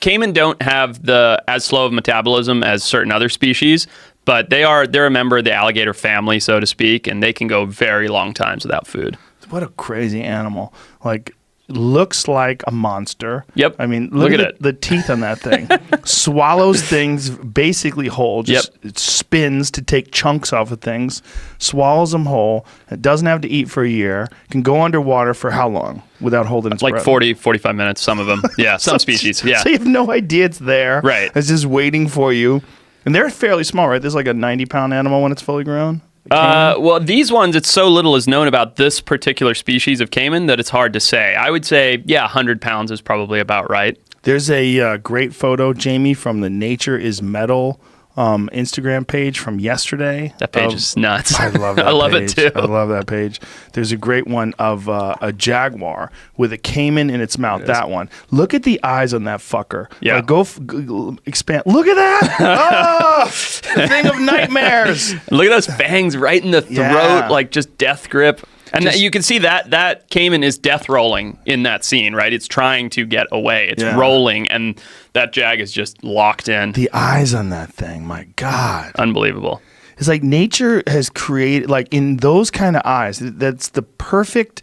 caiman don't have as slow of metabolism as certain other species, but they're a member of the alligator family, so to speak, and they can go very long times without food. What a crazy animal. Like, looks like a monster. Yep. I mean, look at it. The teeth on that thing. Swallows things basically whole. Just It spins to take chunks off of things. Swallows them whole. It doesn't have to eat for a year. Can go underwater for how long without holding its like breath? 40, 45 minutes, some of them. Yeah, some species. Yeah. So you have no idea it's there. Right. It's just waiting for you. And they're fairly small, right? There's like a 90-pound animal when it's fully grown. Well, these ones, it's so little is known about this particular species of caiman that it's hard to say. I would say, 100 pounds is probably about right. There's a great photo, Jamie, from the Nature is Metal Instagram page from yesterday. That page is nuts. I love that I love page. it too. I love that page. There's a great one of a jaguar with a caiman in its mouth. That one. Look at the eyes on that fucker. Yeah. Like, go expand. Look at that. Oh, the thing of nightmares. Look at those fangs right in the throat, like just death grip. And you can see that caiman is death rolling in that scene, right? It's trying to get away. It's rolling, and that jag is just locked in. The eyes on that thing, my God. Unbelievable. It's like nature has created, like in those kind of eyes, that's the perfect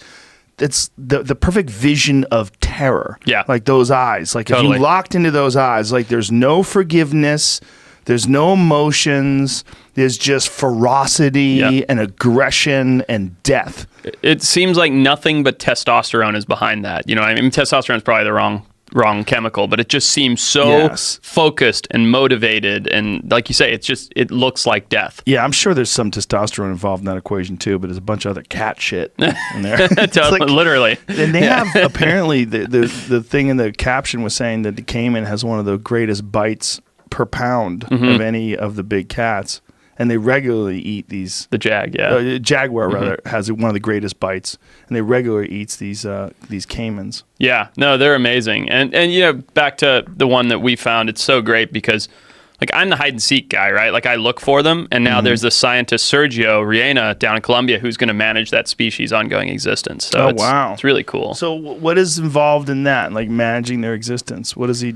vision of terror. Yeah. Like those eyes. Like Totally. if you locked into those eyes, like there's no forgiveness, there's no emotions, there's just ferocity and aggression and death. It seems like nothing but testosterone is behind that. You know, I mean, testosterone is probably the wrong chemical, but it just seems so focused and motivated, and like you say, it looks like death. Yeah, I'm sure there's some testosterone involved in that equation too, but there's a bunch of other cat shit in there. Totally, like, literally. And they have apparently the thing in the caption was saying that the caiman has one of the greatest bites per pound of any of the big cats. And they regularly eat these. The jag, jaguar rather has one of the greatest bites, and they regularly eats these caimans. Yeah, no, they're amazing. And you know, back to the one that we found, it's so great because, like, I'm the hide and seek guy, right? Like, I look for them, and now there's this scientist Sergio Riena down in Colombia who's going to manage that species' ongoing existence. So it's really cool. So what is involved in that, like managing their existence? What is he?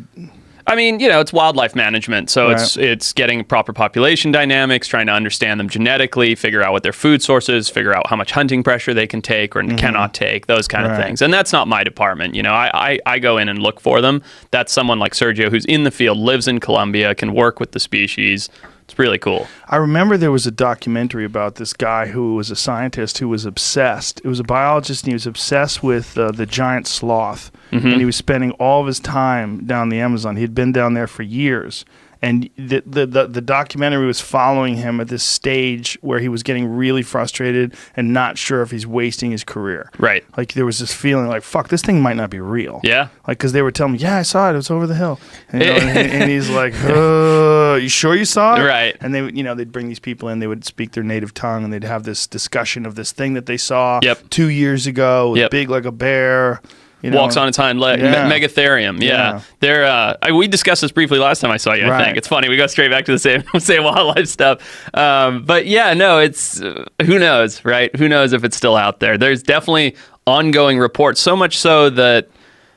I mean, you know, it's wildlife management. So it's getting proper population dynamics, trying to understand them genetically, figure out what their food source is, figure out how much hunting pressure they can take or cannot take, those kind of things. And that's not my department. You know, I go in and look for them. That's someone like Sergio who's in the field, lives in Colombia, can work with the species. It's really cool. I remember there was a documentary about this guy who was a scientist who was obsessed. It was a biologist, and he was obsessed with the giant sloth. And he was spending all of his time down the Amazon. He'd been down there for years. And the documentary was following him at this stage where he was getting really frustrated and not sure if he's wasting his career. Right. Like, there was this feeling like, fuck, this thing might not be real. Yeah. Like, because they were telling me, yeah, I saw it. It was over the hill. And, you know, and he's like, you sure you saw it? Right. And they, you know, they'd bring these people in. They would speak their native tongue, and they'd have this discussion of this thing that they saw 2 years ago. It was big like a bear. You know, walks on its hind leg. Megatherium. Yeah. They're we discussed this briefly last time I saw you, I think. It's funny. We go straight back to the same wildlife stuff. But yeah, no, it's who knows, right? Who knows if it's still out there. There's definitely ongoing reports, so much so that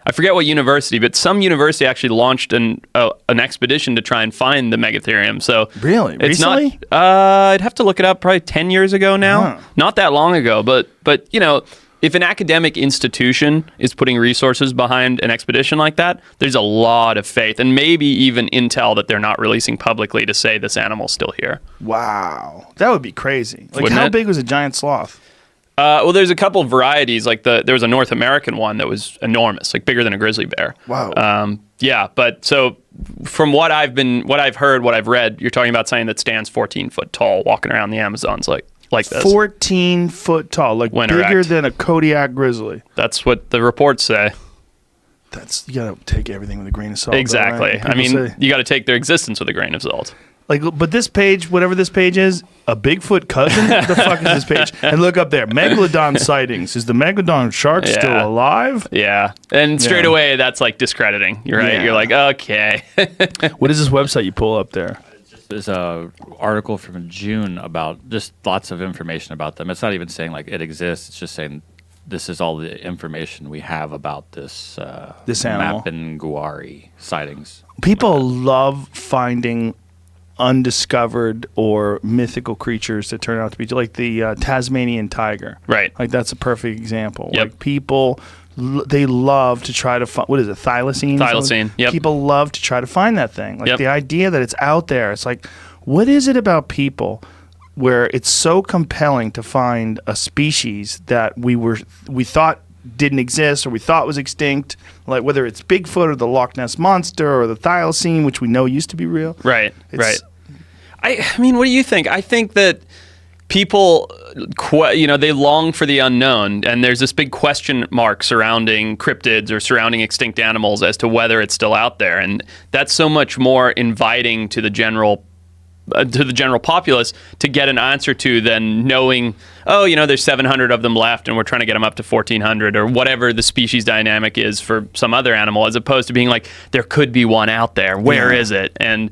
I forget what university, but some university actually launched an expedition to try and find the Megatherium. So really? It's recently? Not, I'd have to look it up, probably 10 years ago now. Not that long ago, but you know, if an academic institution is putting resources behind an expedition like that, there's a lot of faith and maybe even intel that they're not releasing publicly to say this animal's still here. Wow. That would be crazy. Like, Wouldn't how it? big was a giant sloth? Well, there's a couple of varieties. Like there was a North American one that was enormous, like bigger than a grizzly bear. Wow. Yeah, but so from what I've heard, what I've read, you're talking about something that stands 14 foot tall, walking around the Amazons like this. 14 foot tall, like When bigger erect. than a Kodiak grizzly. That's what the reports say. You gotta take everything with a grain of salt. Exactly. Though, right? I mean, you got to take their existence with a grain of salt. Like, but this page, whatever this page is, a Bigfoot cousin? What the fuck is this page? And look up there, Megalodon sightings. Is the Megalodon shark still alive? Yeah. And straight away, that's like discrediting. You're right. Yeah. You're like, okay. What is this website you pull up there? There's a article from June about just lots of information about them. It's not even saying like it exists. It's just saying this is all the information we have about this This animal. Mapinguari sightings. People love finding undiscovered or mythical creatures that turn out to be like the Tasmanian tiger. Right. Like that's a perfect example. Yep. Like people, they love to try to find, what is it, thylacine? Thylacine, yep. People love to try to find that thing. Like Yep. the idea that it's out there, it's like, what is it about people where it's so compelling to find a species that we thought didn't exist or we thought was extinct, like whether it's Bigfoot or the Loch Ness Monster or the thylacine, which we know used to be real. Right, right. I mean, what do you think? I think that people, they long for the unknown, and there's this big question mark surrounding cryptids or surrounding extinct animals as to whether it's still out there, and that's so much more inviting to the general populace to get an answer to than knowing, there's 700 of them left and we're trying to get them up to 1,400 or whatever the species dynamic is for some other animal, as opposed to being like, there could be one out there. Where is it? And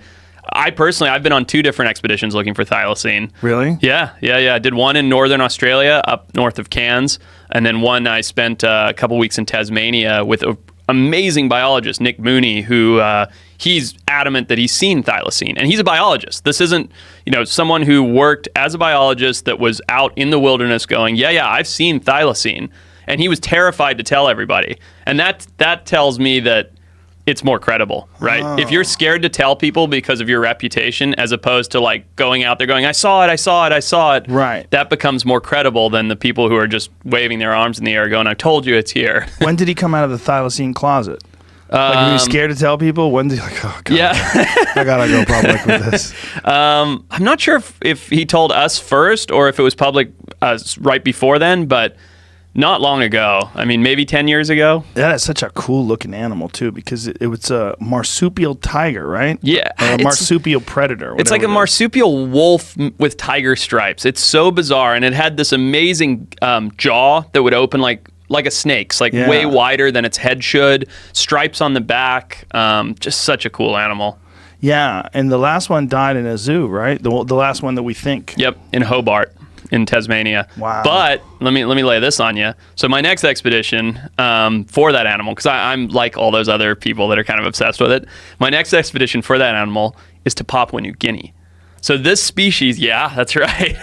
I've been on 2 different expeditions looking for thylacine. Really? Yeah. I did one in northern Australia up north of Cairns, and then one I spent a couple weeks in Tasmania with an amazing biologist, Nick Mooney, who he's adamant that he's seen thylacine, and he's a biologist. This isn't, someone who worked as a biologist that was out in the wilderness going, yeah, I've seen thylacine, and he was terrified to tell everybody. And that tells me that it's more credible, right? Oh. If you're scared to tell people because of your reputation, as opposed to like going out there going, I saw it, right? That becomes more credible than the people who are just waving their arms in the air going, I told you it's here. When did he come out of the thylacine closet? Like, were you scared to tell people? When did he, like, oh, God, yeah. I gotta go public with this. I'm not sure if he told us first or if it was public right before then, but not long ago. I mean, maybe 10 years ago. That is such a cool looking animal too, because it was a marsupial tiger, right? Yeah. Or a marsupial predator. It's like a marsupial wolf with tiger stripes. It's so bizarre, and it had this amazing jaw that would open like a snake's, way wider than its head should. Stripes on the back. Just such a cool animal. Yeah, and the last one died in a zoo, right? The last one that we think. Yep, in Hobart, in Tasmania. Wow. But let me lay this on you. So my next expedition for that animal, because I'm like all those other people that are kind of obsessed with it, my next expedition for that animal is to Papua New Guinea. So this species, yeah, that's right.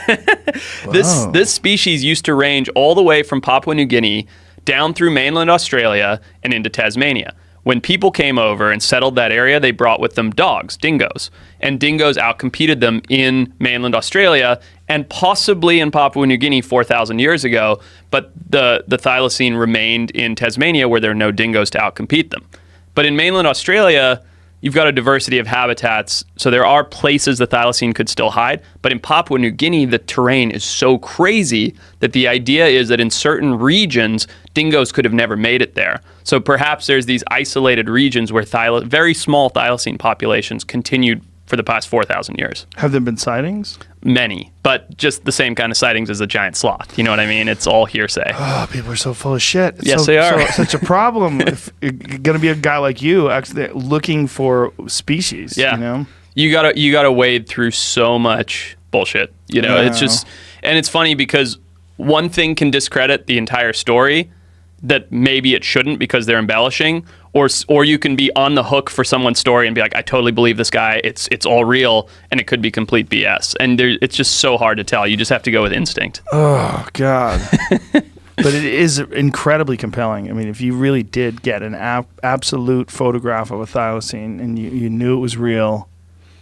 This species used to range all the way from Papua New Guinea down through mainland Australia and into Tasmania. When people came over and settled that area, they brought with them dogs, dingoes. And dingoes outcompeted them in mainland Australia and possibly in Papua New Guinea 4,000 years ago. But the thylacine remained in Tasmania where there are no dingoes to outcompete them. But in mainland Australia, you've got a diversity of habitats. So there are places the thylacine could still hide. But in Papua New Guinea, the terrain is so crazy that the idea is that in certain regions, dingoes could have never made it there. So perhaps there's these isolated regions where very small thylacine populations continued for the past 4,000 years. Have there been sightings? Many, but just the same kind of sightings as a giant sloth. You know what I mean? It's all hearsay. Oh, people are so full of shit. It's yes, they are. Such a problem if you're going to be a guy like you actually looking for species. Yeah. You know? You gotta wade through so much bullshit. It's just, and it's funny because one thing can discredit the entire story that maybe it shouldn't because they're embellishing, or you can be on the hook for someone's story and be like, I totally believe this guy. It's all real, and it could be complete BS. And it's just so hard to tell. You just have to go with instinct. Oh God. But it is incredibly compelling. I mean, if you really did get an absolute photograph of a thylacine and you knew it was real,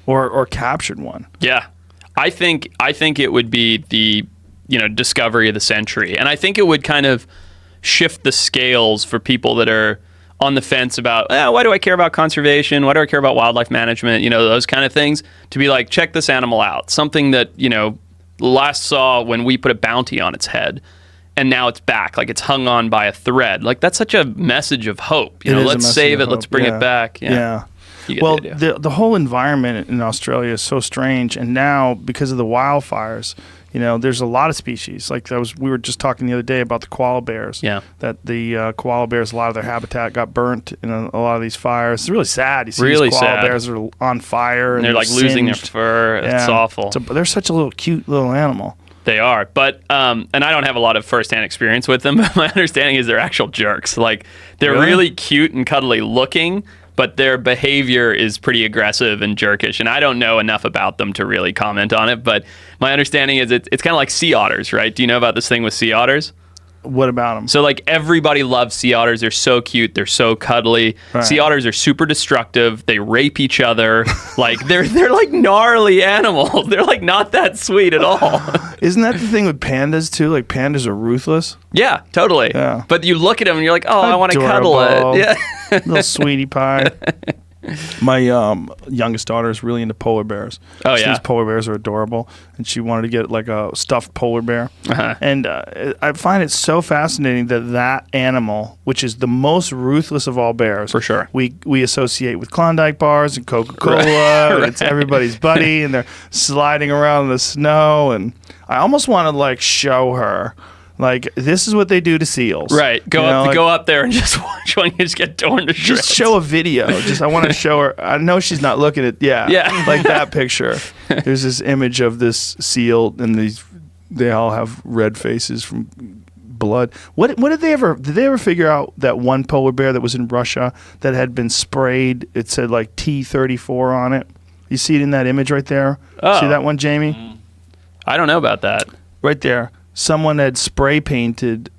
or captured one. Yeah, I think it would be the discovery of the century, and I think it would kind of shift the scales for people that are on the fence about why do I care about conservation? Why do I care about wildlife management? Those kind of things. To be like, check this animal out. Something that last saw when we put a bounty on its head, and now it's back. Like it's hung on by a thread. Like that's such a message of hope. Let's save it. Let's bring it back. Yeah. Well, the whole environment in Australia is so strange, and now because of the wildfires, there's a lot of species. Like we were just talking the other day about the koala bears. Yeah. That the koala bears, a lot of their habitat got burnt in a lot of these fires. It's really sad. You see really these koala sad. bears are on fire, and they're like losing their fur. Yeah. It's awful. They're such a little cute little animal. They are, but and I don't have a lot of firsthand experience with them, but my understanding is they're actual jerks. Like, they're really cute and cuddly looking, but their behavior is pretty aggressive and jerkish, and I don't know enough about them to really comment on it, but my understanding is it's kind of like sea otters, right? Do you know about this thing with sea otters? What about them? So, like, everybody loves sea otters. They're so cute. They're so cuddly. Right. Sea otters are super destructive. They rape each other. Like, they're like gnarly animals. They're like not that sweet at all. Isn't that the thing with pandas too? Like, pandas are ruthless. Yeah, totally. Yeah. But you look at them and you're like, oh, I want to cuddle it. Yeah. Little sweetie pie. My youngest daughter is really into polar bears. Oh, she yeah. thinks polar bears are adorable, and she wanted to get like a stuffed polar bear. And I find it so fascinating that animal, which is the most ruthless of all bears, for sure, we associate with Klondike bars and Coca-Cola. Right. And it's everybody's buddy, and they're sliding around in the snow. And I almost want to like show her. Like, this is what they do to seals. Right. Go up there and just watch one just get torn to shreds. Just show a video. I want to show her. I know she's not looking at, yeah. Like that picture. There's this image of this seal, and they all have red faces from blood. What did they ever figure out that one polar bear that was in Russia that had been sprayed, it said like T-34 on it? You see it in that image right there? Oh. See that one, Jamie? I don't know about that. Right there. Someone had spray painted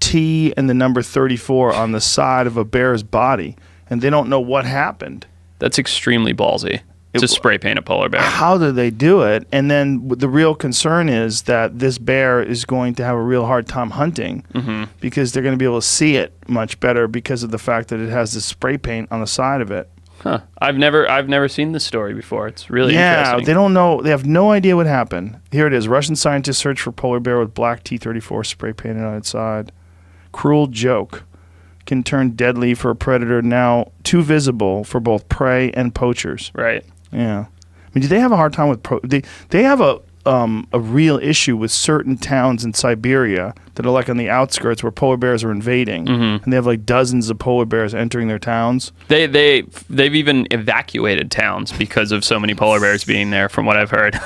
T and the number 34 on the side of a bear's body, and they don't know what happened. That's extremely ballsy to spray paint a polar bear. How do they do it? And then the real concern is that this bear is going to have a real hard time hunting because they're going to be able to see it much better because of the fact that it has this spray paint on the side of it. Huh. I've never seen this story before. It's really interesting. Yeah, they don't know. They have no idea what happened. Here it is. Russian scientists search for polar bear with black T-34 spray painted on its side. Cruel joke can turn deadly for a predator now too visible for both prey and poachers. Right. Yeah. I mean, do they have a hard time with they have a real issue with certain towns in Siberia that are like on the outskirts where polar bears are invading, and they have like dozens of polar bears entering their towns. They've even evacuated towns because of so many polar bears being there, from what I've heard.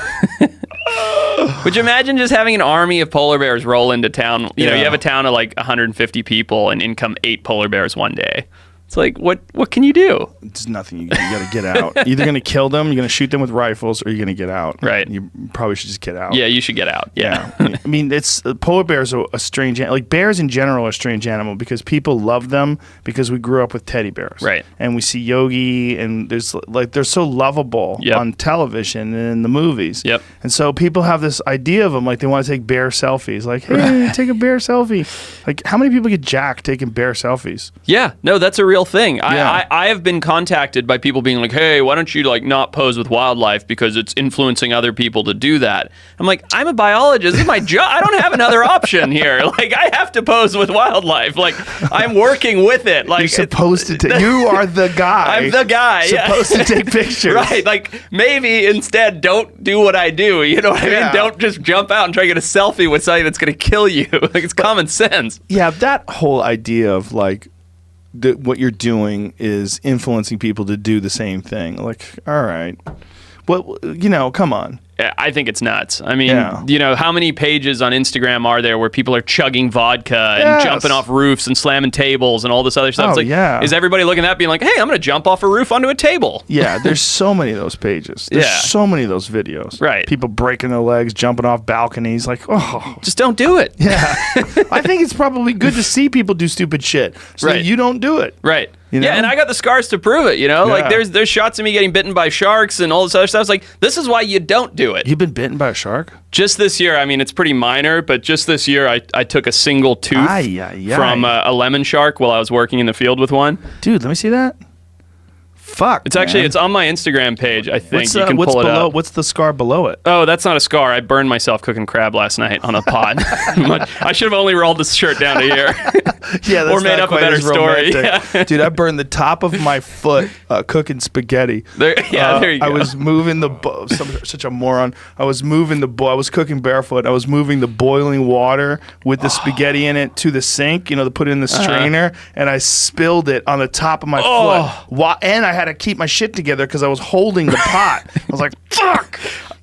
Would you imagine just having an army of polar bears roll into town? You know, you have a town of like 150 people, and in come 8 polar bears one day. It's like, what can you do? It's nothing. You got to get out. You're either going to kill them, you're going to shoot them with rifles, or you're going to get out. Right. You probably should just get out. Yeah, you should get out. Yeah. I mean, it's polar bears are a strange, like bears in general are a strange animal because people love them because we grew up with teddy bears. Right. And we see Yogi, and they're so lovable on television and in the movies. Yep. And so people have this idea of them, like they want to take bear selfies. Like, hey, take a bear selfie. Like, how many people get jacked taking bear selfies? Yeah. No, that's a real thing. Yeah. I have been contacted by people being like, hey, why don't you like not pose with wildlife because it's influencing other people to do that. I'm like, I'm a biologist. This is my job. I don't have another option here. Like, I have to pose with wildlife. Like, I'm working with it. Like, you're supposed to you are the guy. I'm the guy. Supposed to take pictures. Right. Like, maybe instead don't do what I do. You know what I mean? Don't just jump out and try to get a selfie with something that's going to kill you. Like, it's common sense. Yeah, that whole idea of like, what you're doing is influencing people to do the same thing. Like, all right. Well, come on. I think it's nuts. I mean, how many pages on Instagram are there where people are chugging vodka and jumping off roofs and slamming tables and all this other stuff? Oh, it's like, is everybody looking at that being like, hey, I'm going to jump off a roof onto a table? Yeah, there's so many of those pages. There's so many of those videos. Right. People breaking their legs, jumping off balconies. Like, oh. Just don't do it. Yeah. I think it's probably good to see people do stupid shit so that you don't do it. Right. You know? Yeah, and I got the scars to prove it, Like, there's shots of me getting bitten by sharks and all this other stuff. It's like, this is why you don't do it. You've been bitten by a shark? Just this year. I mean, it's pretty minor, but just this year I took a single tooth from a lemon shark while I was working in the field with one. Dude, let me see that. Fuck. It's actually it's on my Instagram page. I think you can pull it up. What's the scar below it? Oh, that's not a scar. I burned myself cooking crab last night on a pot. I should have only rolled this shirt down to here. Yeah, that's or made up a better story. Yeah. Dude, I burned the top of my foot cooking spaghetti. There you go. I was moving such a moron. I was cooking barefoot. I was moving the boiling water with the spaghetti in it to the sink, to put it in the strainer, and I spilled it on the top of my foot. And I had to keep my shit together because I was holding the pot. I was like, fuck.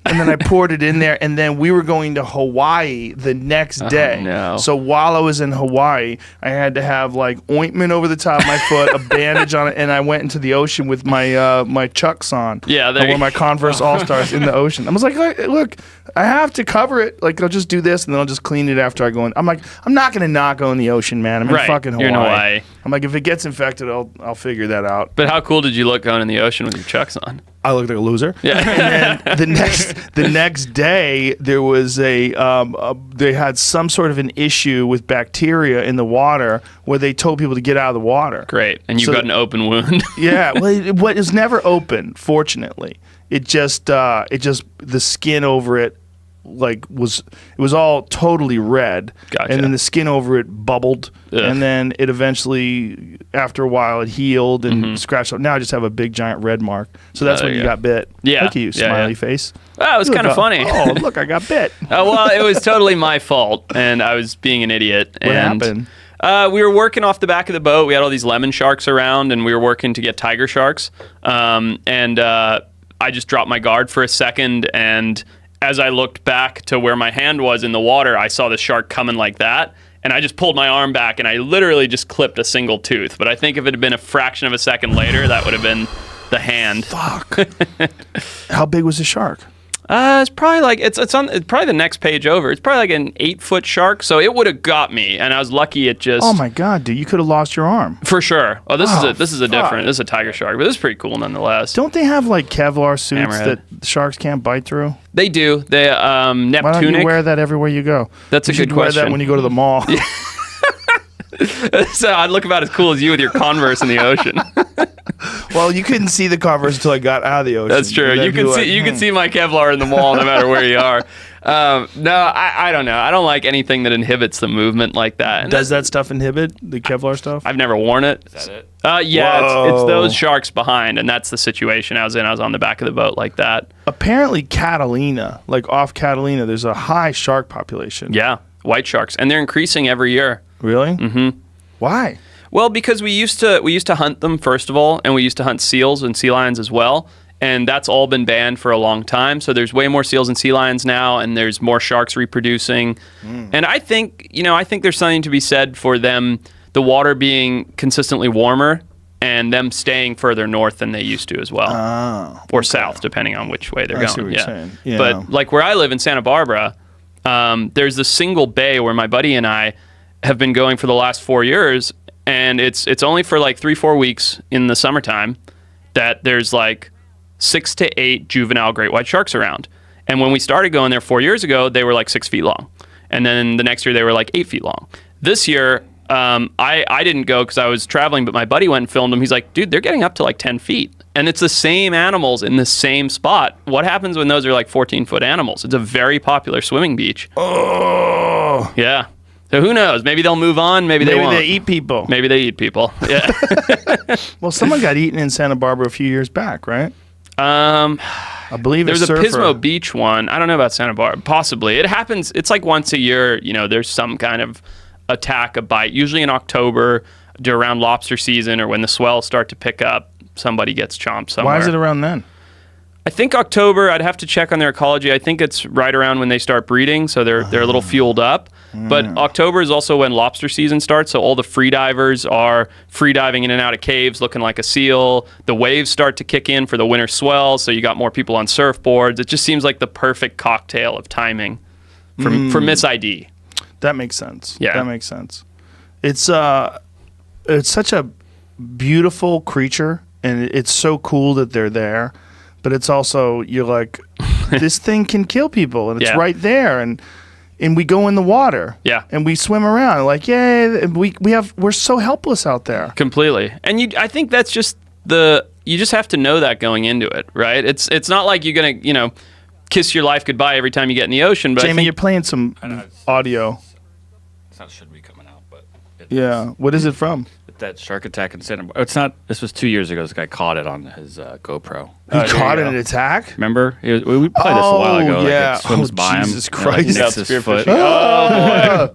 and then I poured it in there, and then we were going to Hawaii the next day. No. So while I was in Hawaii, I had to have like ointment over the top of my foot, a bandage on it, and I went into the ocean with my my Chucks on. Yeah, I wore my Converse All-Stars in the ocean. I was like, look, I have to cover it. Like, I'll just do this, and then I'll just clean it after I go in. I'm like, I'm not going to not go in the ocean, man. I'm in fucking Hawaii. You're in Hawaii. I'm like, if it gets infected, I'll figure that out. But how cool did you look going in the ocean with your Chucks on? I looked like a loser. Yeah. And then the next day there was they had some sort of an issue with bacteria in the water where they told people to get out of the water. Great. And you got an open wound. Yeah. Well, it was never open, fortunately. It just the skin over it it was all totally red. Gotcha. And then the skin over it bubbled. Ugh. And then it eventually, after a while, it healed and scratched up. Now I just have a big giant red mark. So that's when you got bit. Yeah. Look at you, smiley face. Oh, it was kind of funny. Oh, look, I got bit. Well, it was totally my fault, and I was being an idiot. What happened? We were working off the back of the boat. We had all these lemon sharks around, and we were working to get tiger sharks. I just dropped my guard for a second, and as I looked back to where my hand was in the water, I saw the shark coming like that, and I just pulled my arm back, and I literally just clipped a single tooth. But I think if it had been a fraction of a second later, that would have been the hand. Fuck. How big was the shark? It's probably like it's probably the next page over. It's probably like an 8-foot shark, so it would have got me, and I was lucky it just. Oh my god, dude! You could have lost your arm for sure. Oh, this is a different. This is a tiger dude. shark, but this is pretty cool nonetheless. Don't they have like Kevlar suits Hammerhead. that sharks can't bite through? They do. They Neptunic. Why don't you wear that everywhere you go? That's a good question. Wear that when you go to the mall. So I'd look about as cool as you with your Converse in the ocean. Well, you couldn't see the Converse until I got out of the ocean. That's true. You can see my Kevlar in the mall no matter where you are. No, I don't know. I don't like anything that inhibits the movement like that. And does that stuff inhibit the Kevlar stuff? I've never worn it. Is that it? Yeah, it's those sharks behind, and that's the situation I was in. I was on the back of the boat like that. Apparently, Catalina, like off Catalina, there's a high shark population. Yeah, white sharks, and they're increasing every year. Really? Mm-hmm. Why? Well, because we used to hunt them first of all, and we used to hunt seals and sea lions as well, and that's all been banned for a long time. So there's way more seals and sea lions now, and there's more sharks reproducing. And I think there's something to be said for them, the water being consistently warmer, and them staying further north than they used to as well, or south, depending on which way they're going. See what you're saying. Yeah. But like where I live in Santa Barbara, there's a single bay where my buddy and I have been going for the last 4 years, and it's only for like 3-4 weeks in the summertime that there's like 6 to 8 juvenile great white sharks around. And when we started going there 4 years ago, they were like 6 feet long, and then the next year they were like 8 feet long. This year, I didn't go because I was traveling, but my buddy went and filmed them. He's like, dude, they're getting up to like 10 feet, and it's the same animals in the same spot. What happens when those are like 14-foot animals? It's a very popular swimming beach. Oh, yeah. So who knows? Maybe they'll move on. Maybe they won't. Maybe they eat people. Maybe they eat people. Yeah. Well, someone got eaten in Santa Barbara a few years back, right? I believe there's a a Pismo Beach one. I don't know about Santa Barbara. Possibly. It happens. It's like once a year. There's some kind of attack, a bite. Usually in October, around lobster season, or when the swells start to pick up, somebody gets chomped somewhere. Why is it around then? I think October. I'd have to check on their ecology. I think it's right around when they start breeding, so they're a little fueled up. But October is also when lobster season starts, so all the free divers are free diving in and out of caves looking like a seal. The waves start to kick in for the winter swell, so you got more people on surfboards. It just seems like the perfect cocktail of timing for Miss ID. That makes sense. Yeah. That makes sense. It's such a beautiful creature, and it's so cool that they're there. But it's also, you're like, this thing can kill people, and it's right there, and we go in the water, and we swim around, like, yay, we're so helpless out there. Completely. And I think that's just you just have to know that going into it, right? It's not like you're gonna, kiss your life goodbye every time you get in the ocean. But Jamie, you're playing some audio. It's not should be coming out, but What is it from? That shark attack in Santa Barbara. It's not. This was 2 years ago. This guy caught it on his GoPro. He caught an attack? Remember? We played this a while ago. Yeah. Like it swims by Jesus him. Christ. Nicks his foot. Oh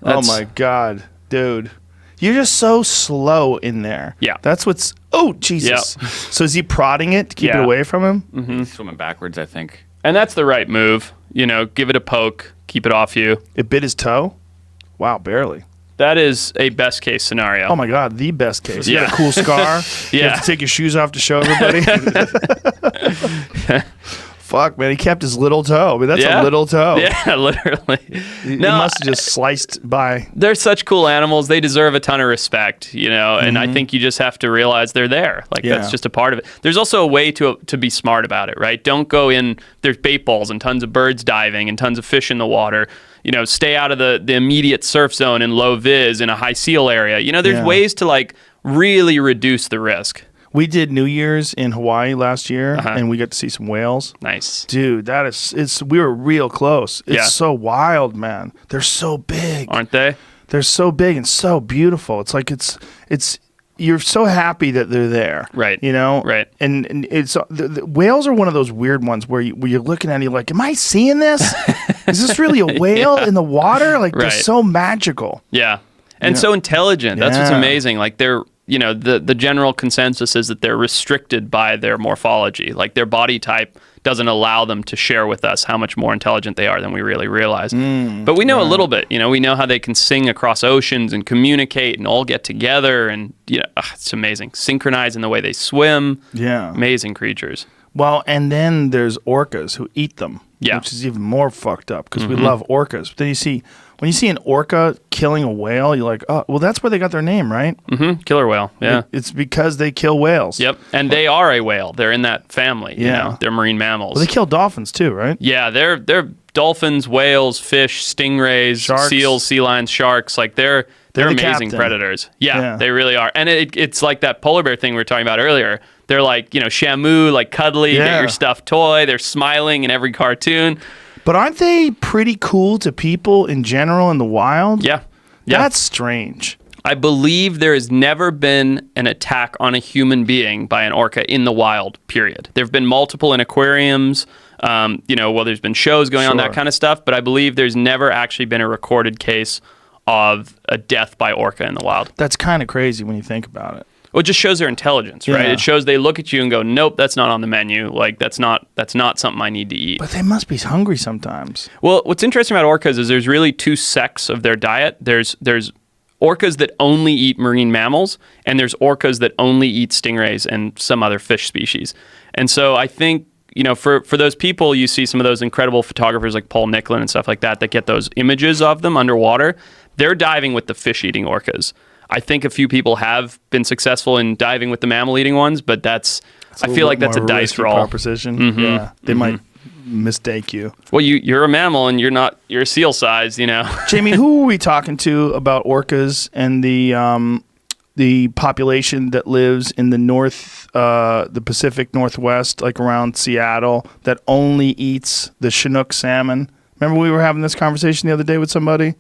my God, dude. You're just so slow in there. Yeah. That's what's... Oh, Jesus. Yep. So is he prodding it to keep it away from him? He's swimming backwards, I think. And that's the right move. Give it a poke, keep it off you. It bit his toe? Wow, barely. That is a best case scenario. Oh my God, the best case. You Yeah. got a cool scar. You Yeah. have to take your shoes off to show everybody. Fuck, man, he kept his little toe. I mean, that's a little toe. Yeah, literally. He must have just sliced by. They're such cool animals. They deserve a ton of respect, and I think you just have to realize they're there. Like, that's just a part of it. There's also a way to be smart about it, right? Don't go in, there's bait balls and tons of birds diving and tons of fish in the water. Stay out of the immediate surf zone in low vis in a high seal area. There's ways to, like, really reduce the risk. We did New Year's in Hawaii last year, and we got to see some whales. Nice. Dude, we were real close. It's so wild, man. They're so big. Aren't they? They're so big and so beautiful. It's like you're so happy that they're there. Right. Right. And it's the whales are one of those weird ones where you're looking at it, you're like, am I seeing this? Is this really a whale in the water? Like, they're so magical. Yeah. And so intelligent. That's what's amazing. Like, they're the general consensus is that they're restricted by their morphology. Like, their body type doesn't allow them to share with us how much more intelligent they are than we really realize. But we know a little bit. We know how they can sing across oceans and communicate and all get together. And, it's amazing. Synchronize in the way they swim. Yeah. Amazing creatures. Well, and then there's orcas who eat them. Yeah. Which is even more fucked up because we love orcas. But then when you see an orca killing a whale, you're like, oh, well, that's where they got their name, right? Mm-hmm. Killer whale. Yeah. It's because they kill whales. Yep. And they are a whale. They're in that family. They're marine mammals. Well, they kill dolphins too, right? Yeah. They're dolphins, whales, fish, stingrays, sharks. Seals, sea lions, sharks. Like, they're amazing predators. Yeah, they really are. And it's like that polar bear thing we were talking about earlier. They're like, Shamu, like cuddly, get your stuffed toy. They're smiling in every cartoon. But aren't they pretty cool to people in general in the wild? Yeah. That's strange. I believe there has never been an attack on a human being by an orca in the wild, period. There have been multiple in aquariums, there's been shows going on, that kind of stuff. But I believe there's never actually been a recorded case of a death by orca in the wild. That's kind of crazy when you think about it. Well, it just shows their intelligence, right? It shows they look at you and go, nope, that's not on the menu. Like, that's not something I need to eat. But they must be hungry sometimes. Well, what's interesting about orcas is there's really two sects of their diet. There's orcas that only eat marine mammals, and there's orcas that only eat stingrays and some other fish species. And so I think, for those people, you see some of those incredible photographers like Paul Nicklin and stuff like that get those images of them underwater. They're diving with the fish-eating orcas. I think a few people have been successful in diving with the mammal-eating ones, but I feel like that's a dice roll. Proposition. Mm-hmm. Yeah, they might mistake you. Well, you're a mammal and you're a seal size, Jamie, who are we talking to about orcas and the population that lives in the Pacific Northwest, like around Seattle, that only eats the Chinook salmon? Remember we were having this conversation the other day with somebody?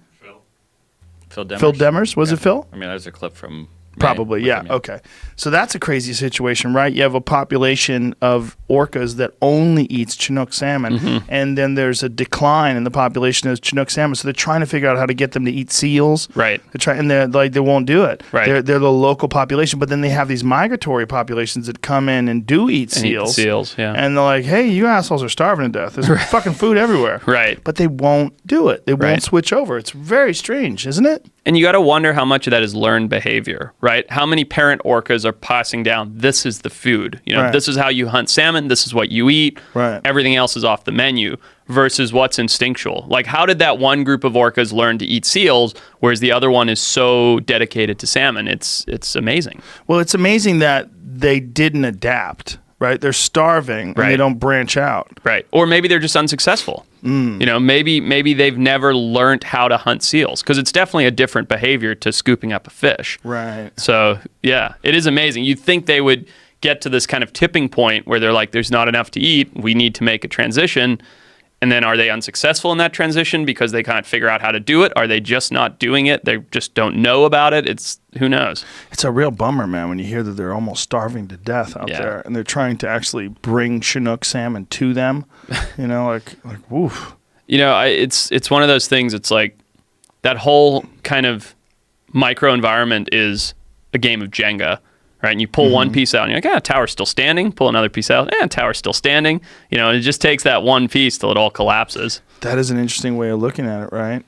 Phil Demers. Phil Demers? Was it Phil? I mean, there's a clip from... Probably, yeah. Okay. So that's a crazy situation, right? You have a population of orcas that only eats Chinook salmon, and then there's a decline in the population of Chinook salmon. So they're trying to figure out how to get them to eat seals. Right. They won't do it. Right. They're the local population, but then they have these migratory populations that come in and do eat seals. Yeah. And they're like, hey, you assholes are starving to death. There's fucking food everywhere. Right. But they won't do it. They won't switch over. It's very strange, isn't it? And you got to wonder how much of that is learned behavior, right? How many parent orcas are passing down, this is the food. This is how you hunt salmon. This is what you eat. Right. Everything else is off the menu versus what's instinctual. Like, how did that one group of orcas learn to eat seals, whereas the other one is so dedicated to salmon? It's amazing. Well, it's amazing that they didn't adapt. Right, they're starving and they don't branch out. Right, or maybe they're just unsuccessful. Maybe they've never learned how to hunt seals, because it's definitely a different behavior to scooping up a fish. Right. So yeah, it is amazing. You'd think they would get to this kind of tipping point where they're like, "There's not enough to eat. We need to make a transition." And then are they unsuccessful in that transition because they can't figure out how to do it? Are they just not doing it? They just don't know about it? Who knows? It's a real bummer, man, when you hear that they're almost starving to death out there, and they're trying to actually bring Chinook salmon to them. Like woof. It's one of those things. It's like that whole kind of micro environment is a game of Jenga, right? And you pull one piece out, and you're like, tower's still standing. Pull another piece out, tower's still standing. And it just takes that one piece till it all collapses. That is an interesting way of looking at it, right?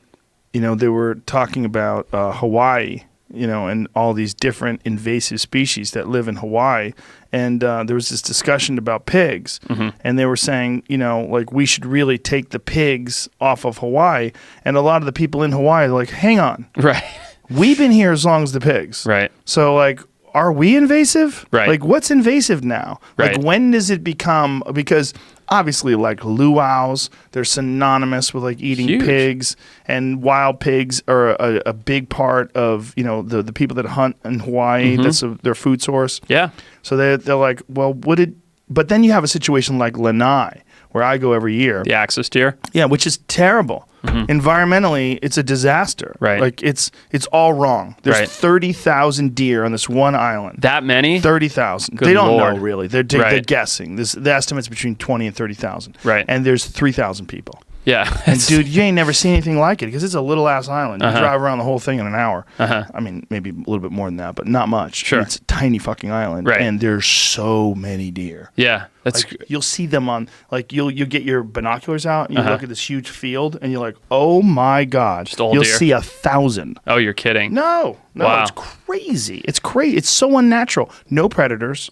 They were talking about Hawaii, and all these different invasive species that live in Hawaii. And there was this discussion about pigs. And they were saying, like, we should really take the pigs off of Hawaii. And a lot of the people in Hawaii are like, hang on. Right. We've been here as long as the pigs. Right. So, like, are we invasive? Right. Like, what's invasive now? Right. Like, when does it become, because obviously, like, luau's, they're synonymous with, like, eating pigs, and wild pigs are a big part of, the people that hunt in Hawaii. That's their food source. Yeah. So they're like, well, but then you have a situation like Lanai, where I go every year. The axis deer. Yeah, which is terrible. Environmentally, it's a disaster. Right. Like, it's all wrong. There's Right. 30,000 deer on this one island. That many? 30,000. Good They don't Lord. know, really. They're guessing. The estimate's between 20 and 30,000. Right. And there's 3,000 people. Yeah. And, dude, you ain't never seen anything like it, because it's a little-ass island. You drive around the whole thing in an hour. I mean, maybe a little bit more than that, but not much. Sure. It's a tiny fucking island. Right. And there's so many deer. Yeah. That's Like, you'll see them on, like, you'll get your binoculars out and you look at this huge field and you're like, oh my God. Just all you'll deer. see 1,000. Oh, you're kidding. No, Wow. it's crazy. It's crazy. It's so unnatural. No predators,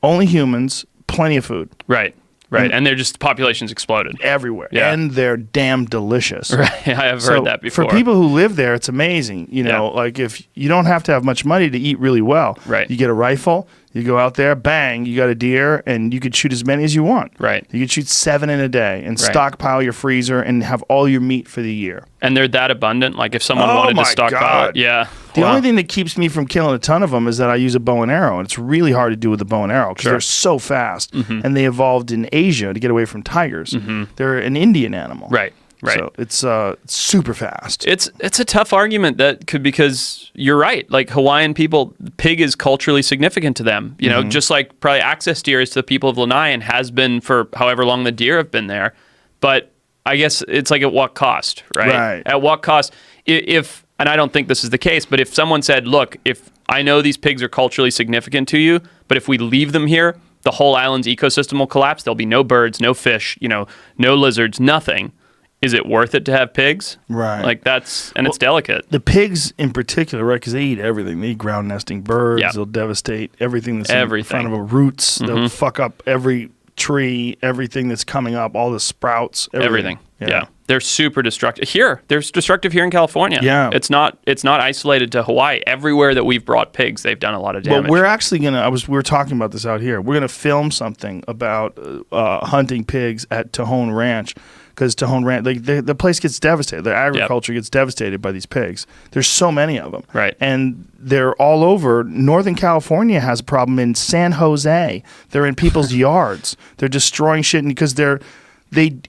only humans, plenty of food. Right. And they're just, population's exploded. Everywhere. Yeah. And they're damn delicious. Right. I have heard that before. For people who live there, it's amazing. Like, if you don't have to have much money to eat really well. Right. You get a rifle, you go out there, bang, you got a deer, and you could shoot as many as you want. Right. You could shoot 7 in a day and Right. stockpile your freezer and have all your meat for the year. And they're that abundant? Like, if someone Oh wanted my to stockpile God. it? Yeah. The Wow. only thing that keeps me from killing a ton of them is that I use a bow and arrow, and it's really hard to do with a bow and arrow because they're so fast, and they evolved in Asia to get away from tigers. They're an Indian animal. Right. So it's super fast. It's a tough argument because you're right. Like, Hawaiian people, pig is culturally significant to them. Just like probably access deer is to the people of Lanai and has been for however long the deer have been there. But I guess it's like, at what cost, right? Right. At what cost? If and I don't think this is the case, but if someone said, look, if I know these pigs are culturally significant to you, but if we leave them here, the whole island's ecosystem will collapse. There'll be no birds, no fish, no lizards, nothing. Is it worth it to have pigs? Right. Like, it's delicate. The pigs in particular, right? Because they eat everything. They eat ground nesting birds. Yeah. They'll devastate everything that's in Everything. front of them. Roots. They'll fuck up every tree, everything that's coming up, all the sprouts. Everything. Yeah. They're super destructive. They're destructive here in California. Yeah. It's not isolated to Hawaii. Everywhere that we've brought pigs, they've done a lot of damage. But we're actually we were talking about this out here. We're gonna film something about hunting pigs at Tejon Ranch, because Tejon Ranch, the place gets devastated. The agriculture gets devastated by these pigs. There's so many of them. Right. And they're all over. Northern California has a problem in San Jose. They're in people's yards. They're destroying shit because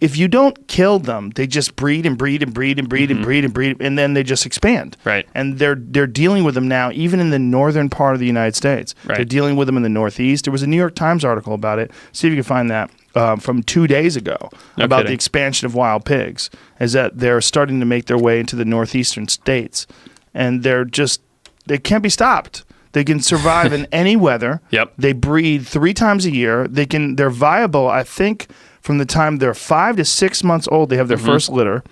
if you don't kill them, they just breed and breed and breed and breed and breed and breed, and then they just expand. Right. And they're dealing with them now, even in the northern part of the United States. Right. They're dealing with them in the Northeast. There was a New York Times article about it. See if you can find that from 2 days ago about the expansion of wild pigs. Is that they're starting to make their way into the northeastern states, and they can't be stopped. They can survive in any weather. Yep. They breed 3 times a year. They're viable, I think. From the time they're 5 to 6 months old, they have their first litter.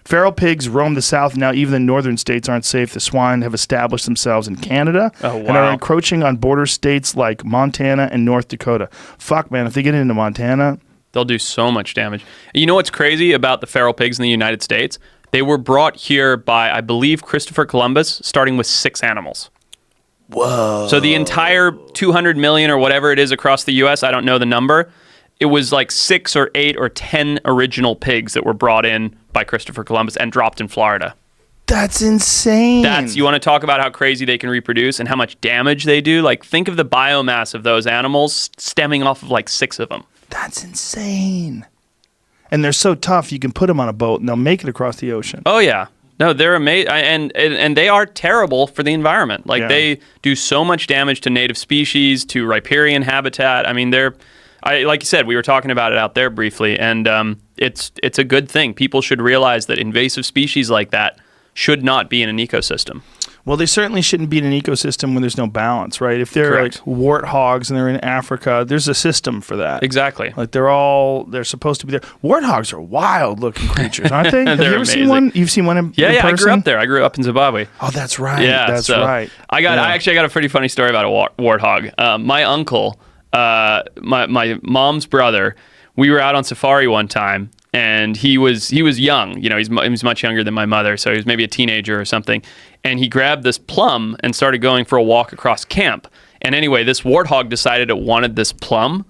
Feral pigs roam the south. Now even the northern states aren't safe. The swine have established themselves in Canada and are encroaching on border states like Montana and North Dakota. Fuck, man, if they get into Montana, they'll do so much damage. You know what's crazy about the feral pigs in the United States? They were brought here by, I believe, Christopher Columbus, starting with 6 animals. Whoa. So the entire 200 million or whatever it is across the U.S., I don't know the number, it was like 6 or 8 or 10 original pigs that were brought in by Christopher Columbus and dropped in Florida. That's insane. You want to talk about how crazy they can reproduce and how much damage they do? Like, think of the biomass of those animals stemming off of like 6 of them. That's insane. And they're so tough, you can put them on a boat and they'll make it across the ocean. Oh, yeah. No, they're amazing. And they are terrible for the environment. Like, they do so much damage to native species, to riparian habitat. I mean, like you said, we were talking about it out there briefly, and it's a good thing. People should realize that invasive species like that should not be in an ecosystem. Well, they certainly shouldn't be in an ecosystem when there's no balance, right? If they're Correct. like warthogs and they're in Africa, there's a system for that. Exactly. Like they're supposed to be there. Warthogs are wild-looking creatures, aren't they? Have you ever amazing. seen one? You've seen one in Yeah, person? I grew up there. I grew up in Zimbabwe. Oh, that's right. Yeah, that's so right. I got a pretty funny story about a warthog. My uncle, my mom's brother, we were out on safari one time. And he was young, he's much younger than my mother, so he was maybe a teenager or something. And he grabbed this plum and started going for a walk across camp. And anyway, this warthog decided it wanted this plum.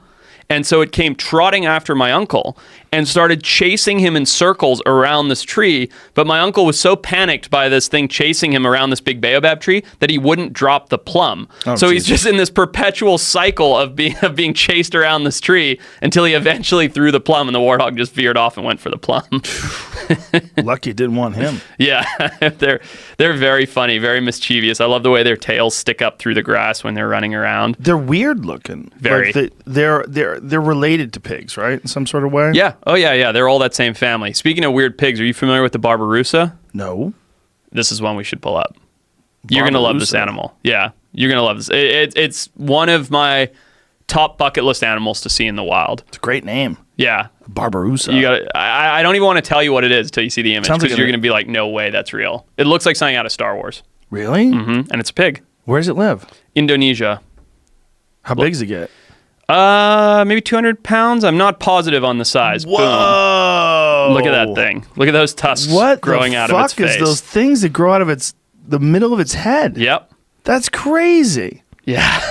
And so it came trotting after my uncle and started chasing him in circles around this tree. But my uncle was so panicked by this thing chasing him around this big baobab tree that he wouldn't drop the plum. Oh, so he's Jesus. just in this perpetual cycle of being chased around this tree until he eventually threw the plum, and the warthog just veered off and went for the plum. Lucky it didn't want him. Yeah, they're very funny, very mischievous. I love the way their tails stick up through the grass when they're running around. They're weird looking. Very. Like they're related to pigs, right? In some sort of way? Yeah. Oh, yeah. They're all that same family. Speaking of weird pigs, are you familiar with the Barbaroussa? No. This is one we should pull up. You're going to love this Barbaroussa. animal. Yeah, you're going to love this. It's one of my top bucket list animals to see in the wild. It's a great name. Yeah. Barbaroussa. You got. I don't even want to tell you what it is until you see the image, Sounds like because you're going to be like, no way, that's real. It looks like something out of Star Wars. Really? And it's a pig. Where does it live? Indonesia. How big does it get? Maybe 200 pounds. I'm not positive on the size. Whoa! Boom. Look at that thing. Look at those tusks growing out of its face. What the fuck is those things that grow out of the middle of its head? Yep. That's crazy. Yeah.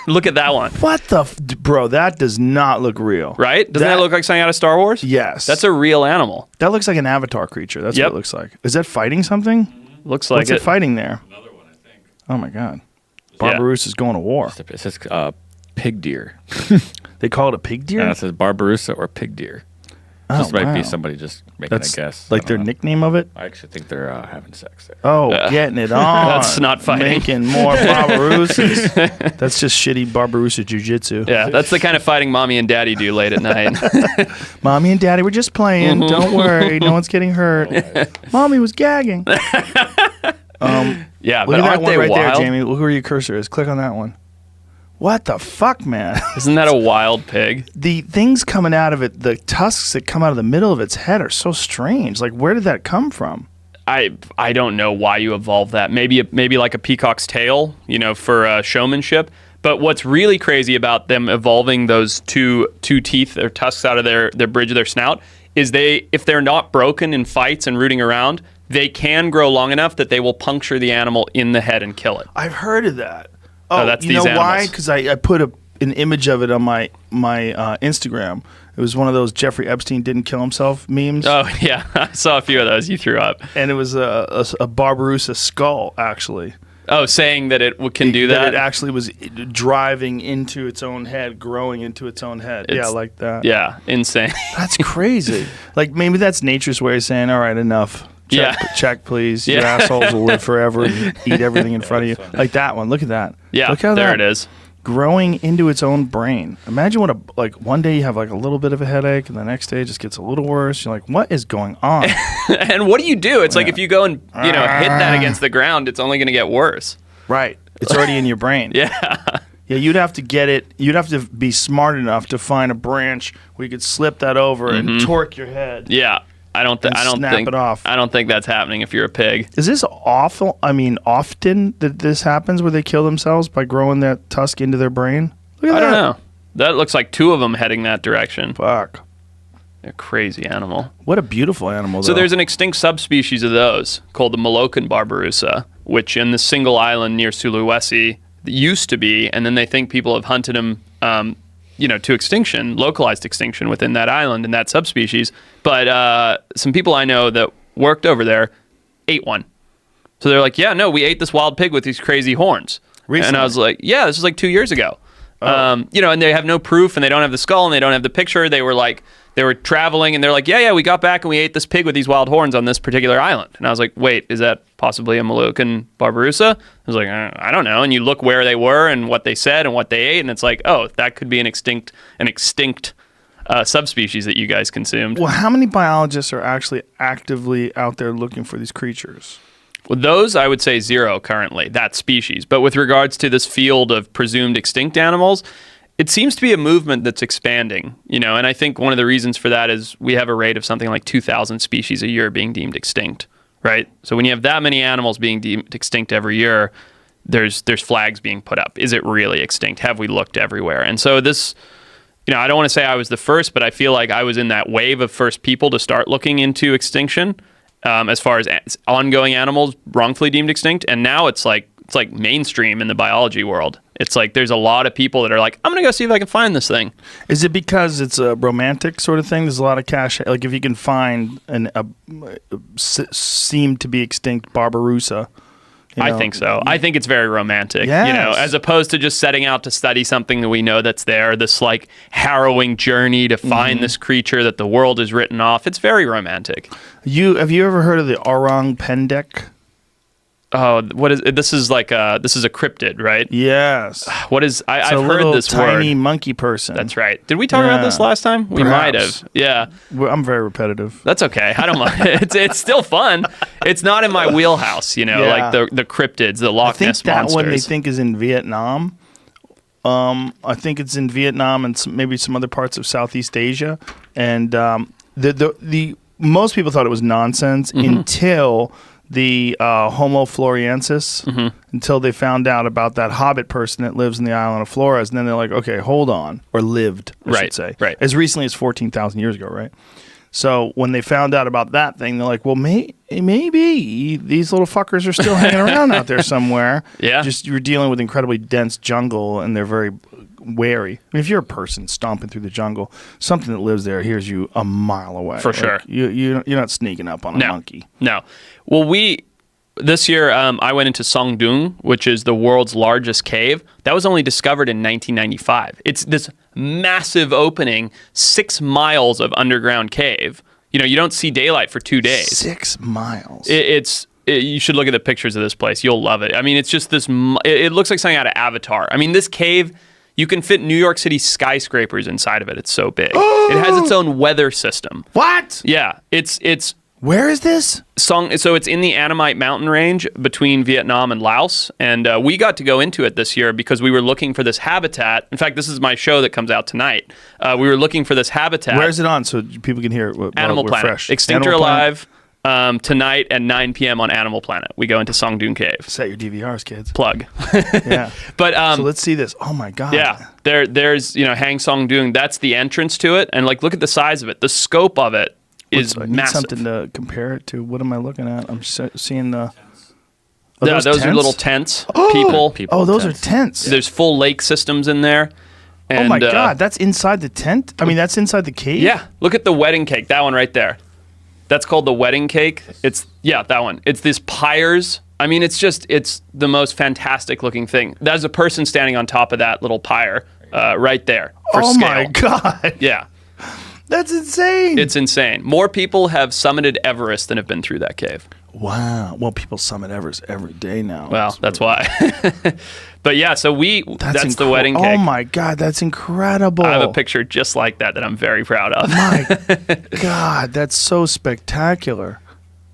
Look at that one. What the bro? That does not look real. Right? Doesn't that look like something out of Star Wars? Yes. That's a real animal. That looks like an Avatar creature. That's Yep. what it looks like. Is that fighting something? Looks like What's it fighting there? Another one, I think. Oh my god. Barbaroussa is going to war. It says pig deer. They call it a pig deer? Yeah, it says Barbaroussa or pig deer. This might be somebody just making That's a guess. like I their don't know. nickname of it? I actually think they're having sex there. Oh, getting it on. That's not fighting. Making more Barbaroussas. That's just shitty Barbaroussa jiu-jitsu. Yeah, that's the kind of fighting mommy and daddy do late at night. Mommy and Daddy were just playing. Don't worry. No one's getting hurt. Mommy was gagging. Yeah, Look but at that aren't one they right wild? there, Jamie. Look where your cursor is. Click on that one. What the fuck, man? Isn't that a wild pig? The things coming out of it, the tusks that come out of the middle of its head are so strange. Like, where did that come from? I don't know why you evolved that. Maybe like a peacock's tail, for showmanship. But what's really crazy about them evolving those two teeth or tusks out of their bridge of their snout is if they're not broken in fights and rooting around, they can grow long enough that they will puncture the animal in the head and kill it. I've heard of that. Oh, that's you know these why? animals. Because I put an image of it on my Instagram. It was one of those Jeffrey Epstein didn't kill himself memes. Oh, yeah. I saw a few of those you threw up. And it was a Barbaroussa skull, actually. Oh, saying that it can do that? It actually was driving into its own head, growing into its own head. Yeah, like that. Yeah, insane. That's crazy. Like, maybe that's nature's way of saying, all right, enough. Check, please. Your assholes will live forever and eat everything in front of you. Like that one. Look at that. Yeah, Look how there it is. Growing into its own brain. Imagine one day you have like a little bit of a headache, and the next day it just gets a little worse. You're like, what is going on? And what do you do? It's like if you go and hit that against the ground, it's only going to get worse. Right. It's already in your brain. Yeah. Yeah, you'd have to get it. You'd have to be smart enough to find a branch where you could slip that over and torque your head. Yeah. I don't think it off. I don't think that's happening if you're a pig. Is this awful? I mean, often that this happens where they kill themselves by growing that tusk into their brain? Look at that. I don't know. That looks like two of them heading that direction. Fuck. They're a crazy animal. What a beautiful animal, though. So there's an extinct subspecies of those called the Moluccan Barbaroussa, which in the single island near Sulawesi used to be, and then they think people have hunted them to extinction, localized extinction within that island and that subspecies. But some people I know that worked over there ate one. So they're like, yeah, no, we ate this wild pig with these crazy horns. Recently? And I was like, yeah, this was like 2 years ago. Oh. And they have no proof, and they don't have the skull, and they don't have the picture. They were traveling, and they're like, yeah, we got back, and we ate this pig with these wild horns on this particular island. And I was like, wait, is that possibly a Moluccan Barbaroussa? I was like, I don't know. And you look where they were and what they said and what they ate, and it's like, oh, that could be an extinct subspecies that you guys consumed. Well, how many biologists are actually actively out there looking for these creatures? Well, those I would say 0 currently, that species. But with regards to this field of presumed extinct animals, it seems to be a movement that's expanding, and I think one of the reasons for that is we have a rate of something like 2,000 species a year being deemed extinct, right? So when you have that many animals being deemed extinct every year, there's flags being put up. Is it really extinct? Have we looked everywhere? And so this, I don't want to say I was the first, but I feel like I was in that wave of first people to start looking into extinction. As far as ongoing animals wrongfully deemed extinct, and now it's like mainstream in the biology world. It's like there's a lot of people that are like, I'm gonna go see if I can find this thing. Is it because it's a romantic sort of thing? There's a lot of cash. Like if you can find seemed to be extinct Barbaroussa. I think so. I think it's very romantic, yes. As opposed to just setting out to study something that we know that's there, this like harrowing journey to find this creature that the world has written off. It's very romantic. Have you ever heard of the orang pendek? Oh, what is it? This is like this is a cryptid, right? Yes. What is I've heard this word. Tiny monkey person. That's right. Did we talk about this last time? We might have. Yeah. I'm very repetitive. That's okay. I don't mind. It's still fun. It's not in my wheelhouse, like the cryptids, the Loch Ness monsters. I think that one they think is in Vietnam. I think it's in Vietnam and maybe some other parts of Southeast Asia. And the most people thought it was nonsense until the Homo floresiensis, until they found out about that hobbit person that lives in the island of Flores. And then they're like, okay, hold on. Or lived, I should say. Right. As recently as 14,000 years ago, right? So when they found out about that thing, they're like, well, maybe these little fuckers are still hanging around out there somewhere. Yeah. Just you're dealing with incredibly dense jungle, and they're very wary. I mean, if you're a person stomping through the jungle, something that lives there hears you a mile away. For sure. You're not sneaking up on a monkey. No. Well, this year, I went into Songdung, which is the world's largest cave. That was only discovered in 1995. It's this massive opening, 6 miles of underground cave. You don't see daylight for 2 days. 6 miles. You should look at the pictures of this place. You'll love it. I mean, it's just this. It looks like something out of Avatar. I mean, this cave, you can fit New York City skyscrapers inside of it. It's so big. It has its own weather system. What? Yeah. It's. Where is this? So it's in the Annamite mountain range between Vietnam and Laos. And we got to go into it this year because we were looking for this habitat. In fact, this is my show that comes out tonight. We were looking for this habitat. Where is it on so people can hear it? Animal Planet. Fresh. Extinct or Alive. Tonight at 9 p.m. on Animal Planet. We go into Songdung Cave. Set your DVRs, kids. Plug. Yeah. But so let's see this. Oh my God. Yeah. There's Hang Songdung. That's the entrance to it. And look at the size of it. The scope of it is I need massive. something to compare it to. What am I looking at? I'm seeing the. Those are little tents. People. Oh, those are tents. There's full lake systems in there. And, oh my God, that's inside the tent? I mean, that's inside the cave? Yeah. Look at the wedding cake. That one right there. That's called the wedding cake. That one. It's these pyres. I mean, it's the most fantastic looking thing. There's a person standing on top of that little pyre right there for scale. Oh my God. Yeah. That's insane. It's insane. More people have summited Everest than have been through that cave. Wow. Well, people summit Everest every day now. Well, that's why. But yeah, so that's the wedding cake. Oh my God, that's incredible. I have a picture just like that I'm very proud of. My God, that's so spectacular.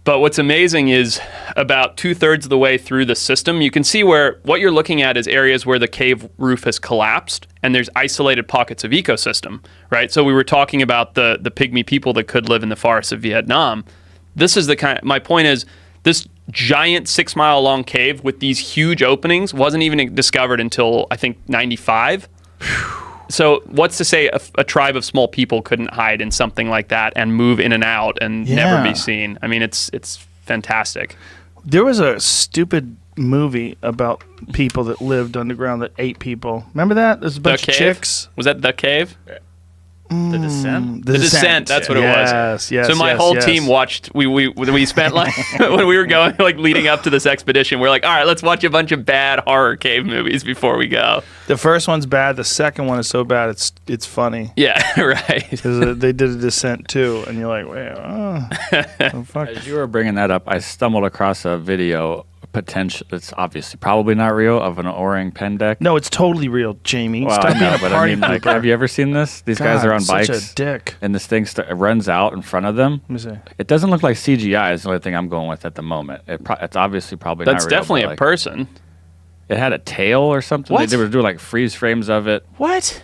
But what's amazing is about 2/3 of the way through the system, you can see where what you're looking at is areas where the cave roof has collapsed and there's isolated pockets of ecosystem, right? So we were talking about the pygmy people that could live in the forests of Vietnam. This is my point is this giant 6 mile long cave with these huge openings wasn't even discovered until I think 95. So what's to say a tribe of small people couldn't hide in something like that and move in and out and never be seen? I mean, it's fantastic. There was a stupid movie about people that lived underground that ate people. Remember that? There's a bunch of chicks. Was that The Cave? The Descent? The Descent, that's what it was. Yes, so my whole team watched, we spent when we were going, leading up to this expedition, we're like, all right, let's watch a bunch of bad horror cave movies before we go. The first one's bad. The second one is so bad, it's funny. Yeah, right. Because they did a Descent too, and you're like, wait, oh fuck. As you were bringing that up, I stumbled across a video potential. It's obviously probably not real of an orang pendek. No, it's totally real, Jamie. Well, Stop I being know, a but party I mean, like, pooper. have you ever seen this? These guys God, are on such bikes. a dick. And this thing runs out in front of them. Let me see. It doesn't look like CGI. Is the only thing I'm going with at the moment. It's obviously probably That's not real. definitely but, a like, person. It had a tail or something. What? They were doing like freeze frames of it. What?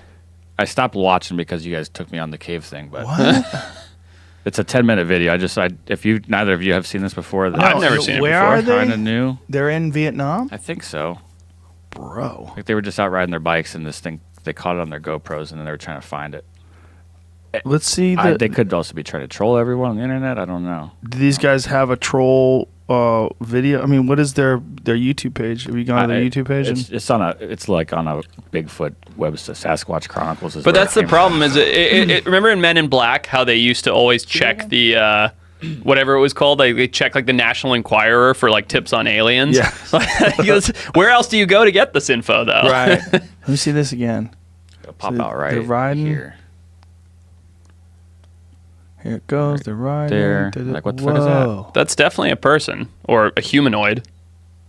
I stopped watching because you guys took me on the cave thing. But What? it's a 10-minute video. If neither of you have seen this before, then I've never seen it Where before. are they? Kind of new. They're in Vietnam? I think so. Bro. Like they were just out riding their bikes, and this thing they caught it on their GoPros, and then they were trying to find it. Let's see. They could also be trying to troll everyone on the internet. I don't know. Do these guys have a troll video? I mean, what is their YouTube page? Have you gone to their YouTube page? It's like on a Bigfoot website. Sasquatch Chronicles. But that's the problem. Is remember in Men in Black how they used to always check the whatever it was called? They check like the National Enquirer for like tips on aliens. Yeah. He goes, where else do you go to get this info though? Right. Let me see this again. It'll pop So out right they're riding. here. Here it goes. They're riding. there. Like, what the fuck is that? Whoa. That's definitely a person or a humanoid.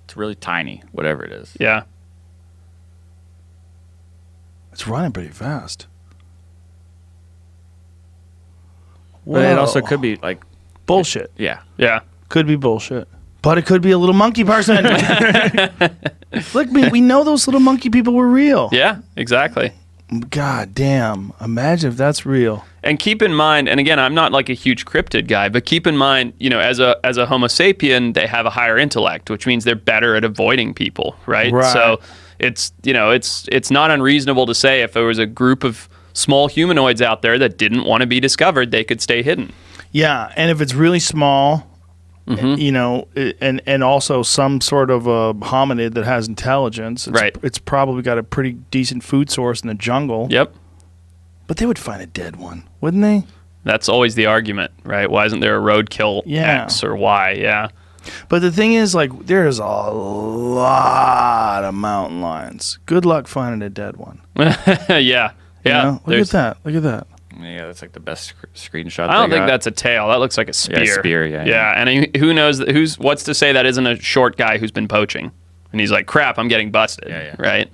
It's really tiny, whatever it is. Yeah. It's running pretty fast. But it also Whoa. could be like, bullshit. yeah. Yeah. Could be bullshit. But it could be a little monkey person. Look, we know those little monkey people were real. Yeah, exactly. God damn. Imagine if that's real. And keep in mind, and again, I'm not like a huge cryptid guy, but keep in mind, as a Homo sapien, they have a higher intellect, which means they're better at avoiding people, right? Right. So it's not unreasonable to say if there was a group of small humanoids out there that didn't want to be discovered, they could stay hidden. Yeah, and if it's really small, Mm-hmm. and also some sort of a hominid that has intelligence, Right. It's probably got a pretty decent food source in the jungle. Yep. But they would find a dead one, wouldn't they? That's always the argument, right? Why isn't there a roadkill Yeah. X or Y? Yeah. But the thing is, like, there's a lot of mountain lions. Good luck finding a dead one. Yeah. Yeah. You know? Look at There's- that. Look at that. Yeah, that's like the best screenshot. I don't they think got. that's a tail. That looks like a spear. Yeah, spear, yeah. Yeah, and who knows? What's to say that isn't a short guy who's been poaching, and he's like, "Crap, I'm getting busted." Yeah. Right.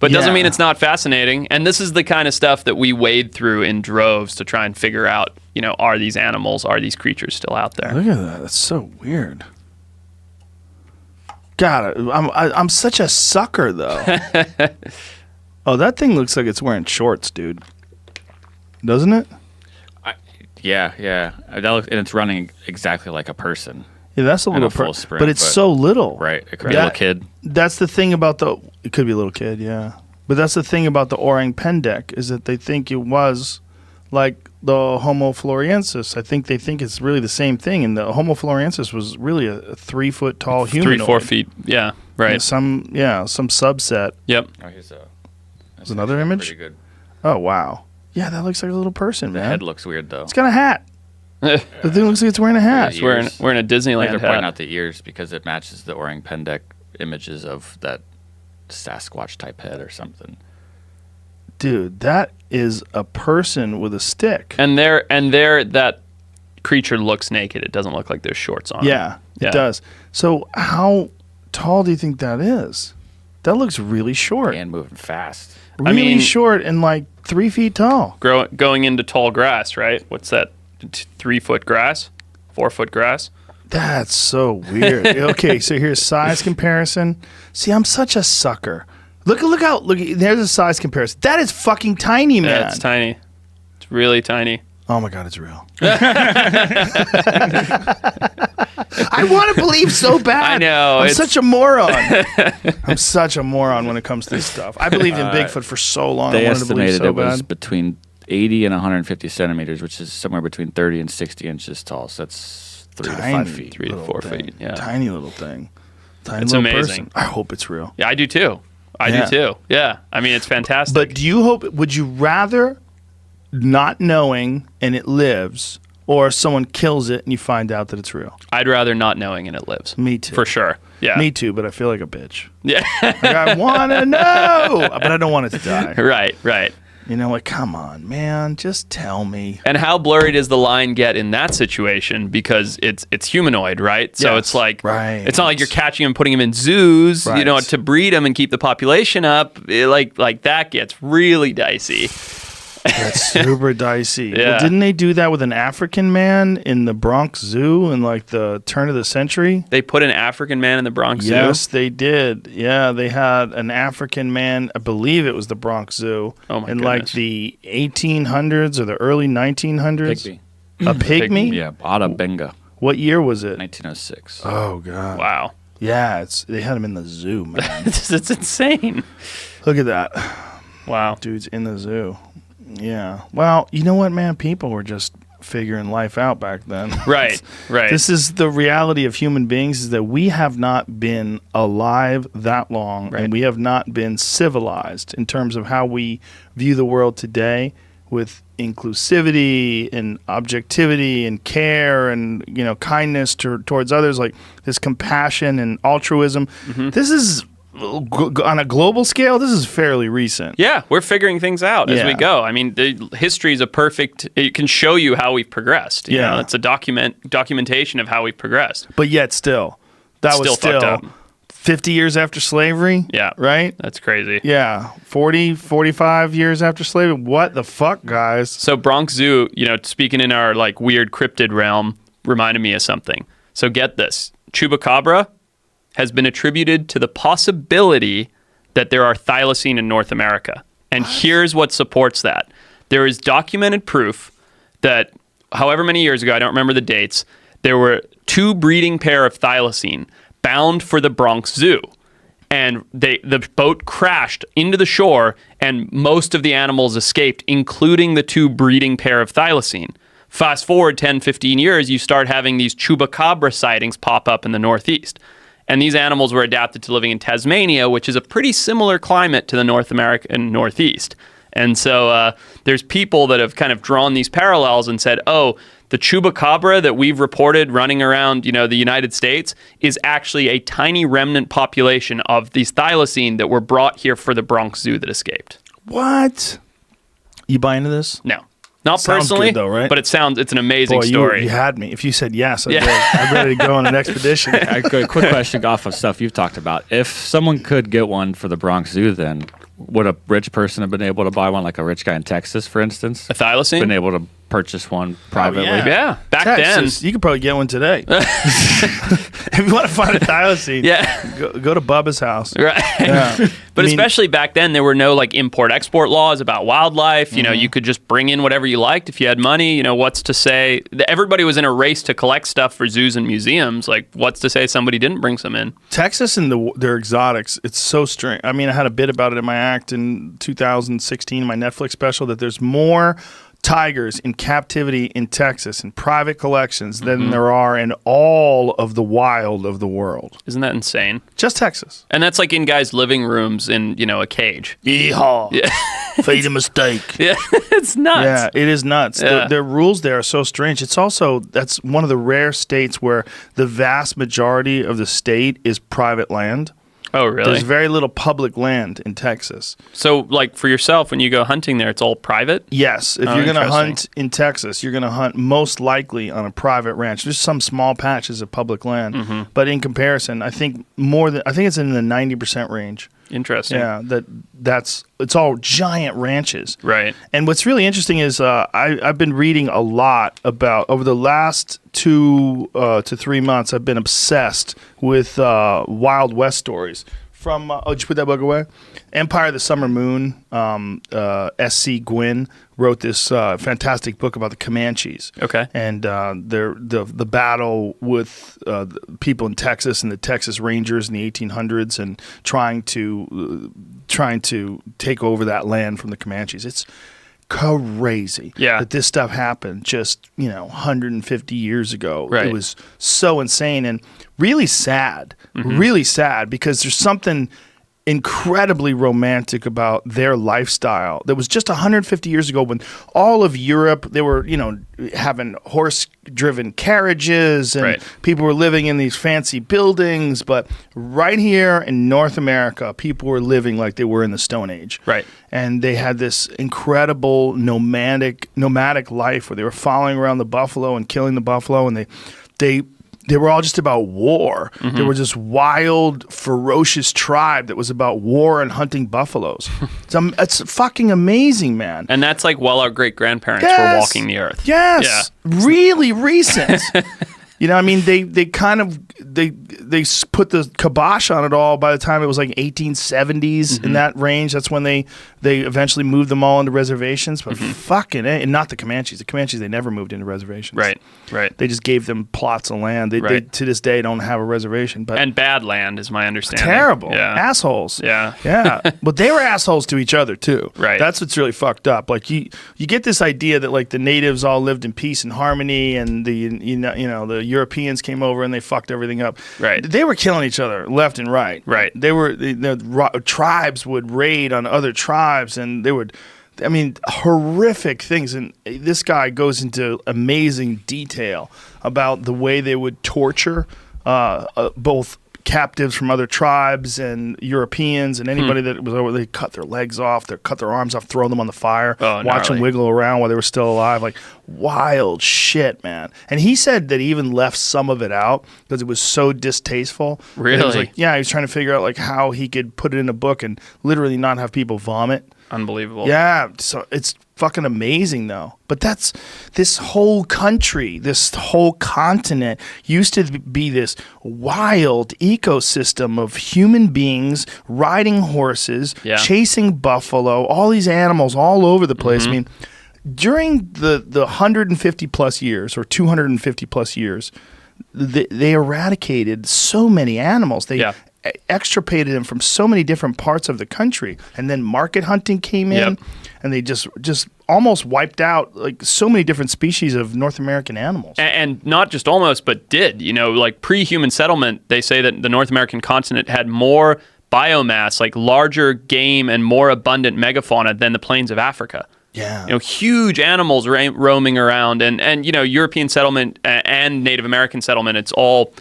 But doesn't Yeah. mean it's not fascinating. And this is the kind of stuff that we wade through in droves to try and figure out. Are these animals? Are these creatures still out there? Look at that. That's so weird. God, I'm such a sucker, though. Oh, that thing looks like it's wearing shorts, dude. Doesn't it? Yeah. And it's running exactly like a person. Yeah, that's a And little a full sprint, but it's but- so little. Right. It could be a little kid. That's the thing about it could be a little kid, yeah. But that's the thing about the orang pendek is that they think it was like the Homo floresiensis. I think they think it's really the same thing. And the Homo floresiensis was really a 3 foot tall human. 3-4 feet. Yeah. Right. Some subset. Yep. Oh, There's another image? Pretty good. Oh, wow. Yeah, that looks like a little person, The man. head looks weird though. It's got a hat. The thing looks like it's wearing a hat. It's wearing a I think Disneyland they're pointing hat. out the ears because it matches the orang pendek images of that Sasquatch type head or something. Dude, that is a person with a stick. And there that creature looks naked. It doesn't look like there's shorts on. Yeah, Yeah. it does. So how tall do you think that is? That looks really short. And moving fast. Really mean- short and like 3 feet tall. Going into tall grass, right? What's that? 3 foot grass? 4 foot grass? That's so weird. Okay, so here's size comparison. See, I'm such a sucker. Look out. There's a size comparison. That is fucking tiny, man. Yeah, it's tiny. It's really tiny. Oh my God, it's real. I want to believe so bad. I know, I'm it's- such a moron. I'm such a moron when it comes to this stuff. I believed in Bigfoot for so long. They I wanted to believe estimated so it was bad. between 80 and 150 centimeters, which is somewhere between 30 and 60 inches tall. So that's 3 to 5 feet. 3 to little 4 thing. feet. Yeah. Tiny little thing. Tiny It's little amazing. person. I hope it's real. Yeah, I do too. I Yeah. do too. Yeah. I mean, it's fantastic. But do you hope? Would you rather not knowing and it lives, or someone kills it and you find out that it's real? I'd rather not knowing and it lives. Me too. For sure. Yeah. Me too. But I feel like a bitch. Yeah. Like, I want to know, but I don't want it to die. Right. You know, like, come on, man, just tell me. And how blurry does the line get in that situation? Because it's humanoid, right? So it's like, it's not like you're catching them and putting them in zoos, you know, to breed them and keep the population up. Like that gets really dicey. That's super dicey. Yeah. Well, didn't they do that with an African man in the Bronx Zoo in like the turn of the century? They put an African man in the Bronx Zoo? Yes, they did. Yeah, they had an African man, I believe it was the Bronx Zoo, in like the 1800s or the early 1900s. Pygmy. A pygmy? Yeah, Bada Benga. What year was it? 1906. Oh, God. Wow. Yeah, they had him in the zoo, man. It's insane. Look at that. Wow. Dude's in the zoo. Yeah. Well, you know what, man? People were just figuring life out back then. Right. This is the reality of human beings, is that we have not been alive that long, and we have not been civilized in terms of how we view the world today, with inclusivity and objectivity and care and, you know, kindness towards others, like this compassion and altruism. This is, on a global scale, this is fairly recent. Yeah, we're figuring things out as we go. I mean, the history is it can show you how we've progressed. You know, it's a documentation of how we've progressed. But yet still, that was still fucked up. 50 years after slavery? Yeah. Right? That's crazy. Yeah. 40, 45 years after slavery? What the fuck, guys? So Bronx Zoo, you know, speaking in our like weird cryptid realm, reminded me of something. So get this. Chupacabra has been attributed to the possibility that there are thylacine in North America. And here's what supports that. There is documented proof that however many years ago, I don't remember the dates, there were 2 breeding pair of thylacine bound for the Bronx Zoo. And the boat crashed into the shore, and most of the animals escaped, including the 2 breeding pair of thylacine. Fast forward 10, 15 years, you start having these chupacabra sightings pop up in the Northeast. And these animals were adapted to living in Tasmania, which is a pretty similar climate to the North American Northeast. And so there's people that have kind of drawn these parallels and said, oh, the chupacabra that we've reported running around, you know, the United States is actually a tiny remnant population of these thylacine that were brought here for the Bronx Zoo that escaped. What? You buy into this? No. Not Sounds personally, good though, right? but it's an amazing story. You had me. If you said yes, I'm ready to go on an expedition. A quick question off of stuff you've talked about. If someone could get one for the Bronx Zoo, then would a rich person have been able to buy one, like a rich guy in Texas, for instance? A thylacine? Been able to purchase one privately? Yeah. Back Texas, then. you could probably get one today. If you want to find a thylacine, go to Bubba's house. Right. Yeah. But especially back then, there were no like import-export laws about wildlife. You know, you could just bring in whatever you liked if you had money. You know, what's to say? Everybody was in a race to collect stuff for zoos and museums. Like, what's to say somebody didn't bring some in? Texas and their exotics, it's so strange. I mean, I had a bit about it in my act in 2016, my Netflix special, that there's more tigers in captivity in Texas in private collections than there are in all of the wild of the world. Isn't that insane? Just Texas. And that's like in guys' living rooms in, you know, a cage. Yeehaw. Yeah. Feed him a steak. Yeah, it's nuts. Yeah, it is nuts. Yeah. Their rules there are so strange. It's also, that's one of the rare states where the vast majority of the state is private land. Oh, really? There's very little public land in Texas. So, like, for yourself, when you go hunting there, it's all private? Yes. If you're going to hunt in Texas, you're going to hunt most likely on a private ranch. There's some small patches of public land. But in comparison, I think it's in the 90% range. Interesting. Yeah, it's all giant ranches. Right. And what's really interesting is I've been reading a lot about, over the last 2 to 3 months, I've been obsessed with Wild West stories. From, did you put that book away? Empire of the Summer Moon, S.C. Gwynn wrote this fantastic book about the Comanches. Okay. And the battle with the people in Texas and the Texas Rangers in the 1800s, and trying to take over that land from the Comanches. It's crazy that this stuff happened just 150 years ago. Right. It was so insane and really sad, because there's something incredibly romantic about their lifestyle. That was just 150 years ago when all of Europe, they were, having horse-driven carriages and people were living in these fancy buildings. But right here in North America, people were living like they were in the Stone Age. Right. And they had this incredible nomadic life where they were following around the buffalo and killing the buffalo, and they were all just about war. They were this wild, ferocious tribe that was about war and hunting buffaloes. It's fucking amazing, man. And that's like while our great-grandparents were walking the earth. Yes. Yeah. Really recent. They put the kibosh on it all by the time it was like 1870s in that range. That's when they eventually moved them all into reservations. But fucking and not the Comanches. The Comanches, they never moved into reservations. Right. They just gave them plots of land. They to this day don't have a reservation. And bad land is my understanding. Terrible. Yeah. Assholes. Yeah. But they were assholes to each other too. Right. That's what's really fucked up. Like you get this idea that like the natives all lived in peace and harmony, and the Europeans came over and they fucked everything up. Right. They were killing each other left and right. Right. The tribes would raid on other tribes, and they would, horrific things. And this guy goes into amazing detail about the way they would torture both captives from other tribes and Europeans and anybody that was over. They cut their legs off, they cut their arms off, throw them on the fire, watch them wiggle around while they were still alive. Like wild shit, man. And he said that he even left some of it out because it was so distasteful. Really? He was like, he was trying to figure out like how he could put it in a book and literally not have people vomit. Unbelievable. Yeah, so it's fucking amazing though. But that's this whole country, this whole continent used to be this wild ecosystem of human beings riding horses, chasing buffalo, all these animals all over the place. I mean, during the 150 plus years or 250 plus years, they eradicated so many animals. They extirpated them from so many different parts of the country, and then market hunting came in, and they just almost wiped out like so many different species of North American animals. And not just almost, but did. Like pre-human settlement, they say that the North American continent had more biomass, like larger game and more abundant megafauna than the plains of Africa. Yeah. Huge animals roaming around, and European settlement and Native American settlement, it's all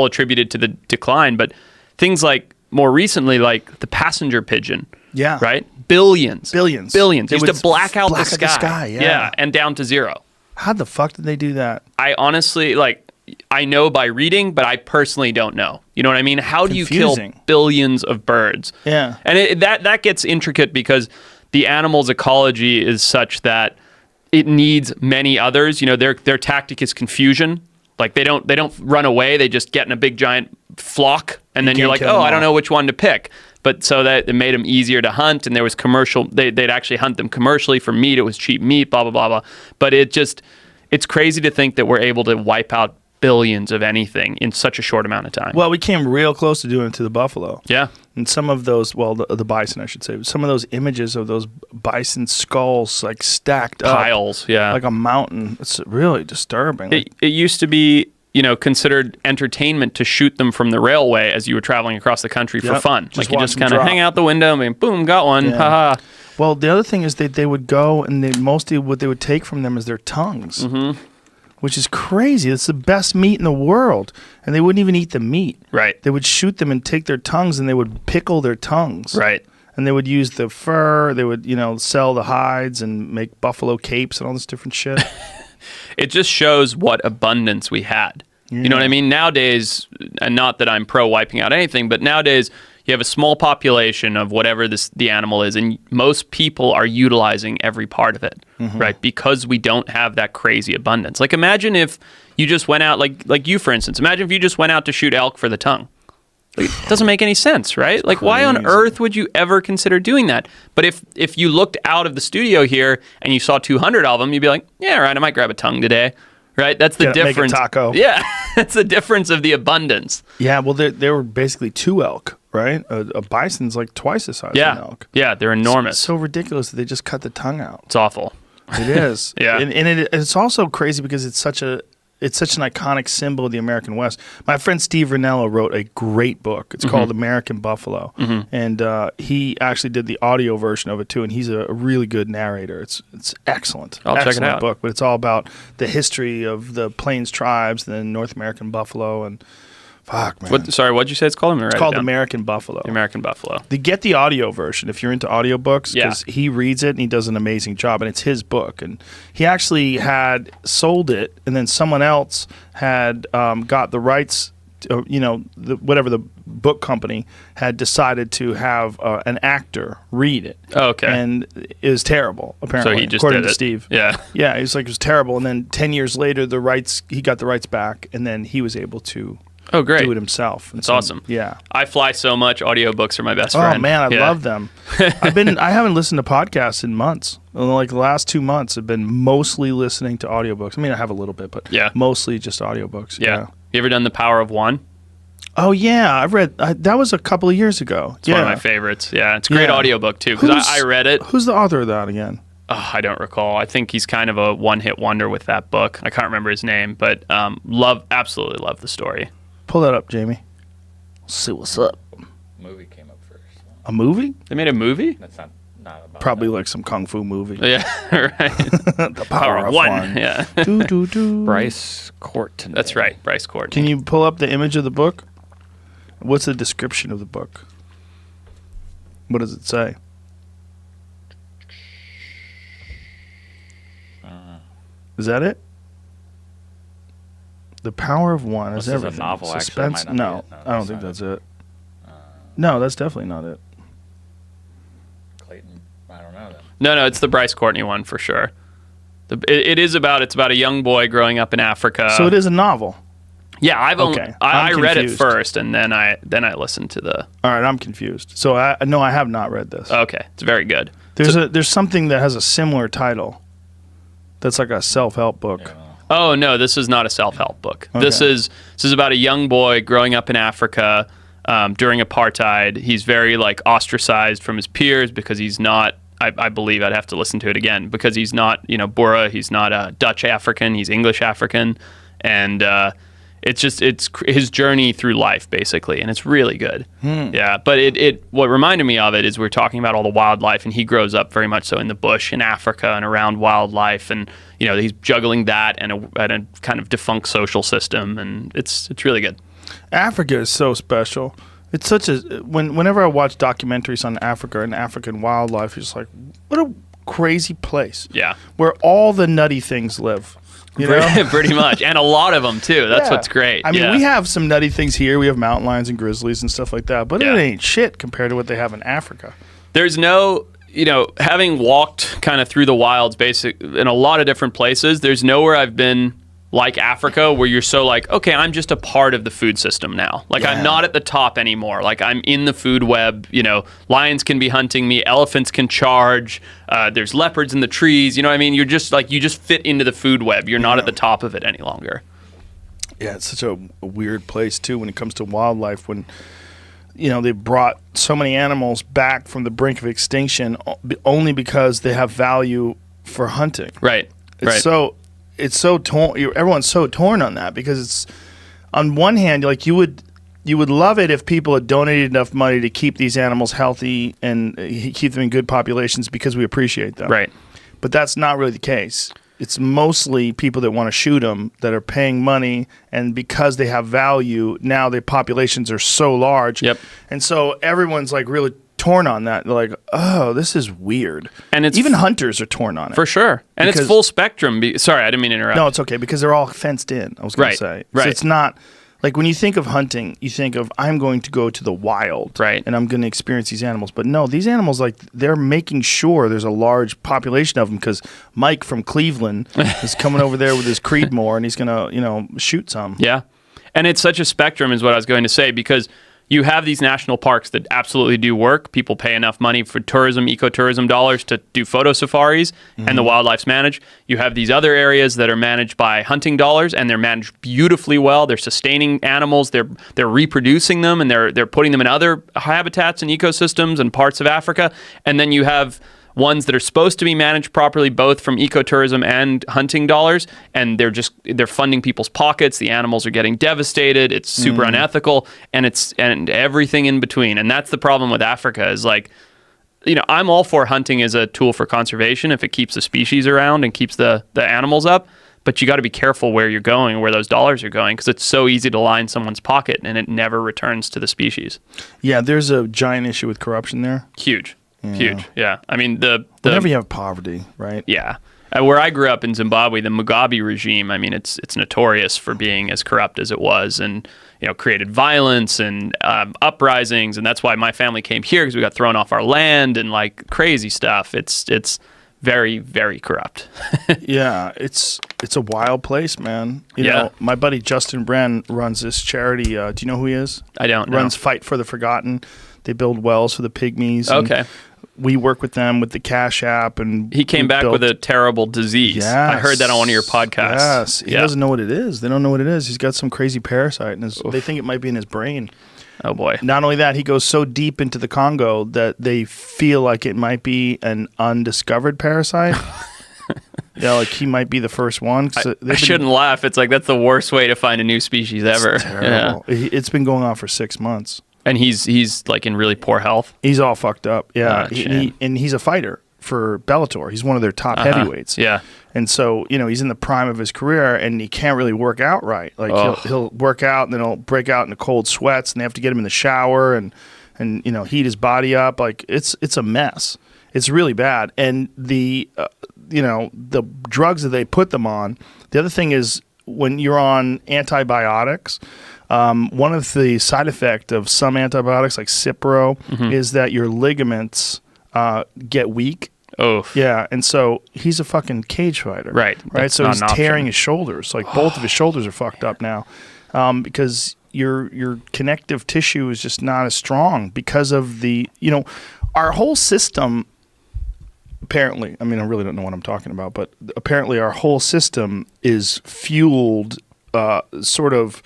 attributed to the decline. But things like more recently, like the passenger pigeon. Yeah. Right? Billions. They used to black out the sky. Yeah. And down to zero. How the fuck did they do that? I honestly, I know by reading, but I personally don't know. You know what I mean? How do you kill billions of birds? Yeah. And that gets intricate because the animal's ecology is such that it needs many others. Their tactic is confusion. Like they don't run away. They just get in a big giant flock, and then you're like, oh, I don't know which one to pick. But so that it made them easier to hunt, and there was commercial. They'd actually hunt them commercially for meat. It was cheap meat, blah blah blah blah. But it's crazy to think that we're able to wipe out billions of anything in such a short amount of time. Well, we came real close to doing it to the buffalo. Yeah. And some of those, the bison, I should say, some of those images of those bison skulls like stacked piles, up, like a mountain. It's really disturbing. It used to be, considered entertainment to shoot them from the railway as you were traveling across the country for fun. Like you just kind of hang out the window and boom, got one. Haha. Well, the other thing is they would go and mostly what they would take from them is their tongues. Which is crazy. It's the best meat in the world. And they wouldn't even eat the meat. Right. They would shoot them and take their tongues, and they would pickle their tongues. Right. And they would use the fur. They would, sell the hides and make buffalo capes and all this different shit. It just shows what abundance we had. Yeah. You know what I mean? Nowadays, and not that I'm pro wiping out anything, but nowadays you have a small population of whatever the animal is, and most people are utilizing every part of it, right? Because we don't have that crazy abundance. Like imagine if you just went out, like you, for instance, imagine if you just went out to shoot elk for the tongue. It doesn't make any sense, right? Like why on earth would you ever consider doing that? But if you looked out of the studio here and you saw 200 of them, you'd be like, yeah, all right, I might grab a tongue today. Right, that's the difference. Make a taco. Yeah, that's the difference of the abundance. Yeah, well, there were basically 2 elk, right? A bison's like twice the size of an elk. Yeah, they're enormous. It's so ridiculous that they just cut the tongue out. It's awful. It is. Yeah, and it's also crazy because it's such a it's such an iconic symbol of the American West. My friend Steve Ranello wrote a great book. It's called American Buffalo, and he actually did the audio version of it too. And he's a really good narrator. It's excellent. I'll check it out. Book, but it's all about the history of the Plains tribes, the North American buffalo, and fuck, man. What'd you say it's called? It's called American Buffalo. American Buffalo. Get the audio version if you're into audiobooks, because he reads it and he does an amazing job, and it's his book. And he actually had sold it, and then someone else had got the rights. Whatever the book company had decided to have an actor read it. Oh, okay. And it was terrible, apparently. So he just according did to it. Steve. Yeah. Yeah, he was like, it was terrible. And then 10 years later, he got the rights back, and then he was able to do it himself. It's awesome. Yeah. I fly so much. Audiobooks are my best friend. Oh man, I love them. I haven't listened to podcasts in months. Like the last 2 months have been mostly listening to audiobooks. I mean, I have a little bit, but mostly just audiobooks. Yeah. You ever done The Power of One? Oh yeah, I've read that was a couple of years ago. It's one of my favorites. Yeah, it's a great audiobook too, because I read it. Who's the author of that again? Oh, I don't recall. I think he's kind of a one-hit wonder with that book. I can't remember his name, but absolutely love the story. Pull that up, Jamie. See what's up. Movie came up first. A movie? They made a movie? That's not about Probably like some kung fu movie. Yeah, right. The Power of One. Yeah. Bryce Courtenay. That's right, Bryce Courtenay. Can you pull up the image of the book? What's the description of the book? What does it say? Is that it? The Power of One is everything. This is a novel, Suspense? actually. No, I don't think that's it. No, that's definitely not it. Clayton, I don't know. No, it's the Bryce Courtenay one for sure. It's about a young boy growing up in Africa. So it is a novel. Yeah, I read it confused. first, and then I listened to the. All right, I'm confused. So I have not read this. Okay, it's very good. There's something that has a similar title. That's like a self-help book. Yeah. Oh no, this is not a self-help book. Okay. This is about a young boy growing up in Africa during apartheid. He's very like ostracized from his peers because he's not. I believe I'd have to listen to it again because he's not Bora. He's not Dutch African. He's English African, and it's his journey through life basically, and it's really good. Yeah, but what reminded me of it is we're talking about all the wildlife, and he grows up very much so in the bush in Africa and around wildlife, and he's juggling that and a kind of defunct social system, and it's really good. Africa is so special. It's such a whenever I watch documentaries on Africa and African wildlife, it's like, what a crazy place. Yeah, where all the nutty things live. Pretty much, and a lot of them too. That's what's great. I mean, we have some nutty things here. We have mountain lions and grizzlies and stuff like that, but it ain't shit compared to what they have in Africa. There's no, having walked kind of through the wilds, in a lot of different places. There's nowhere I've been like Africa where you're so like, okay, I'm just a part of the food system now. Like I'm not at the top anymore. Like I'm in the food web. Lions can be hunting me, elephants can charge. There's leopards in the trees. You know what I mean? You're just like you just fit into the food web. You're not at the top of it any longer. Yeah, it's such a weird place too when it comes to wildlife. When they brought so many animals back from the brink of extinction only because they have value for hunting. Right. It's so torn. Everyone's so torn on that because it's on one hand, like you would love it if people had donated enough money to keep these animals healthy and keep them in good populations because we appreciate them. Right. But that's not really the case. It's mostly people that want to shoot them that are paying money, and because they have value, now their populations are so large. Yep. And so everyone's like really torn on that. They're like, oh, this is weird. And it's even hunters are torn on it. For sure. And it's full spectrum. Sorry, I didn't mean to interrupt. No, it's okay because they're all fenced in, I was going to say. Right. So it's not like when you think of hunting, you think of I'm going to go to the wild. Right. And I'm going to experience these animals. But no, these animals, like they're making sure there's a large population of them because Mike from Cleveland is coming over there with his Creedmoor and he's going to, shoot some. Yeah. And it's such a spectrum is what I was going to say because you have these national parks that absolutely do work. People pay enough money for tourism, ecotourism dollars to do photo safaris, and the wildlife's managed. You have these other areas that are managed by hunting dollars, and they're managed beautifully well. They're sustaining animals, they're reproducing them, and they're putting them in other habitats and ecosystems and parts of Africa. And then you have ones that are supposed to be managed properly, both from ecotourism and hunting dollars, and they're funding people's pockets. The animals are getting devastated. It's super unethical, and everything in between. And that's the problem with Africa is like, I'm all for hunting as a tool for conservation if it keeps the species around and keeps the animals up. But you got to be careful where you're going or where those dollars are going, because it's so easy to line someone's pocket and it never returns to the species. Yeah, there's a giant issue with corruption there. Huge. Yeah. I mean, whenever you have poverty, right? Yeah. Where I grew up in Zimbabwe, the Mugabe regime, I mean, it's notorious for being as corrupt as it was, and created violence and uprisings, and that's why my family came here, because we got thrown off our land and like crazy stuff. It's very, very corrupt. Yeah, it's a wild place, man. You know, my buddy Justin Bren runs this charity. Do you know who he is? I don't know. Runs Fight for the Forgotten. They build wells for the pygmies. Okay. We work with them with the Cash App, and he came back with a terrible disease. Yes. I heard that on one of your podcasts. Yes, he doesn't know what it is. They don't know what it is. He's got some crazy parasite, and they think it might be in his brain. Oh boy! Not only that, he goes so deep into the Congo that they feel like it might be an undiscovered parasite. Yeah, like he might be the first one. I shouldn't laugh. It's like that's the worst way to find a new species ever. It's terrible. Yeah. It's been going on for 6 months. And he's like in really poor health. He's all fucked up. Yeah, and he's a fighter for Bellator. He's one of their top heavyweights. Yeah. And so, he's in the prime of his career, and he can't really work out right. Like he'll work out, and then he'll break out into cold sweats, and they have to get him in the shower and heat his body up. Like it's a mess. It's really bad. And the drugs that they put them on. The other thing is when you're on antibiotics, one of the side effects of some antibiotics, like Cipro, is that your ligaments get weak. Oh. Yeah, and so he's a fucking cage fighter. Right. So he's tearing his shoulders. Like both of his shoulders are fucked up now because your connective tissue is just not as strong because of our whole system. Apparently, I mean, I really don't know what I'm talking about, but apparently our whole system is fueled sort of,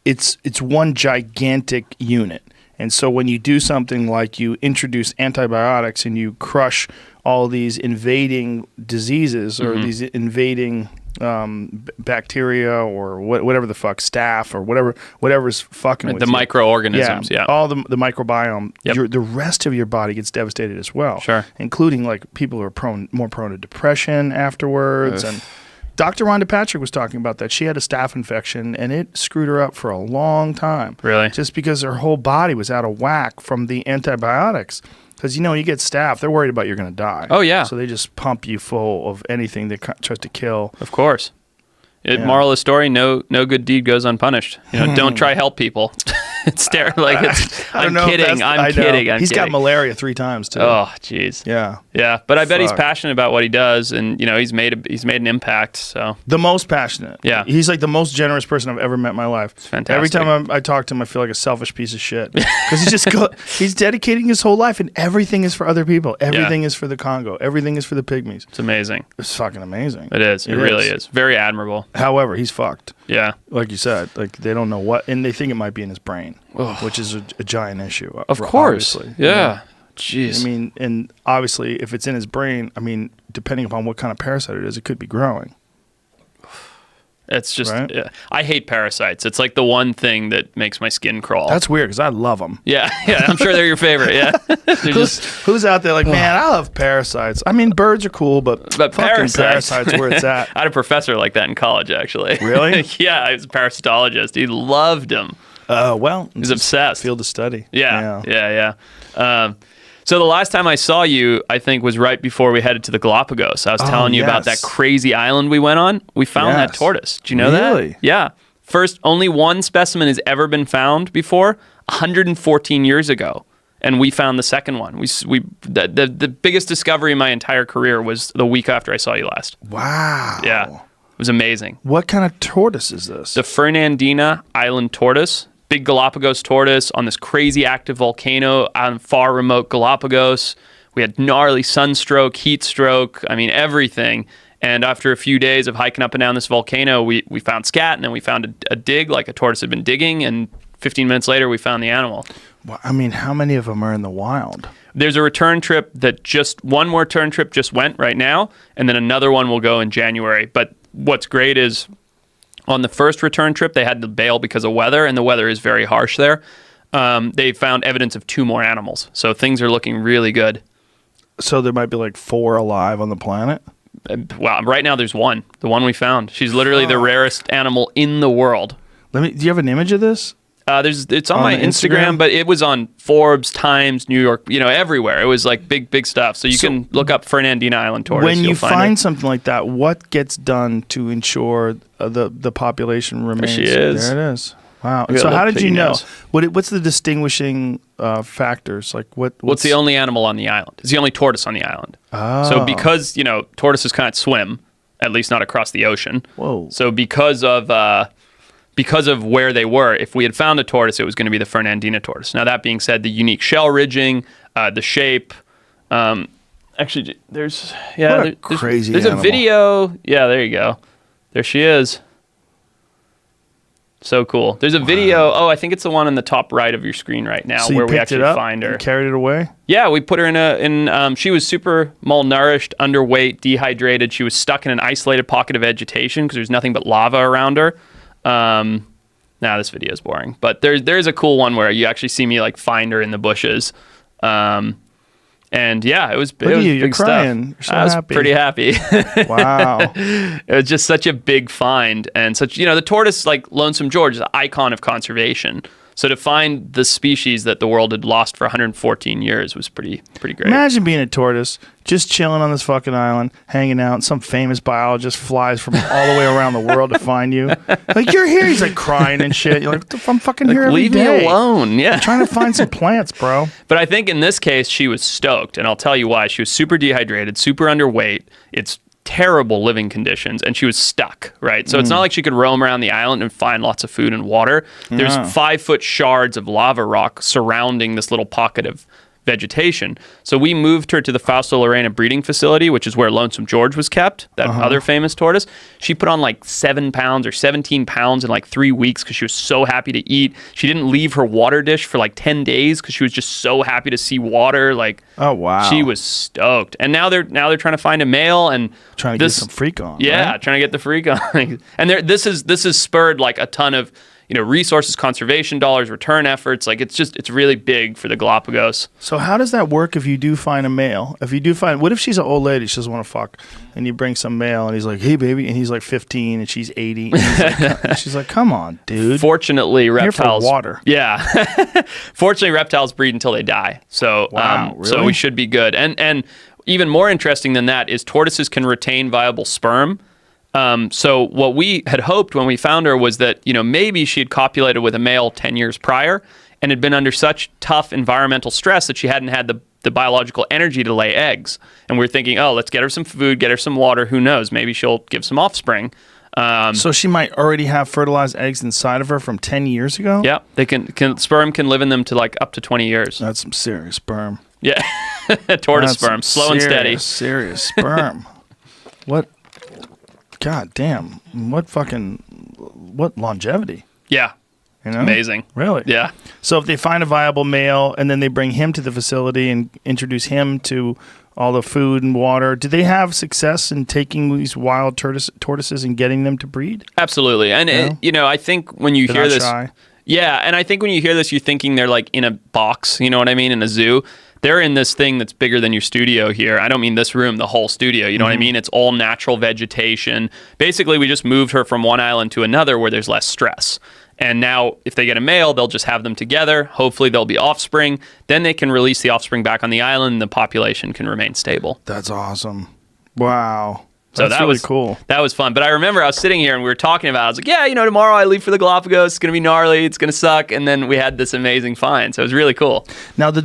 it's one gigantic unit. And so when you do something like you introduce antibiotics and you crush all these invading diseases or these invading bacteria or whatever the fuck, staph or whatever's fucking with the microorganisms, all the microbiome, Yep. the rest of your body gets devastated as well. Sure. Including like people who are more prone to depression afterwards. And Dr. Rhonda Patrick was talking about that. She had a staph infection, and it screwed her up for a long time. Really? Just because her whole body was out of whack from the antibiotics. Because, you get staph, they're worried about you're going to die. Oh, yeah. So they just pump you full of anything that tries to kill. Of course. Moral of the story, no good deed goes unpunished. Don't try help people. It's terrible. Like I'm kidding. He's got malaria 3 times too. Oh, jeez. Yeah. But I bet he's passionate about what he does, and he's made an impact. So the most passionate. Yeah. He's like the most generous person I've ever met in my life. It's fantastic. Every time I talk to him, I feel like a selfish piece of shit because he's dedicating his whole life, and everything is for other people. Everything is for the Congo. Everything is for the pygmies. It's amazing. It's fucking amazing. It is. It really is. Very admirable. However, he's fucked. Yeah. Like you said, like they don't know what, and they think it might be in his brain, which is a giant issue. Of course. Obviously. Yeah. Jeez. I mean, and obviously, if it's in his brain, I mean, depending upon what kind of parasite it is, it could be growing. It's just, I hate parasites. It's like the one thing that makes my skin crawl. That's weird because I love them. Yeah, I'm sure they're your favorite. Yeah. Who's out there like, man, I love parasites. I mean, birds are cool, but parasites where it's at. I had a professor like that in college, actually. Really? Yeah, he was a parasitologist. He loved them. Well, he's obsessed. Field of study. Yeah. So the last time I saw you, I think, was right before we headed to the Galapagos. I was telling you about that crazy island we went on. We found that tortoise. Do you know that? Yeah. First, only one specimen has ever been found before, 114 years ago. And we found the second one. The biggest discovery in my entire career was the week after I saw you last. Wow. Yeah. It was amazing. What kind of tortoise is this? The Fernandina Island tortoise. Big Galapagos tortoise on this crazy active volcano on far remote Galapagos. We had gnarly sunstroke, heat stroke, I mean, everything. And after a few days of hiking up and down this volcano, we found scat, and then we found a dig, like a tortoise had been digging, and 15 minutes later, we found the animal. Well, I mean, how many of them are in the wild? There's a return trip one more return trip just went right now, and then another one will go in January. But what's great is on the first return trip, they had to bail because of weather, and the weather is very harsh there. They found evidence of 2 more animals. So things are looking really good. So there might be like 4 alive on the planet? Well, right now there's 1. The one we found. She's literally the rarest animal in the world. Do you have an image of this? It's on my Instagram, but it was on Forbes, Times, New York, everywhere. It was like big stuff. So you can look up Fernandina Island tortoise. When you find something like that, what gets done to ensure the population remains? There she is. There it is. Wow. So how did you know? What's the distinguishing factors? Like what's the only animal on the island? It's the only tortoise on the island. Oh. So because, tortoises can't swim, at least not across the ocean. Whoa. So because of where they were, if we had found a tortoise, it was going to be the Fernandina tortoise. Now, that being said, the unique shell ridging, the shape, actually, there's crazy there's animal. a video. Yeah, there you go. There she is. So cool. There's a video. Oh, I think it's the one in the top right of your screen right now, so where we actually find her. And carried it away? Yeah, we put her in she was super malnourished, underweight, dehydrated. She was stuck in an isolated pocket of vegetation because there's nothing but lava around her. Now this video is boring, but there's a cool one where you actually see me like find her in the bushes. And yeah, it was You're big crying. stuff. You're so I was happy. pretty happy. Wow. It was just such a big find, and such, the tortoise, like Lonesome George, is an icon of conservation. So to find the species that the world had lost for 114 years was pretty great. Imagine being a tortoise, just chilling on this fucking island, hanging out, and some famous biologist flies from all the way around the world to find you. Like, you're here. He's like crying and shit. You're like, I'm fucking here every leave day. me alone. Yeah. I'm trying to find some plants, bro. But I think in this case, she was stoked, and I'll tell you why. She was super dehydrated, super underweight. It's terrible living conditions, and she was stuck, right? So it's not like she could roam around the island and find lots of food and water. There's 5-foot shards of lava rock surrounding this little pocket of vegetation. So we moved her to the Fausto Lorena breeding facility, which is where Lonesome George was kept, that other famous tortoise. She put on like 7 pounds or 17 pounds in like 3 weeks because she was so happy to eat. She didn't leave her water dish for like 10 days because she was just so happy to see water. Like, oh wow, she was stoked. And now they're trying to find a male and trying to get some freak on. Yeah, right? trying to get the freak on. And this has spurred like a ton of resources, conservation dollars, return efforts. Like it's really big for the Galapagos. So how does that work if you do find a male? What if she's an old lady, she doesn't want to fuck, and you bring some male, and he's like, hey, baby, and he's like 15, and she's 80, and she's like, come on, dude. Fortunately, reptiles. Here for water. Yeah. Fortunately, reptiles breed until they die. So, wow, really? So we should be good. And even more interesting than that is tortoises can retain viable sperm. So what we had hoped when we found her was that, maybe she had copulated with a male 10 years prior and had been under such tough environmental stress that she hadn't had the biological energy to lay eggs. And we were thinking, oh, let's get her some food, get her some water. Who knows? Maybe she'll give some offspring. So she might already have fertilized eggs inside of her from 10 years ago? Yeah. They sperm can live in them to like up to 20 years. That's some serious sperm. Yeah. Tortoise sperm. Slow and steady. Serious sperm. What? God damn. What longevity? Yeah. Amazing. Really? Yeah. So if they find a viable male and then they bring him to the facility and introduce him to all the food and water, do they have success in taking these wild tortoises and getting them to breed? Absolutely. And, I think when you hear this... Shy. Yeah, and I think when you hear this, you're thinking they're like in a box, you know what I mean, in a zoo. They're in this thing that's bigger than your studio here. I don't mean this room, the whole studio. You know what I mean? It's all natural vegetation. Basically, we just moved her from one island to another where there's less stress. And now, if they get a male, they'll just have them together. Hopefully, there'll be offspring. Then they can release the offspring back on the island, and the population can remain stable. That's awesome. Wow. So That's that really was cool. That was fun. But I remember I was sitting here and we were talking about it. I was like, yeah, tomorrow I leave for the Galapagos. It's going to be gnarly. It's going to suck. And then we had this amazing find. So it was really cool. Now, the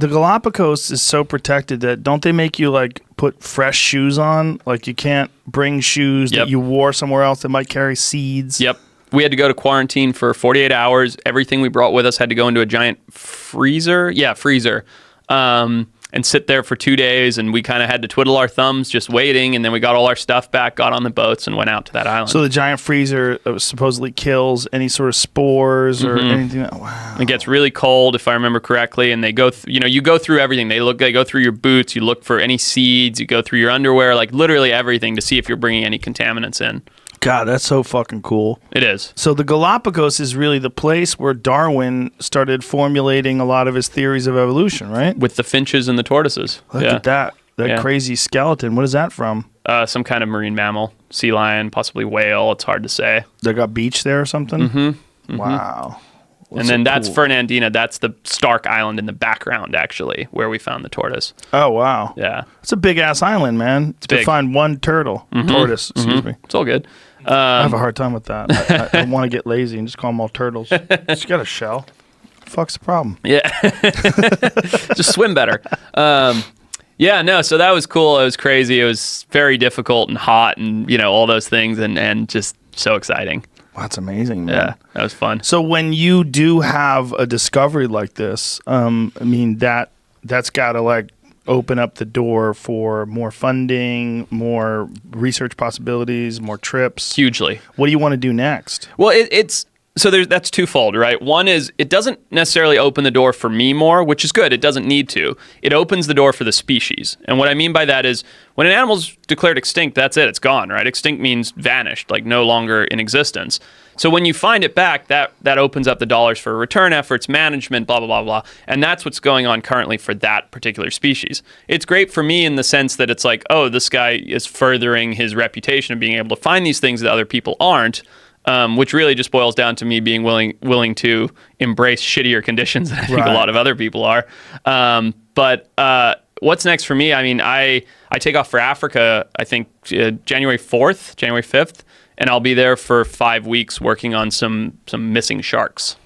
Galapagos is so protected that don't they make you like put fresh shoes on? Like you can't bring shoes that you wore somewhere else that might carry seeds? Yep. We had to go to quarantine for 48 hours. Everything we brought with us had to go into a giant freezer. Yeah, freezer. and sit there for 2 days, and we kind of had to twiddle our thumbs just waiting, and then we got all our stuff back, got on the boats, and went out to that island. So the giant freezer supposedly kills any sort of spores or anything. Wow. It gets really cold, if I remember correctly, and they go you go through everything. They go through your boots, you look for any seeds, you go through your underwear, like literally everything to see if you're bringing any contaminants in. God, that's so fucking cool. It is. So the Galapagos is really the place where Darwin started formulating a lot of his theories of evolution, right? With the finches and the tortoises. Look at that crazy skeleton. What is that from? Some kind of marine mammal, sea lion, possibly whale. It's hard to say. They got beach there or something? Mm-hmm. Wow. And then that's Fernandina. That's the Stark Island in the background, actually, where we found the tortoise. Oh, wow. Yeah. It's a big-ass island, man. It's to big. find one tortoise, excuse me. It's all good. I have a hard time with that. I want to get lazy and just call them all turtles. Just got a shell. Fuck's the problem? Yeah. Just swim better. So that was cool. It was crazy. It was very difficult and hot and, all those things and just so exciting. Wow, that's amazing, man. Yeah, that was fun. So when you do have a discovery like this, that's got to open up the door for more funding, more research possibilities, more trips. Hugely. What do you want to do next? Well, that's twofold, right? One is it doesn't necessarily open the door for me more, which is good. It doesn't need to. It opens the door for the species. And what I mean by that is when an animal's declared extinct, that's it. It's gone, right? Extinct means vanished, like no longer in existence. So when you find it back, that opens up the dollars for return efforts, management, blah, blah, blah, blah. And that's what's going on currently for that particular species. It's great for me in the sense that it's like, oh, this guy is furthering his reputation of being able to find these things that other people aren't. Which really just boils down to me being willing to embrace shittier conditions than I think a lot of other people are. But what's next for me? I mean, I take off for Africa, I think January 4th, January 5th, and I'll be there for 5 weeks working on some missing sharks.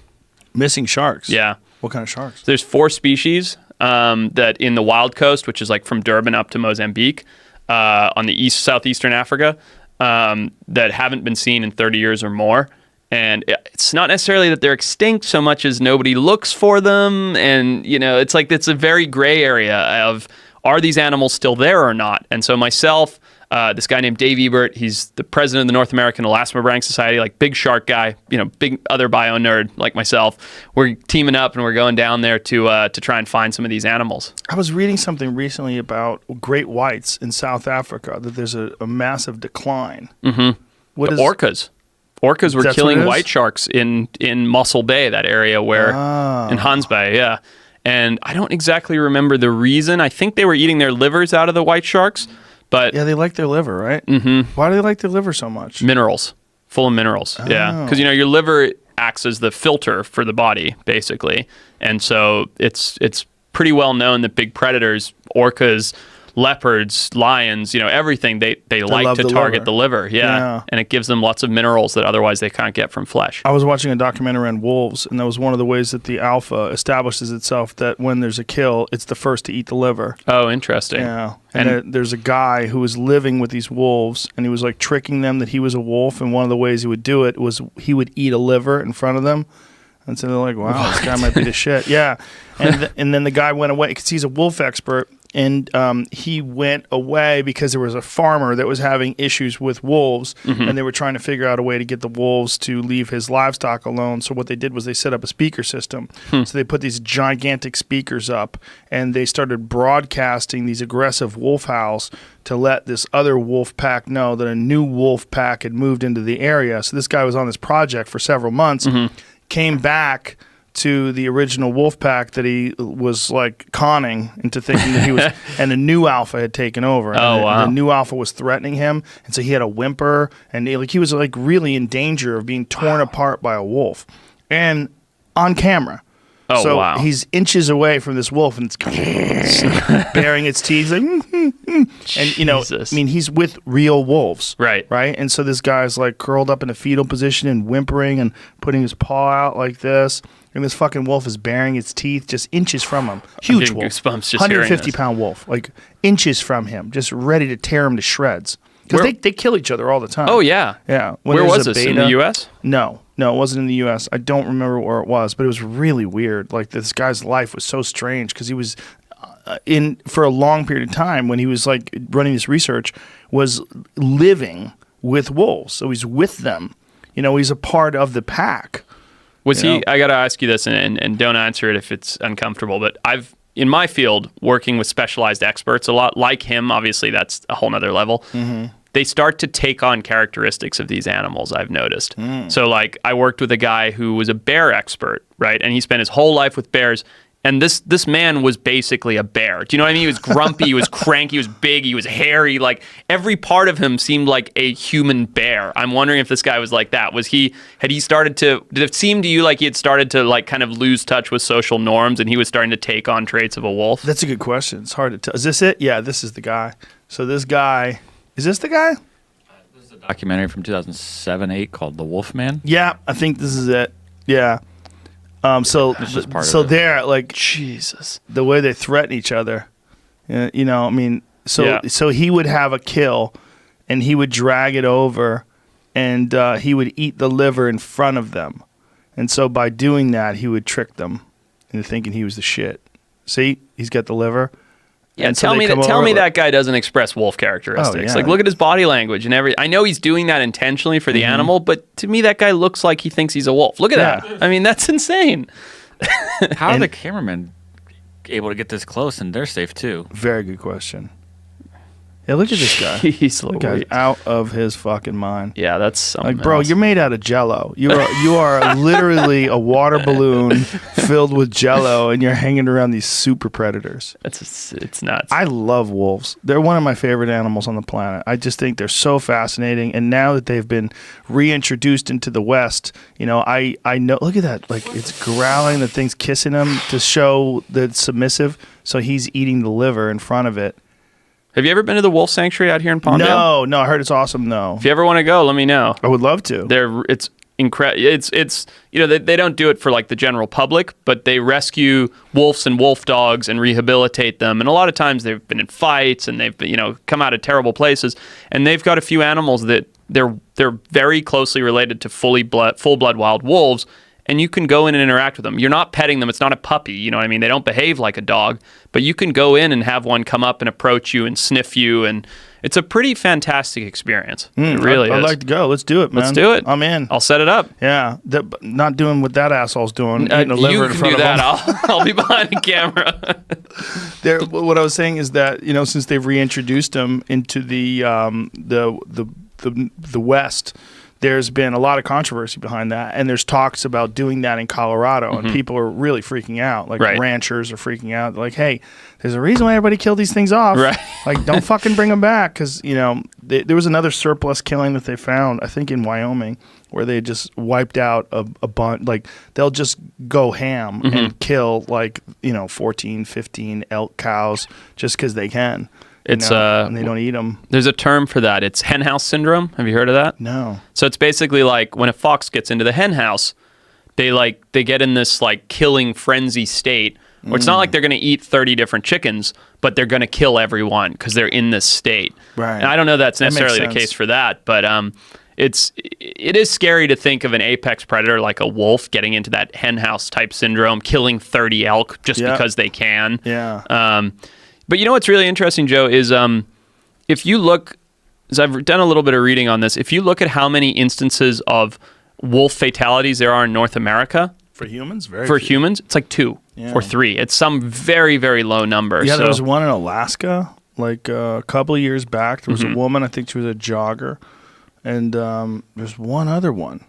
Missing sharks? Yeah. What kind of sharks? There's 4 species that in the wild coast, which is like from Durban up to Mozambique, on the southeastern Africa, that haven't been seen in 30 years or more. And it's not necessarily that they're extinct so much as nobody looks for them. And, it's a very gray area of, are these animals still there or not? And so myself, this guy named Dave Ebert, he's the president of the North American Elasmobranch Society, like big shark guy, big other bio nerd like myself. We're teaming up and we're going down there to try and find some of these animals. I was reading something recently about great whites in South Africa, that there's a massive decline. Mm-hmm. Orcas. Orcas were killing white sharks in Mossel Bay, that area where in Hans Bay, yeah. And I don't exactly remember the reason. I think they were eating their livers out of the white sharks. But yeah, they like their liver, right? Mm-hmm. Why do they like their liver so much? Minerals, full of minerals. Oh. Yeah, because your liver acts as the filter for the body, basically, and so it's pretty well known that big predators, orcas, leopards, lions, everything they like to target the liver. Yeah, and it gives them lots of minerals that otherwise they can't get from flesh. I was watching a documentary on wolves, and that was one of the ways that the alpha establishes itself, that when there's a kill, it's the first to eat the liver. Oh, interesting. Yeah. And there's a guy who was living with these wolves, and he was tricking them that he was a wolf, and one of the ways he would do it was he would eat a liver in front of them. And so they're like, wow, This guy might be the shit. Yeah. And then the guy went away because he's a wolf expert. And he went away because there was a farmer that was having issues with wolves, and they were trying to figure out a way to get the wolves to leave his livestock alone. So what they did was they set up a speaker system. So they put these gigantic speakers up, and they started broadcasting these aggressive wolf howls to let this other wolf pack know that a new wolf pack had moved into the area. So this guy was on this project for several months, came back to the original wolf pack that he was conning into thinking that he was, and a new alpha had taken over. And the new alpha was threatening him, and so he had a whimper, and he was really in danger of being torn apart by a wolf, and on camera. Oh, so wow. He's inches away from this wolf, and it's baring its teeth, and he's with real wolves, right? And so this guy's curled up in a fetal position and whimpering and putting his paw out like this. And this fucking wolf is baring its teeth just inches from him. Huge wolf. Goosebumps just 150-pound wolf. Inches from him, just ready to tear him to shreds. Because they kill each other all the time. Oh, yeah. Yeah. Where was this? In the U.S.? No, it wasn't in the U.S. I don't remember where it was, but it was really weird. This guy's life was so strange because he was for a long period of time when he was like running this research was living with wolves. So he's with them. He's a part of the pack. Was he? I got to ask you this, and don't answer it if it's uncomfortable. But I've in my field working with specialized experts a lot like him. Obviously, that's a whole nother level. Mm-hmm. They start to take on characteristics of these animals, I've noticed. So like I worked with a guy who was a bear expert, right? And he spent his whole life with bears. And this man was basically a bear. Do you know what I mean? He was grumpy, he was cranky, he was big, he was hairy. Like every part of him seemed like a human bear. I'm wondering if this guy was like that. Did it seem to you like he had started to like kind of lose touch with social norms and he was starting to take on traits of a wolf? That's a good question. It's hard to tell. Is this it? Yeah, this is the guy. So this guy... Is this the guy? This is a documentary from 2007-8 called The Wolf Man. Yeah, I think this is it. Yeah. So they're like Jesus, the way they threaten each other. So he would have a kill, and he would drag it over, and he would eat the liver in front of them, and so by doing that, he would trick them into thinking he was the shit. See, he's got the liver. Yeah, tell me that guy doesn't express wolf characteristics. Like, look at his body language and everything. I know he's doing that intentionally for the animal, but to me, that guy looks like he thinks he's a wolf. Look at that. I mean, that's insane. How are the cameramen able to get this close and they're safe too? Very good question. Yeah, look at this guy. That guy's out of his fucking mind. Yeah, that's something like, bro, else. You're made out of Jello. You are literally a water balloon filled with Jello, and you're hanging around these super predators. It's nuts. I love wolves. They're one of my favorite animals on the planet. I just think they're so fascinating. And now that they've been reintroduced into the West, I know. Look at that. Like it's growling. The thing's kissing him to show that it's submissive. So he's eating the liver in front of it. Have you ever been to the wolf sanctuary out here in Palmdale? No, I heard it's awesome. No. If you ever want to go, let me know. I would love to. It's incredible. It's they don't do it for like the general public, but they rescue wolves and wolf dogs and rehabilitate them. And a lot of times they've been in fights and they've come out of terrible places. And they've got a few animals that they're very closely related to full blood wild wolves. And you can go in and interact with them. You're not petting them. It's not a puppy. You know what I mean? They don't behave like a dog. But you can go in and have one come up and approach you and sniff you. And it's a pretty fantastic experience. It really is. I'd like to go. Let's do it, man. Let's do it. I'm in. I'll set it up. Yeah. Not doing what that asshole's doing. You can do that. I'll be behind the camera. What I was saying is that, since they've reintroduced them into the West, there's been a lot of controversy behind that, and there's talks about doing that in Colorado, and people are really freaking out. Like ranchers are freaking out. They're like, hey, there's a reason why everybody killed these things off. Right. Like, don't fucking bring them back, because there was another surplus killing that they found, I think in Wyoming, where they just wiped out a bunch. Like they'll just go ham and kill 14, 15 elk cows just because they can. And they don't eat them. There's a term for that. It's henhouse syndrome. Have you heard of that? No. So it's basically like when a fox gets into the henhouse, they get in this like killing frenzy state. Where it's not like they're going to eat 30 different chickens, but they're going to kill everyone because they're in this state. Right. And I don't know that's necessarily the case for that, but it is scary to think of an apex predator like a wolf getting into that henhouse type syndrome, killing 30 elk just because they can. Yeah. But what's really interesting, Joe, is if you look, as I've done a little bit of reading on this, if you look at how many instances of wolf fatalities there are in North America. For humans? For humans, it's like 2 or 3. It's some very, very low number. Yeah, there was one in Alaska like a couple of years back. There was a woman, I think she was a jogger, and there's one other one.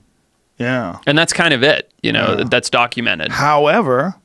Yeah. And that's kind of it, that's documented. However,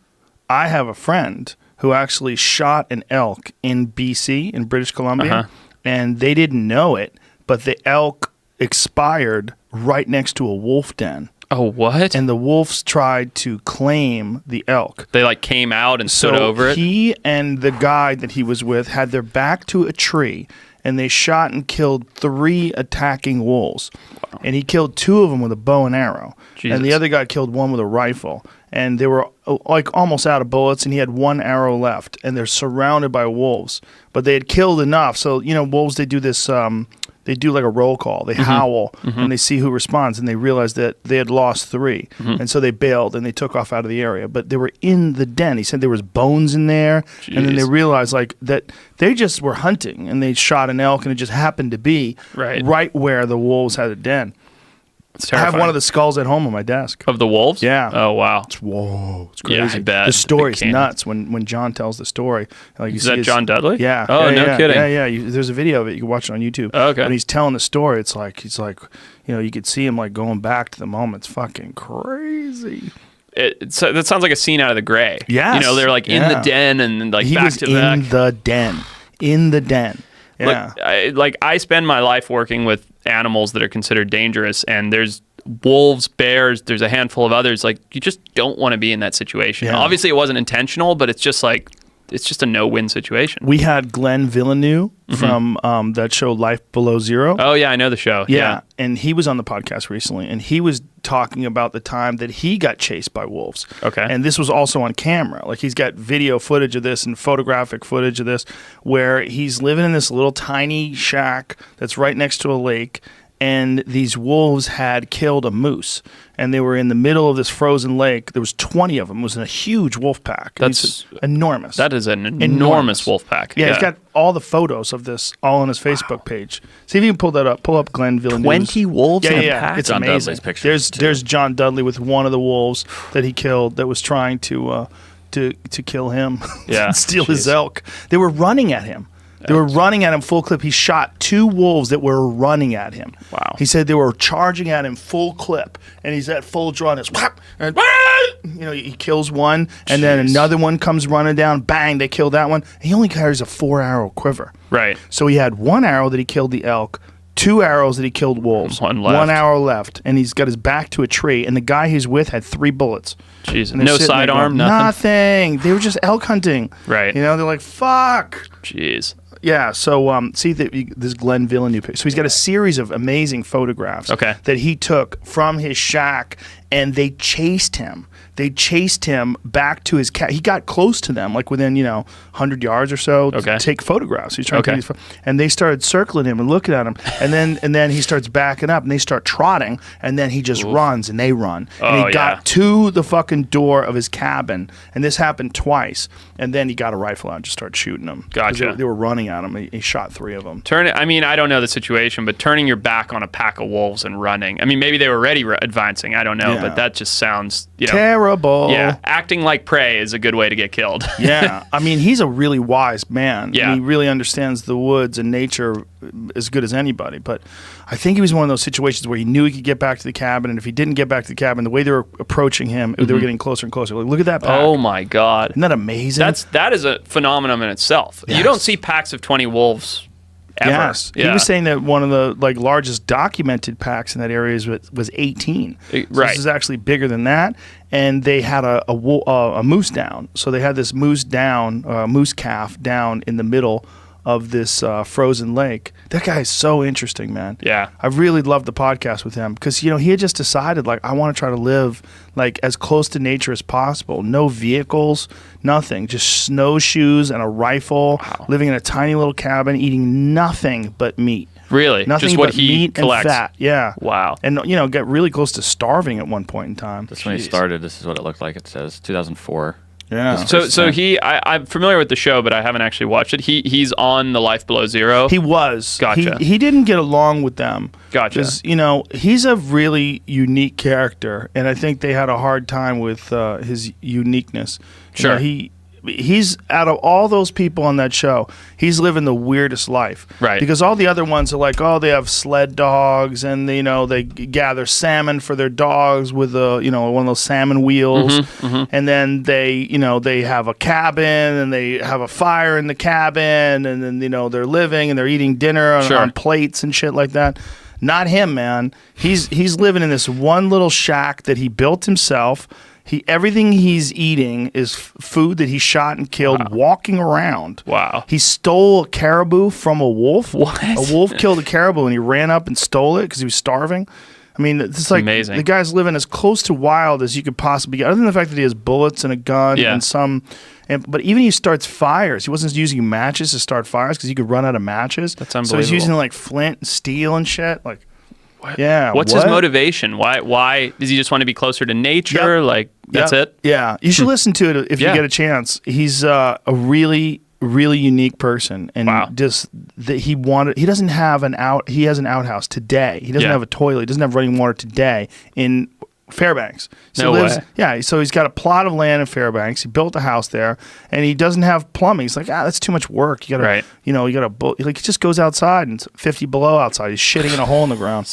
I have a friend who actually shot an elk in BC, in British Columbia, and they didn't know it, but the elk expired right next to a wolf den. Oh, what? And the wolves tried to claim the elk. They came out and stood over it? He and the guy that he was with had their back to a tree, and they shot and killed 3 attacking wolves. Wow. And he killed 2 of them with a bow and arrow. Jesus. And the other guy killed 1 with a rifle. And they were almost out of bullets, and he had 1 arrow left. And they're surrounded by wolves. But they had killed enough. So, wolves, they do this they do like a roll call. They howl and they see who responds, and they realized that they had lost 3, and so they bailed and they took off out of the area. But they were in the den. He said there was bones in there, and then they realized like that they just were hunting and they shot an elk, and it just happened to be right where the wolves had a den. I have one of the skulls at home on my desk. Of the wolves? Yeah. Oh, wow. It's crazy. Yeah, I bet. The story's nuts when John tells the story. Like, is that John Dudley? Yeah. Oh, no kidding. Yeah. There's a video of it. You can watch it on YouTube. Oh, okay. When he's telling the story, he's like, you could see him like going back to the moment. It's fucking crazy. That sounds like a scene out of The Grey. Yes. They're like in the den and like he back was to back. In the den. Yeah. I spend my life working with animals that are considered dangerous, and there's wolves, bears, there's a handful of others. Like, you just don't want to be in that situation. Yeah. Obviously, it wasn't intentional, but it's just a no-win situation. We had Glenn Villeneuve from that show Life Below Zero. Oh, yeah, I know the show. Yeah, and he was on the podcast recently, and he was talking about the time that he got chased by wolves. Okay. And this was also on camera. Like, he's got video footage of this and photographic footage of this, where he's living in this little tiny shack that's right next to a lake, and these wolves had killed a moose, and they were in the middle of this frozen lake. There was 20 of them. It was a huge wolf pack. That's enormous. That is an enormous wolf pack. Yeah, he's got all the photos of this all on his Facebook page. See if you can pull that up. Pull up Glenn Villeneuve. 20 wolves in a pack? It's John amazing. Dudley's pictures, There's John Dudley with one of the wolves that he killed that was trying to kill him. Yeah. Steal his elk. They were running at him. They were running at him full clip. He shot 2 wolves that were running at him. Wow. He said they were charging at him full clip, and he's at full draw, and it's whap, and he kills one, and then another one comes running down. Bang! They kill that one. He only carries a 4-arrow quiver. Right. So he had 1 arrow that he killed the elk, 2 arrows that he killed wolves, 1 left. 1 arrow left, and he's got his back to a tree. And the guy he's with had 3 bullets. Jeez. And they're No sitting there sidearm, going, nothing? They were just elk hunting. Right. They're like, fuck. Jeez. Yeah, so see this Glenn Villeneuve picture. So he's got a series of amazing photographs that he took from his shack, and they chased him. They chased him back to his cat. He got close to them, like within 100 yards or so, to take photographs. He's trying to take these and they started circling him and looking at him, and then he starts backing up, and they start trotting, and then he just runs, and they run, and he got to the fucking door of his cabin, and this happened twice, and then he got a rifle out and just started shooting them. Gotcha. They were running at him. He shot 3 of them. I don't know the situation, but turning your back on a pack of wolves and running. I mean, maybe they were already advancing. I don't know, but that just sounds terrible. Yeah, acting like prey is a good way to get killed. Yeah, I mean, he's a really wise man. Yeah, and he really understands the woods and nature as good as anybody. But I think he was one of those situations where he knew he could get back to the cabin, and if he didn't get back to the cabin, the way they were approaching him, they were getting closer and closer. Like, look at that pack. Oh my God, isn't that amazing? That is a phenomenon in itself. Yes. You don't see packs of 20 wolves ever. Yes. Yeah. He was saying that one of the largest documented packs in that area was 18. So this is actually bigger than that. And they had a moose down. So they had this moose calf down in the middle of this frozen lake. That guy is so interesting, man. Yeah. I really loved the podcast with him because, he had just decided, like, I want to try to live, like, as close to nature as possible. No vehicles, nothing. Just snowshoes and a rifle, living in a tiny little cabin, eating nothing but meat. Really? Nothing just what but he meat collects. and fat. Yeah. Wow. And, got really close to starving at one point in time. That's when he started. This is what it looked like. It says 2004. Yeah. So I'm familiar with the show, but I haven't actually watched it. He's on the Life Below Zero. He was. Gotcha. He didn't get along with them. Gotcha. Because, he's a really unique character, and I think they had a hard time with his uniqueness. Sure. He's out of all those people on that show, he's living the weirdest life. Right. Because all the other ones are like, they have sled dogs, and they gather salmon for their dogs with one of those salmon wheels, and then they have a cabin, and they have a fire in the cabin, and then they're living and they're eating dinner on plates and shit like that. Not him, man. He's living in this one little shack that he built himself. Everything he's eating is food that he shot and killed walking around. Wow. He stole a caribou from a wolf. What? A wolf killed a caribou, and he ran up and stole it because he was starving. I mean, it's like amazing. The guy's living as close to wild as you could possibly get, other than the fact that he has bullets and a gun but even he starts fires. He wasn't using matches to start fires because he could run out of matches. That's unbelievable. So he's using like flint and steel and shit. Like, what? Yeah. What's his motivation? Why does he just want to be closer to nature? Yep. Like, that's it? Yeah. You should listen to it if you get a chance. He's a really unique person, and just that he doesn't have he has an outhouse today. He doesn't have a toilet. He doesn't have running water today in Fairbanks. So so he's got a plot of land in Fairbanks. He built a house there, and he doesn't have plumbing. He's like, that's too much work. You gotta, he just goes outside and it's 50 below outside. He's shitting in a hole in the ground.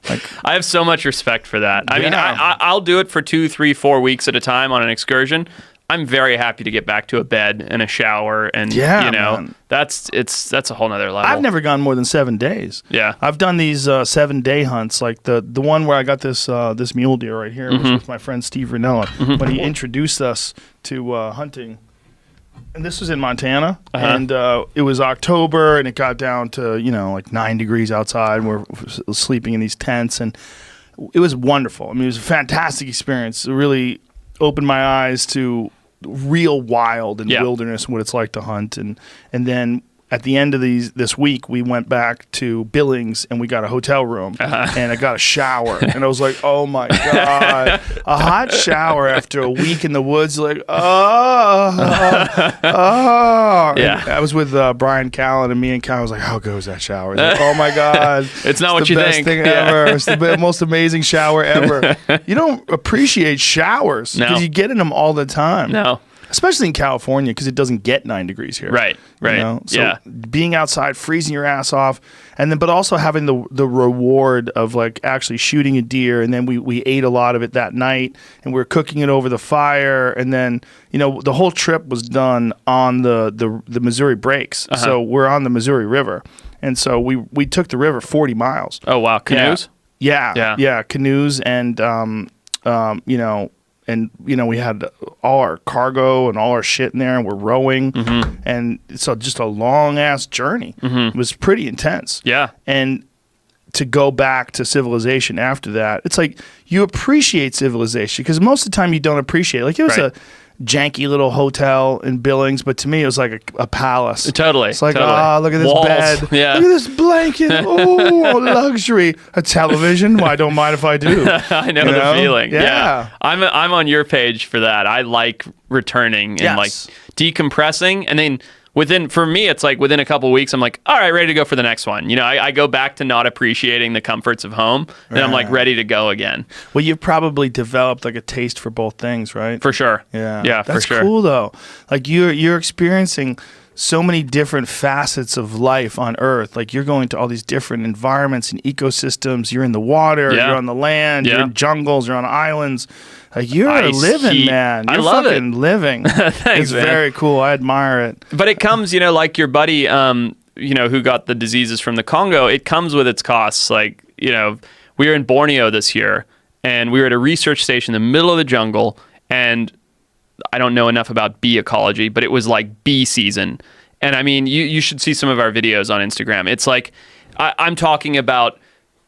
Like, I have so much respect for that. I mean, I'll do it for 2, 3, 4 weeks at a time on an excursion. I'm very happy to get back to a bed and a shower, and man. that's a whole nother level. I've never gone more than 7 days. Yeah, I've done these 7-day hunts, like the one where I got this mule deer right here was with my friend Steve Ranella, but he introduced us to hunting, and this was in Montana, and it was October, and it got down to like 9 degrees outside, and we're sleeping in these tents, and it was wonderful. I mean, it was a fantastic experience. It really opened my eyes to real wild and wilderness and what it's like to hunt, and then at the end of this week we went back to Billings and we got a hotel room and I got a shower and I was like, oh my god, a hot shower after a week in the woods, like yeah. I was with Brian Callen, and me and Callen was like, how goes that shower? Like, oh my god, it's not what you think. Thing ever. It's the most amazing shower ever. You don't appreciate showers because you get in them all the time. No. Especially in California, because it doesn't get 9 degrees here. Right. So being outside, freezing your ass off, but also having the reward of like actually shooting a deer, and then we ate a lot of it that night, and we were cooking it over the fire, and then the whole trip was done on the Missouri Breaks. So we're on the Missouri River, and so we took the river 40 miles. Oh wow, canoes? Yeah, canoes, and and we had all our cargo and all our shit in there, and we're rowing, and so just a long ass journey. It was pretty intense. Yeah, and to go back to civilization after that, it's like you appreciate civilization because most of the time you don't appreciate it. Like it was a janky little hotel in Billings, but to me it was like a palace. Totally. It's like, look at this walls. bed. Yeah. Look at this blanket. Oh, luxury. A television. Well, I don't mind if I do. I know the feeling. Yeah. I'm on your page for that. I like returning and like decompressing, and then for me, it's like within a couple of weeks, I'm like, all right, ready to go for the next one. I go back to not appreciating the comforts of home, and I'm like ready to go again. Well, you've probably developed like a taste for both things, right? For sure. Yeah, for sure. That's cool though. Like you're experiencing so many different facets of life on Earth. Like you're going to all these different environments and ecosystems. You're in the water, you're on the land, you're in jungles, you're on islands. Like you're living, man. You're fucking living. Thanks, it's man. very cool. I admire it. But it comes, like your buddy, who got the diseases from the Congo. It comes with its costs. Like, we were in Borneo this year, and we were at a research station in the middle of the jungle, and I don't know enough about bee ecology, but it was like bee season. And I mean, you should see some of our videos on Instagram. It's like, I'm talking about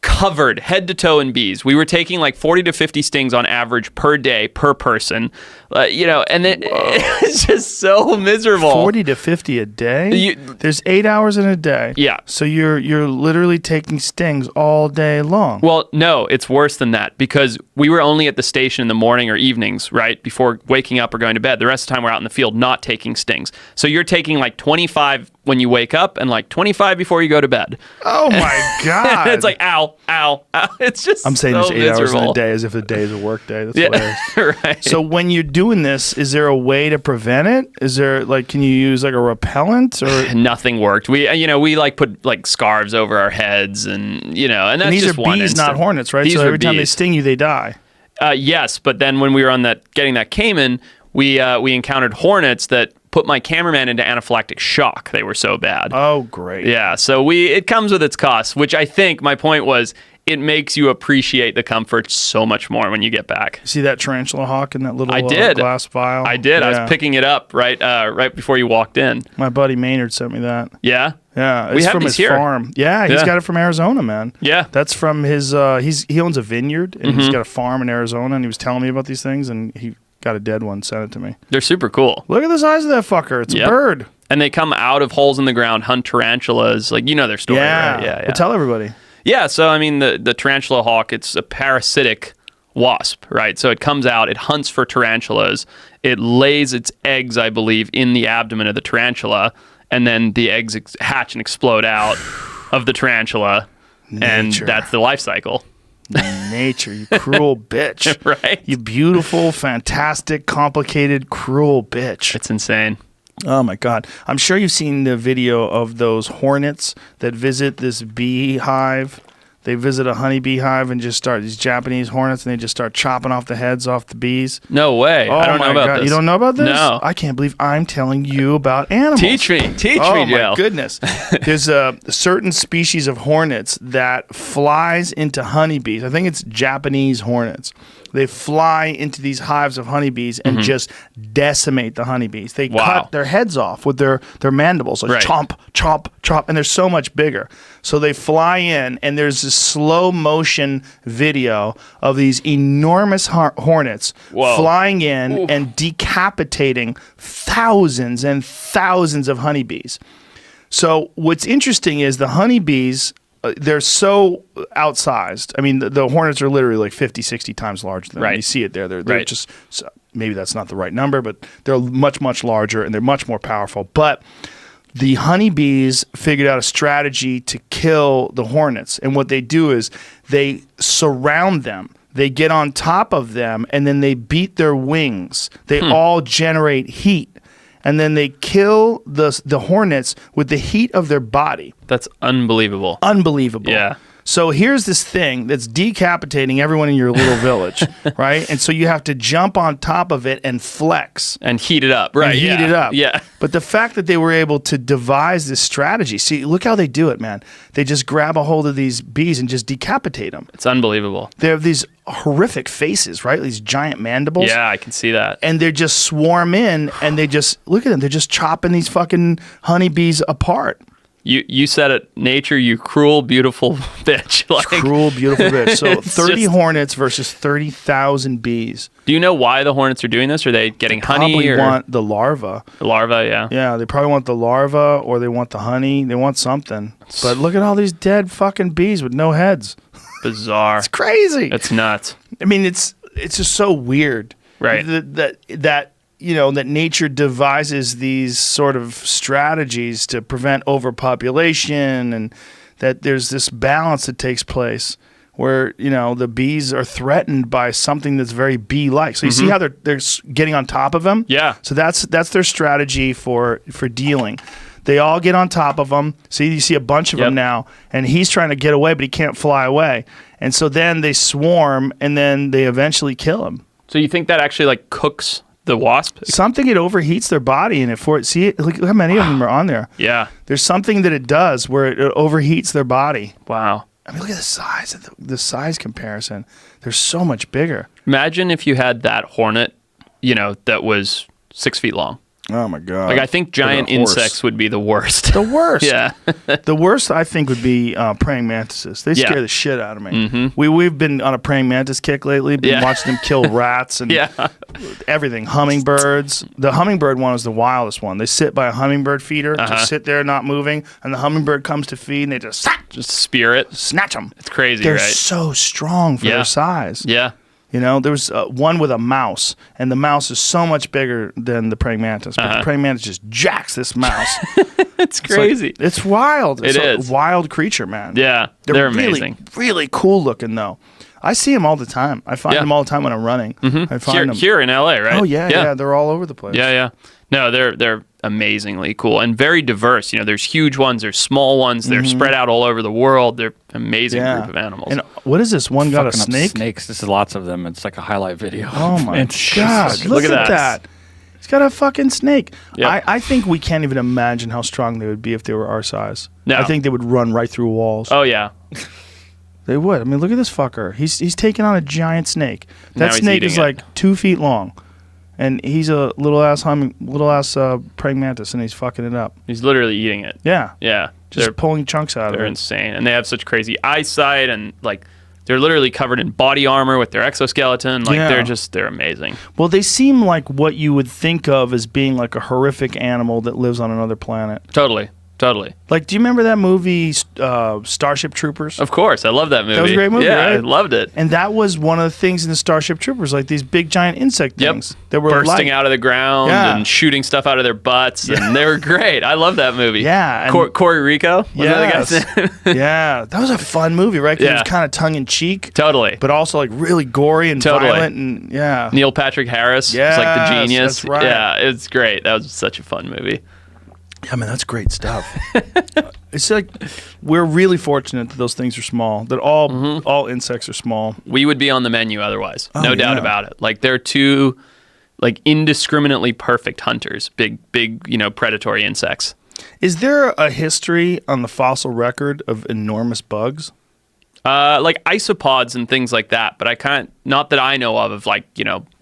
covered head to toe in bees. We were taking like 40 to 50 stings on average per day per person, and it's just so miserable. 40 to 50 a day? There's 8 hours in a day. Yeah. So you're literally taking stings all day long. Well, no, it's worse than that because we were only at the station in the morning or evenings, right, before waking up or going to bed. The rest of the time we're out in the field not taking stings. So you're taking like 25 when you wake up and like 25 before you go to bed. Oh my God. It's like, ow. It's just I'm saying so there's 8 hours in miserable. a day as if a day is a work day. That's hilarious. Right. So when you're doing this, is there a way to prevent it? Is there can you use like a repellent or nothing worked? We like put like scarves over our heads and and that's these just are one bees, instant. not hornets, right? These so are every time they bees. sting you, they die. Yes, but then when we were on getting that caiman, we encountered hornets that put my cameraman into anaphylactic shock. They were so bad. Oh, great. Yeah, so it comes with its costs, which I think my point was it makes you appreciate the comfort so much more when you get back. See that tarantula hawk in that little glass vial? I did. Yeah. I was picking it up right before you walked in. My buddy Maynard sent me that. Yeah? Yeah, it's from his farm. Yeah, he's got it from Arizona, man. Yeah. That's from his, he owns a vineyard, and he's got a farm in Arizona, and he was telling me about these things, and he got a dead one, sent it to me. They're super cool. Look at the size of that fucker. It's a bird. And they come out of holes in the ground, hunt tarantulas. Like, you know their story, right? Yeah. Well, tell everybody. Yeah, so, I mean, the tarantula hawk, it's a parasitic wasp, right? So it comes out, it hunts for tarantulas. It lays its eggs, I believe, in the abdomen of the tarantula, and then the eggs hatch and explode out of the tarantula, and that's the life cycle. Nature, you cruel bitch. Right? You beautiful, fantastic, complicated, cruel bitch. It's insane. Oh my God. I'm sure you've seen the video of those hornets that visit this beehive. They visit a honeybee hive and just start, these Japanese hornets, and they just start chopping off the heads off the bees. No way. I don't know about this. You don't know about this? No. I can't believe I'm telling you about animals. Teach me, Joe. Oh my goodness. There's a certain species of hornets that flies into honeybees. I think it's Japanese hornets. They fly into these hives of honeybees and just decimate the honeybees. They cut their heads off with their mandibles, like chomp, chomp, chomp, and they're so much bigger. So they fly in, and there's this slow motion video of these enormous hornets flying in and decapitating thousands and thousands of honeybees. So what's interesting is the honeybees, they're so outsized. I mean, the hornets are literally like 50, 60 times larger than them. You see it there. They're just, maybe that's not the right number, but they're much, much larger, and they're much more powerful. But the honeybees figured out a strategy to kill the hornets. And what they do is they surround them. They get on top of them, and then they beat their wings. They all generate heat. And then they kill the hornets with the heat of their body. That's unbelievable. Unbelievable. Yeah. So here's this thing that's decapitating everyone in your little village, right? And so you have to jump on top of it and flex. And heat it up, right? Heat it up. Yeah. But the fact that they were able to devise this strategy, see, look how they do it, man. They just grab a hold of these bees and just decapitate them. It's unbelievable. They have these horrific faces, right? These giant mandibles. Yeah, I can see that. And they just swarm in, and they just, look at them, they're just chopping these fucking honeybees apart. You said it, nature, you cruel, beautiful bitch. Like, cruel, beautiful bitch. So 30 hornets versus 30,000 bees. Do you know why the hornets are doing this? Are they getting honey? Probably want the larva. The larva, yeah. Yeah, they probably want the larva, or they want the honey. They want something. But look at all these dead fucking bees with no heads. Bizarre. It's crazy. It's nuts. I mean, it's just so weird. Right. That you know, that nature devises these sort of strategies to prevent overpopulation, and that there's this balance that takes place where, you know, the bees are threatened by something that's very bee-like. So you see how they're getting on top of them? Yeah. So that's their strategy for dealing. They all get on top of him. See, you see a bunch of them now, and he's trying to get away, but he can't fly away. And so then they swarm, and then they eventually kill him. So you think that actually like cooks the wasp? Something, it overheats their body, and look how many of them are on there. Yeah. There's something that it does where it overheats their body. Wow. I mean, look at the size of the size comparison. They're so much bigger. Imagine if you had that hornet, you know, that was 6 feet long. Oh my God. Like, I think giant insects would be the worst. The worst. Yeah. The worst, I think, would be praying mantises. They scare the shit out of me. We've been on a praying mantis kick lately. Been watching them kill rats and everything. Hummingbirds. The hummingbird one is the wildest one. They sit by a hummingbird feeder, just sit there not moving, and the hummingbird comes to feed, and they just spear it. Snatch them. It's crazy, They're right? so strong for their size. Yeah. You know, there was one with a mouse, and the mouse is so much bigger than the praying mantis. But the praying mantis just jacks this mouse. It's crazy. It's wild. It's a wild creature, man. Yeah, they're amazing. Really, really cool looking, though. I see them all the time. I find them all the time when I'm running. I find them here in LA, right? Oh yeah. They're all over the place. Yeah. No, they're amazingly cool and very diverse. You know, there's huge ones, there's small ones, they're spread out all over the world. They're an amazing group of animals. And what is this? One got a snake? Snakes. This is lots of them. It's like a highlight video. Oh my God! Look at that. He's got a fucking snake. Yep. I think we can't even imagine how strong they would be if they were our size. No. I think they would run right through walls. Oh yeah. They would. I mean, look at this fucker. He's taking on a giant snake. That Now he's snake is eating it. like 2 feet long, and he's a little ass praying mantis, and he's fucking it up. He's literally eating it. Yeah, Yeah. just pulling chunks out of They're it. insane, and they have such crazy eyesight, and like they're literally covered in body armor with their exoskeleton. Like Yeah. they're amazing. Well, they seem like what you would think of as being like a horrific animal that lives on another planet. Totally. Like, do you remember that movie, Starship Troopers? Of course, I love that movie. That was a great movie, Yeah, right? I loved it. And that was one of the things in the Starship Troopers, like these big giant insect things that were bursting like, out of the ground Yeah. and shooting stuff out of their butts, and they were great. I love that movie. Yeah, and- Corey Rico. Was that the guy's Yes. name? Yeah, that was a fun movie, right? 'Cause it Yeah. was kind of tongue in cheek, Totally. but also like really gory and Totally. violent, and yeah. Neil Patrick Harris was like the Yes, genius. that's right. Yeah, it's great. That was such a fun movie. Yeah, man, that's great stuff. It's like we're really fortunate that those things are small. That all insects are small. We would be on the menu otherwise. No doubt yeah. about it. Like they're two like indiscriminately perfect hunters. Big, predatory insects. Is there a history on the fossil record of enormous bugs? Like isopods and things like that, but I can't, not that I know of like,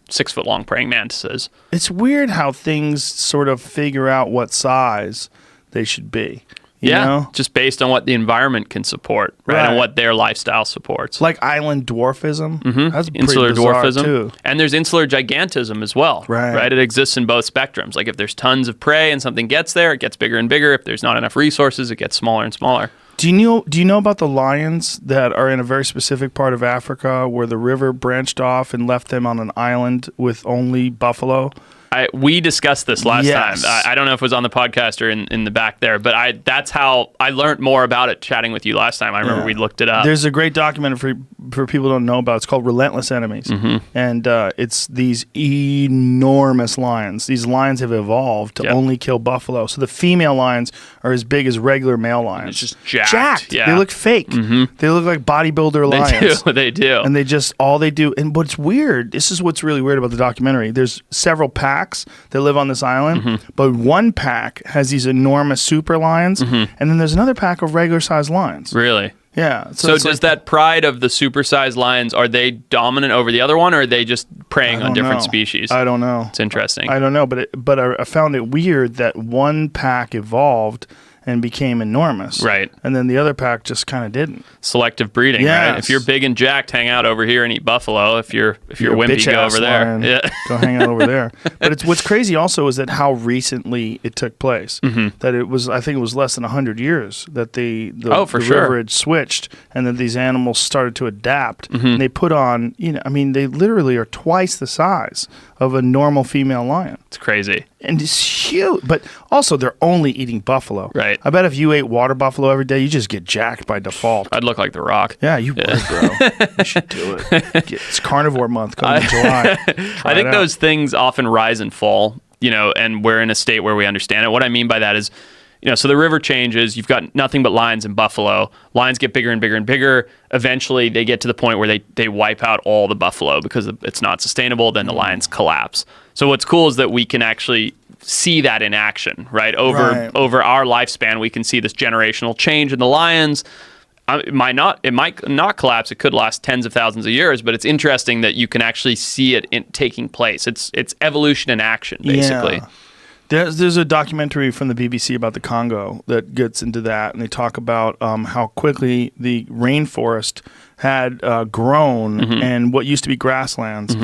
6 foot long praying mantises. It's weird how things sort of figure out what size they should be. You know? Just based on what the environment can support, right? Right. And what their lifestyle supports. Like island dwarfism. That's pretty Insular bizarre, dwarfism. too. And there's insular gigantism as well. Right. It exists in both spectrums. Like if there's tons of prey and something gets there, it gets bigger and bigger. If there's not enough resources, it gets smaller and smaller. Do you know about the lions that are in a very specific part of Africa where the river branched off and left them on an island with only buffalo? We discussed this last Yes. time. I don't know if it was on the podcast or in the back there, but that's how I learned more about it chatting with you last time. I remember we looked it up. There's a great documentary for people who don't know about. It's called Relentless Enemies. And it's these enormous lions. These lions have evolved to only kill buffalo. So the female lions are as big as regular male lions. It's just jacked. Yeah. They look fake. They look like bodybuilder lions. They do. And all they do, and what's weird, this is what's really weird about the documentary. There's several packs that live on this island, but one pack has these enormous super lions, and then there's another pack of regular sized lions. Really? Yeah. So does that pride of the supersized lions, are they dominant over the other one, or are they just preying on different species? I don't know. It's interesting. I don't know, but I found it weird that one pack evolved and became enormous. Right. And then the other pack just kind of didn't. Selective breeding, right? Yes. If you're big and jacked, hang out over here and eat buffalo. If you're a wimpy, go bitch-ass over there. lion, Yeah. Go hang out over there. But what's crazy also is that how recently it took place. That I think it was less than 100 years that the for sure. river had switched, and that these animals started to adapt. And they put on, they literally are twice the size of a normal female lion. It's crazy. And it's huge. But also, they're only eating buffalo. Right. I bet if you ate water buffalo every day, you just get jacked by default. I'd look like The Rock. Yeah, you would, bro. You should do it. It's carnivore month coming in July. I think those things often rise and fall, and we're in a state where we understand it. What I mean by that is, so the river changes. You've got nothing but lions and buffalo. Lions get bigger and bigger and bigger. Eventually, they get to the point where they wipe out all the buffalo because it's not sustainable. Then the lions collapse. So what's cool is that we can actually see that in action, right? Over our lifespan, we can see this generational change in the lions. It might not collapse. It could last tens of thousands of years, but it's interesting that you can actually see it taking place. It's evolution in action, basically. Yeah. There's a documentary from the BBC about the Congo that gets into that, and they talk about how quickly the rainforest had grown, and what used to be grasslands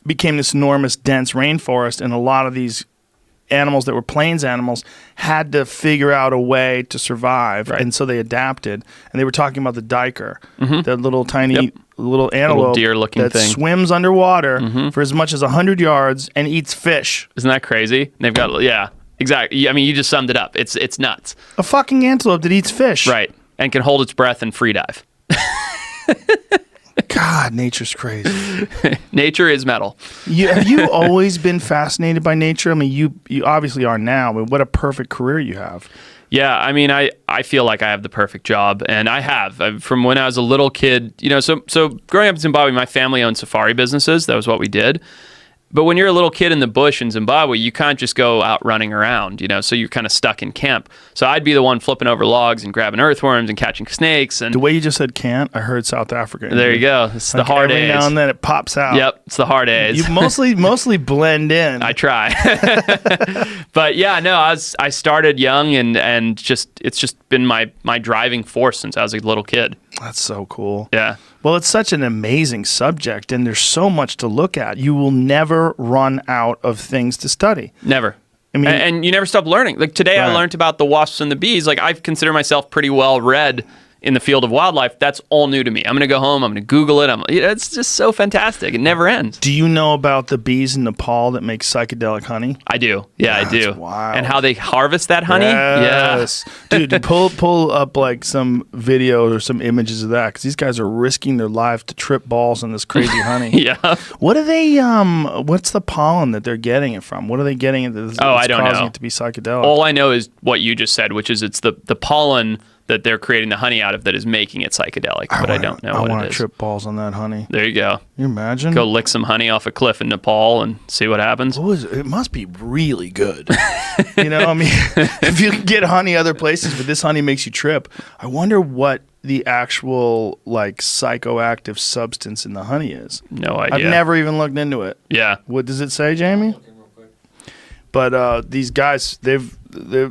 became this enormous, dense rainforest, and a lot of these animals that were plains animals had to figure out a way to survive, and so they adapted. And they were talking about the diker, that little tiny little antelope deer-looking that thing. swims underwater for as much as 100 yards and eats fish. Isn't that crazy? They've got exactly. I mean, you just summed it up. It's nuts. A fucking antelope that eats fish. Right, and can hold its breath and free dive. God, nature's crazy. Nature is metal. Have you always been fascinated by nature? I mean, you obviously are now, but what a perfect career you have. Yeah, I mean, I feel like I have the perfect job, and I have. From when I was a little kid, so growing up in Zimbabwe, my family owned safari businesses. That was what we did. But when you're a little kid in the bush in Zimbabwe, you can't just go out running around, so you're kind of stuck in camp. So I'd be the one flipping over logs and grabbing earthworms and catching snakes. And the way you just said can't, I heard South Africa. There you go. It's the hard every A's. Every now and then it pops out. Yep, it's the hard A's. You mostly blend in. I try. But yeah, no, I started young and it's just been my driving force since I was a little kid. That's so cool. Yeah. Well, it's such an amazing subject, and there's so much to look at. You will never run out of things to study. Never. I mean, and you never stop learning. Like today, right. I learned about the wasps and the bees. Like I consider myself pretty well read in the field of wildlife. That's all new to me. I'm going to go home. I'm going to Google it. It's just so fantastic. It never ends. Do you know about the bees in Nepal that make psychedelic honey? I do. Yeah, I do. Wild. And how they harvest that honey? Yes. Yeah. Dude, pull up like some videos or some images of that, because these guys are risking their lives to trip balls on this crazy honey. Yeah. What are they, what's the pollen that they're getting it from? What are they getting it that's I don't causing know. it to be psychedelic? All I know is what you just said, which is it's the pollen that they're creating the honey out of that is making it psychedelic, but I don't know what it is. I want to trip balls on that honey. There you go. Can you imagine? Go lick some honey off a cliff in Nepal and see what happens. It must be really good. I mean, if you can get honey other places, but this honey makes you trip, I wonder what the actual psychoactive substance in the honey is. No idea. I've never even looked into it. Yeah. What does it say, Jamie? But these guys, they've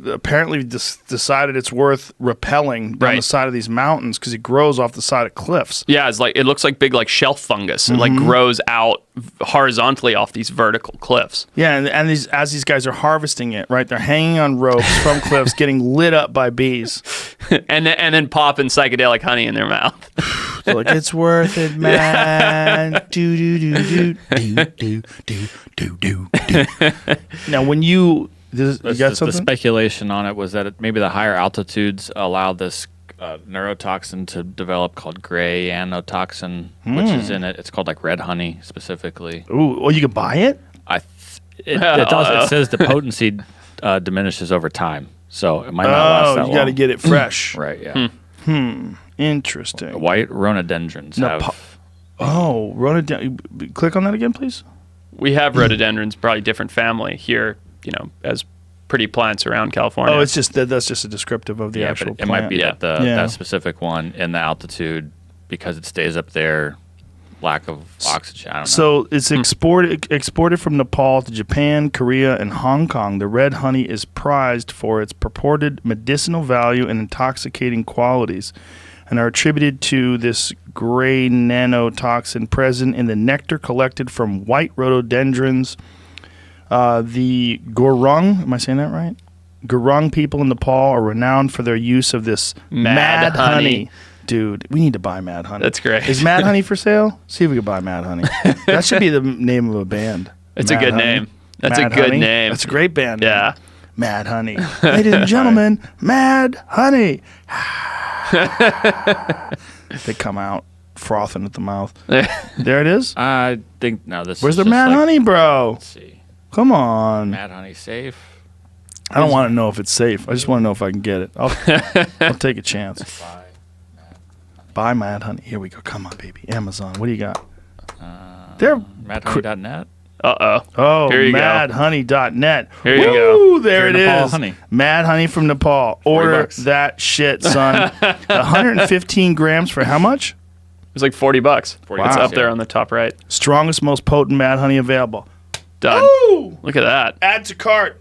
apparently decided it's worth rappelling down the side of these mountains because it grows off the side of cliffs. Yeah, it looks like big shelf fungus. It grows out horizontally off these vertical cliffs. Yeah, and as these guys are harvesting it, right, they're hanging on ropes from cliffs, getting lit up by bees, and then popping psychedelic honey in their mouth. So it's worth it, man. Do do do do do do do do do. Now, when you got something? The speculation on it was that maybe the higher altitudes allow this neurotoxin to develop called gray anotoxin, which is in it. It's called red honey specifically. Ooh, well, you can buy it? It does. It says the potency diminishes over time, so it might not last that long. You got to get it fresh. Right, yeah. Interesting. White rhododendrons have... Click on that again, please. We have rhododendrons, probably different family here, as pretty plants around California. Oh, it's just that's just a descriptive of the actual plant. It might be that specific one in the altitude because it stays up there, lack of oxygen. I don't know. So it's exported from Nepal to Japan, Korea, and Hong Kong. The red honey is prized for its purported medicinal value and intoxicating qualities, and are attributed to this gray nanotoxin present in the nectar collected from white rhododendrons. The Gurung, am I saying that right? Gurung people in Nepal are renowned for their use of this mad honey. Dude, we need to buy mad honey. That's great. Is mad honey for sale? See if we can buy mad honey. That should be the name of a band. It's a good name. That's a good name. That's a great band name. Yeah. Mad honey. Ladies and gentlemen, mad honey. They come out frothing at the mouth. There it is. I think this. Where's the mad honey, bro? Let's see. Come on. Mad honey safe. I don't want to know if it's safe. I just want to know if I can get it. I'll take a chance. Buy mad honey. Here we go. Come on, baby. Amazon. What do you got? They're madhoney.net. Oh, here you madhoney.net. Here you go. There it Nepal is. Honey. Mad honey from Nepal. Order that shit, son. 115 grams for how much? It was like $40. It's up there yeah. on the top right. Strongest, most potent mad honey available. Done. Ooh! Look at that. Add to cart.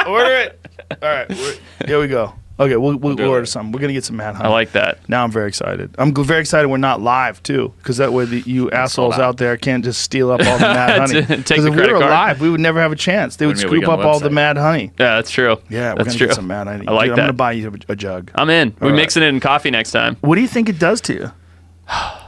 Order it. All right. Here we go. Okay, we'll order some. We're going to get some mad honey. I like that. Now I'm very excited. I'm very excited we're not live, too, because that way you assholes out there can't just steal up all the mad honey. Because if we were live, we would never have a chance. They would scoop up all the mad honey. Yeah, that's true. Yeah, we're going to get some mad honey. I like Dude, that. I'm going to buy you a jug. I'm in. We're mixing it in coffee next time. What do you think it does to you?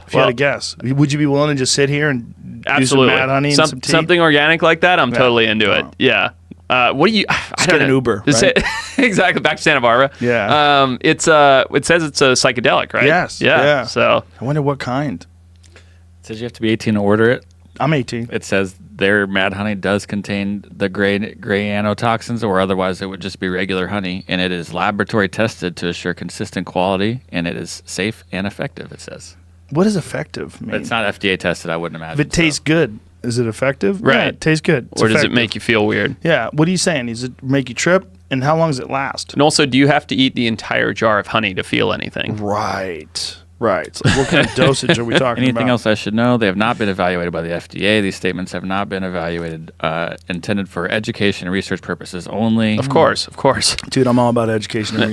If you had to guess. Would you be willing to just sit here and do some mad honey and some tea? Something organic like that, I'm totally into it. Yeah. What do you? I don't get an know. Uber. Right? Exactly. Back to Santa Barbara. Yeah. It says it's a psychedelic, right? Yes. Yeah. So I wonder what kind. It says you have to be 18 to order it. I'm 18. It says their mad honey does contain the gray anotoxins, or otherwise it would just be regular honey, and it is laboratory tested to assure consistent quality, and it is safe and effective. It says. What does effective mean? It's not FDA tested, I wouldn't imagine. If it tastes good, is it effective? Right. Yeah, it tastes good. It's or does effective. it make you feel weird? Yeah. What are you saying? Does it make you trip? And how long does it last? And also, do you have to eat the entire jar of honey to feel anything? Right. It's like, what kind of dosage are we talking about? Anything else I should know? They have not been evaluated by the FDA. These statements have not been evaluated, intended for education and research purposes only. Of course. Dude, I'm all about education and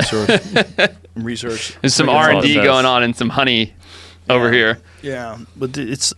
research. There's some That's all it R&D says. going on in some honey over here. Yeah, but it's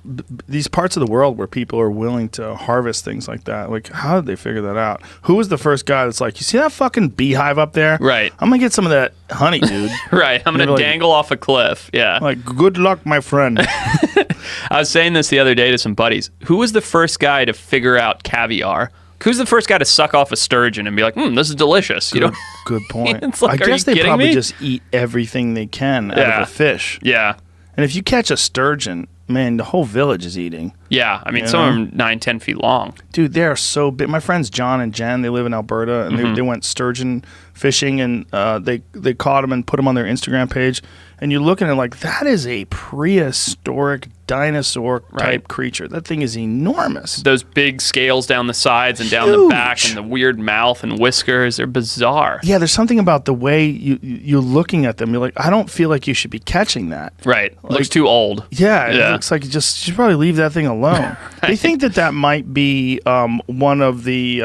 these parts of the world where people are willing to harvest things like that. Like, how did they figure that out? Who was the first guy that's like, you see that fucking beehive up there? Right. I'm going to get some of that honey, dude. Right. I'm going to Like- dangle off a cliff. Yeah. Like, good luck, my friend. I was saying this the other day to some buddies. Who was the first guy to figure out caviar? Who's the first guy to suck off a sturgeon and be like, this is delicious? You know? Good point. It's like, I are guess you they kidding probably me? just eat everything they can out Yeah. of a fish. Yeah. And if you catch a sturgeon, man, the whole village is eating. Yeah. I mean, You some know? of them 9-10 feet long. Dude, they are so big. My friends John and Jen, they live in Alberta, and they went sturgeon fishing, and they caught them and put them on their Instagram page. And you're looking at it like, that is a prehistoric dinosaur type Right. creature. That thing is enormous. Those big scales down the sides and down the Huge. back and the weird mouth and whiskers. They're bizarre. Yeah, there's something about the way you're looking at them. You're like, I don't feel like you should be catching that. Right. Looks too old. Yeah, it Yeah. looks like you should probably leave that thing alone. They think that might be one of the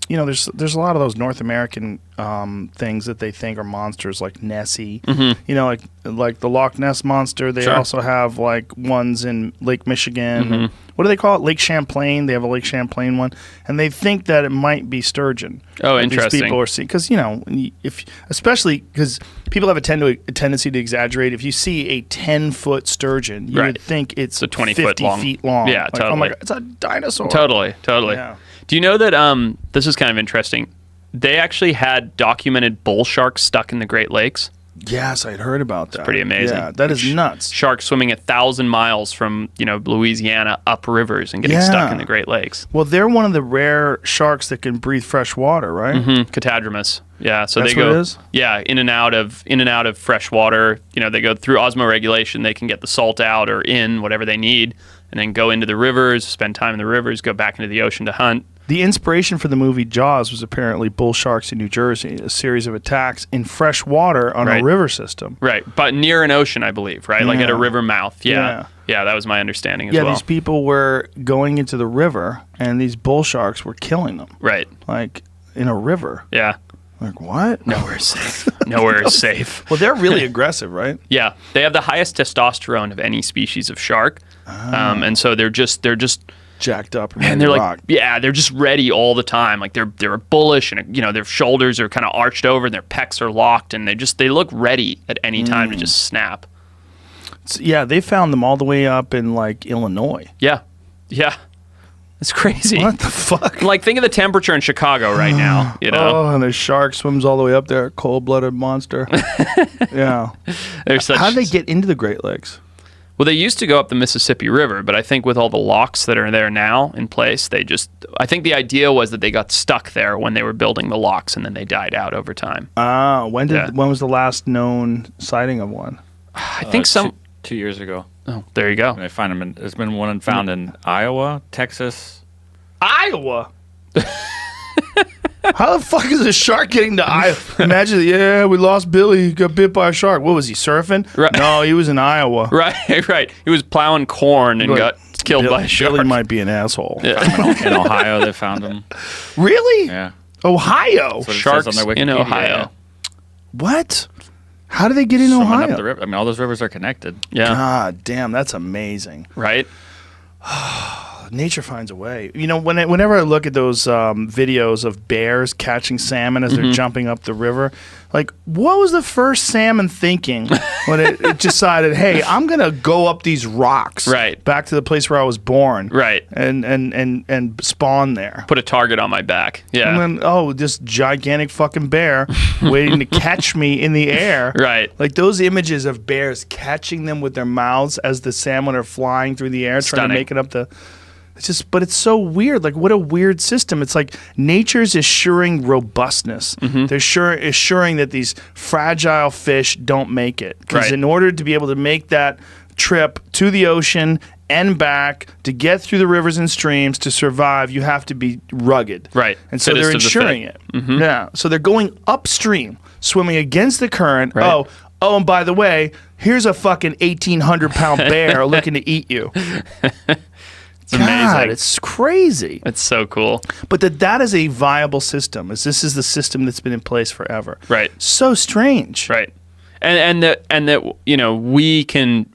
there's a lot of those North American things that they think are monsters, like Nessie. Like the Loch Ness monster. They Sure. also have like ones in Lake Michigan. What do they call it? Lake Champlain. They have a Lake Champlain one, and they think that it might be sturgeon. Oh, that interesting. These people are seeing because especially because people have a tendency to exaggerate. If you see a 10-foot sturgeon, you Right. would think it's a 20 50 foot long. feet long. Yeah, Like, oh my totally. God, it's a dinosaur. Totally. Yeah. Do you know that this is kind of interesting? They actually had documented bull sharks stuck in the Great Lakes. Yes, I'd heard about that. Pretty amazing. Yeah, that is nuts. Sharks swimming 1,000 miles from Louisiana up rivers and getting stuck in the Great Lakes. Well, they're one of the rare sharks that can breathe fresh water, right? Catadromous. Yeah, so That's they go. what it is? Yeah, in and out of fresh water. They go through osmoregulation. They can get the salt out or in whatever they need, and then go into the rivers, spend time in the rivers, go back into the ocean to hunt. The inspiration for the movie Jaws was apparently bull sharks in New Jersey, a series of attacks in fresh water on Right. a river system. Right, but near an ocean, I believe. Right, like at a Yeah. river mouth. Yeah. Yeah, that was my understanding as Yeah, well. these people were going into the river, and these bull sharks were killing them, Right. like in a river. Yeah. Like, what? Nowhere is safe. Nowhere is safe. Well, they're really aggressive, right? Yeah, they have the highest testosterone of any species of shark, and so they're just Jacked up and and ready they're to like rock. they're just ready all the time. Like they're bullish, and their shoulders are kind of arched over, and their pecs are locked, and they look ready at any time to just snap. Yeah, they found them all the way up in like Illinois. Yeah, it's crazy. What the fuck? Like think of the temperature in Chicago right now. Oh, and a shark swims all the way up there, cold-blooded monster. Yeah. There's such. How do they get into the Great Lakes? Well, they used to go up the Mississippi River, but I think with all the locks that are there now in place, I think the idea was that they got stuck there when they were building the locks, and then they died out over time. When was the last known sighting of one? I think some. 2 years ago. Oh, there you go. And they find them. There's been one found in Iowa, Texas. Iowa. How the fuck is a shark getting to Iowa? Imagine, we lost Billy. He got bit by a shark. What was he, surfing? Right. No, he was in Iowa. Right. He was plowing corn and Like, got killed by a shark. Billy might be an asshole. In Ohio, they found them. Really? Yeah. Ohio? That's what it Sharks says on their in Wikipedia, Ohio. yeah. What? How do they get in Swimming Ohio? up the river. I mean, all those rivers are connected. Yeah. God damn, that's amazing. Right. Nature finds a way. Whenever I look at those videos of bears catching salmon as they're jumping up the river, like, what was the first salmon thinking when it decided, hey, I'm gonna go up these rocks, Right. back to the place where I was born, Right. and spawn there. Put a target on my back. Yeah. And then, this gigantic fucking bear waiting to catch me in the air. Right. Like those images of bears catching them with their mouths as the salmon are flying through the air, trying to Stunning. make it up the. But it's so weird. Like, what a weird system. It's like nature's assuring robustness. They're assuring that these fragile fish don't make it. Because Right. in order to be able to make that trip to the ocean and back to get through the rivers and streams to survive. You have to be rugged. Right. And so they're ensuring it. Yeah. So they're going upstream, swimming against the current. Right. Oh, and by the way, here's a fucking 1,800-pound bear looking to eat you. It's amazing. It's crazy. It's so cool. But that is a viable system. This is the system that's been in place forever. Right. So strange. Right. And that we can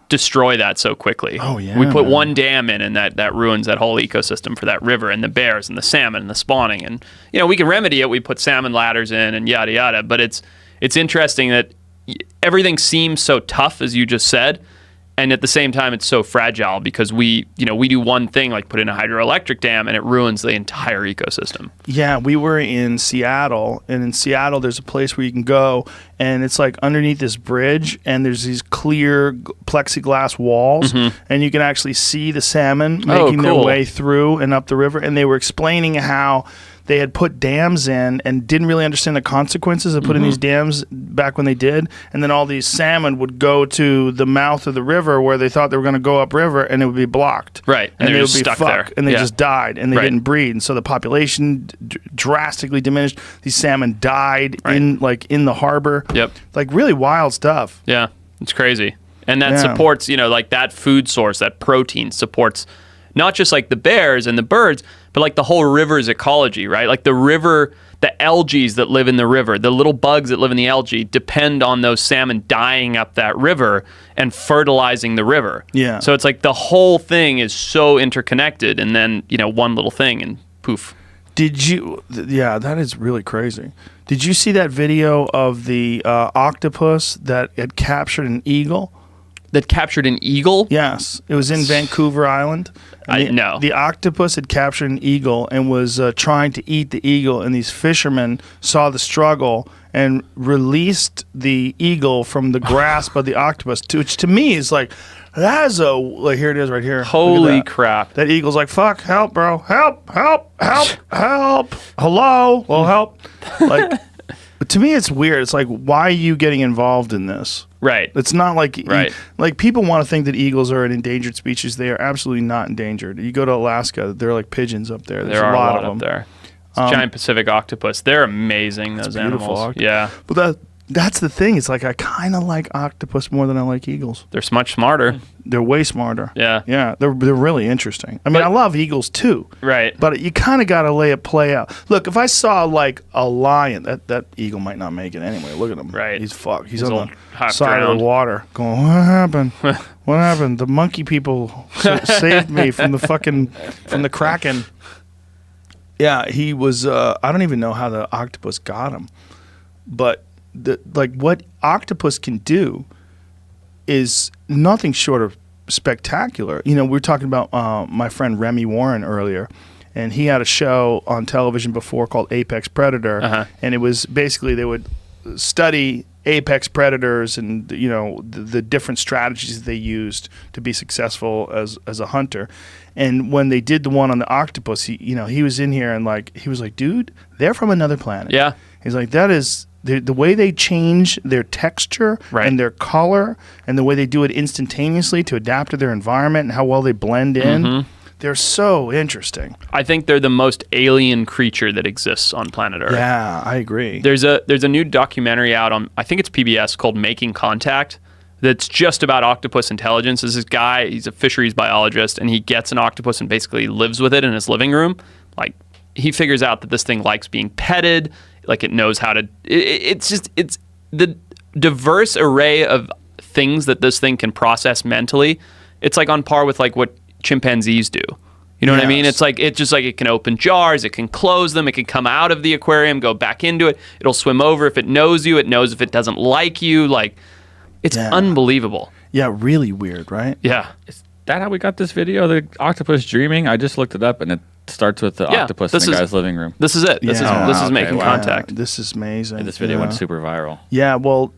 destroy that so quickly. Oh yeah. We put one dam in, and that ruins that whole ecosystem for that river and the bears and the salmon and the spawning. And we can remedy it. We put salmon ladders in and yada yada. But it's interesting that everything seems so tough, as you just said, and at the same time it's so fragile because we do one thing, like put in a hydroelectric dam, and it ruins the entire ecosystem. Yeah, we were in Seattle, and in Seattle there's a place where you can go, and it's like underneath this bridge, and there's these clear plexiglass walls, and you can actually see the salmon making their way through and up the river. And they were explaining how they had put dams in and didn't really understand the consequences of putting these dams back when they did. And then all these salmon would go to the mouth of the river where they thought they were going to go upriver, and it would be blocked. Right. And they would be stuck fucked. there. And they just died, and they didn't breed. And so the population drastically diminished. These salmon died in the harbor. Yep. Like really wild stuff. Yeah. It's crazy. And that supports, like that food source, that protein supports not just like the bears and the birds, but like the whole river's ecology, right? Like the river, the algae that live in the river, the little bugs that live in the algae depend on those salmon dying up that river and fertilizing the river. Yeah. So it's like the whole thing is so interconnected, and then, one little thing and poof. Yeah, that is really crazy. Did you see that video of the octopus that had captured an eagle? That captured an eagle? Yes. It was in Vancouver Island. No. The octopus had captured an eagle and was trying to eat the eagle, and these fishermen saw the struggle and released the eagle from the grasp of the octopus, which to me is like, that is here it is right here. Holy crap. That eagle's like, fuck, help, bro. Help, help, help, help. Hello? Well, help. But to me, it's weird. It's like, why are you getting involved in this? Right. It's not like right. Like people want to think that eagles are an endangered species. They are absolutely not endangered. You go to Alaska, they're like pigeons up there. There's there are a lot of them up there. Giant Pacific octopus. They're amazing. Those animals. Octopus. Yeah. But that's the thing. It's like I kind of like octopus more than I like eagles. They're much smarter. They're way smarter. Yeah. Yeah. They're really interesting. I mean, I love eagles too. Right. But you kind of got to lay it play out. Look, if I saw like a lion, that eagle might not make it anyway. Look at him. Right. He's fucked. He's on the side drowned. of the water going, what happened? What happened? The monkey people saved me from the kraken. Yeah, he was, I don't even know how the octopus got him. But what octopus can do is nothing short of spectacular. We were talking about my friend Remy Warren earlier, and he had a show on television before called Apex Predator, and it was basically they would study apex predators and the different strategies they used to be successful as a hunter. And when they did the one on the octopus, he was in here and he was like, dude, they're from another planet. Yeah. He's like, that is the way they change their texture and their color, and the way they do it instantaneously to adapt to their environment and how well they blend in. They're so interesting. I think they're the most alien creature that exists on planet Earth. Yeah, I agree. There's a new documentary out on, I think it's PBS, called Making Contact, that's just about octopus intelligence. There's this guy, he's a fisheries biologist, and he gets an octopus and basically lives with it in his living room. Like, he figures out that this thing likes being petted, like it knows how to, it's the diverse array of things that this thing can process mentally. It's like on par with like what chimpanzees do. You know what I mean? It's like it can open jars, it can close them, it can come out of the aquarium, go back into it. It'll swim over if it knows you. It knows if it doesn't like you. Like, it's unbelievable. Yeah, really weird, right? Yeah. Is that how we got this video? The octopus dreaming? I just looked it up, and it starts with the octopus in the guy's living room. This is it. This is Making Contact. This is amazing. And this video went super viral. Yeah, well,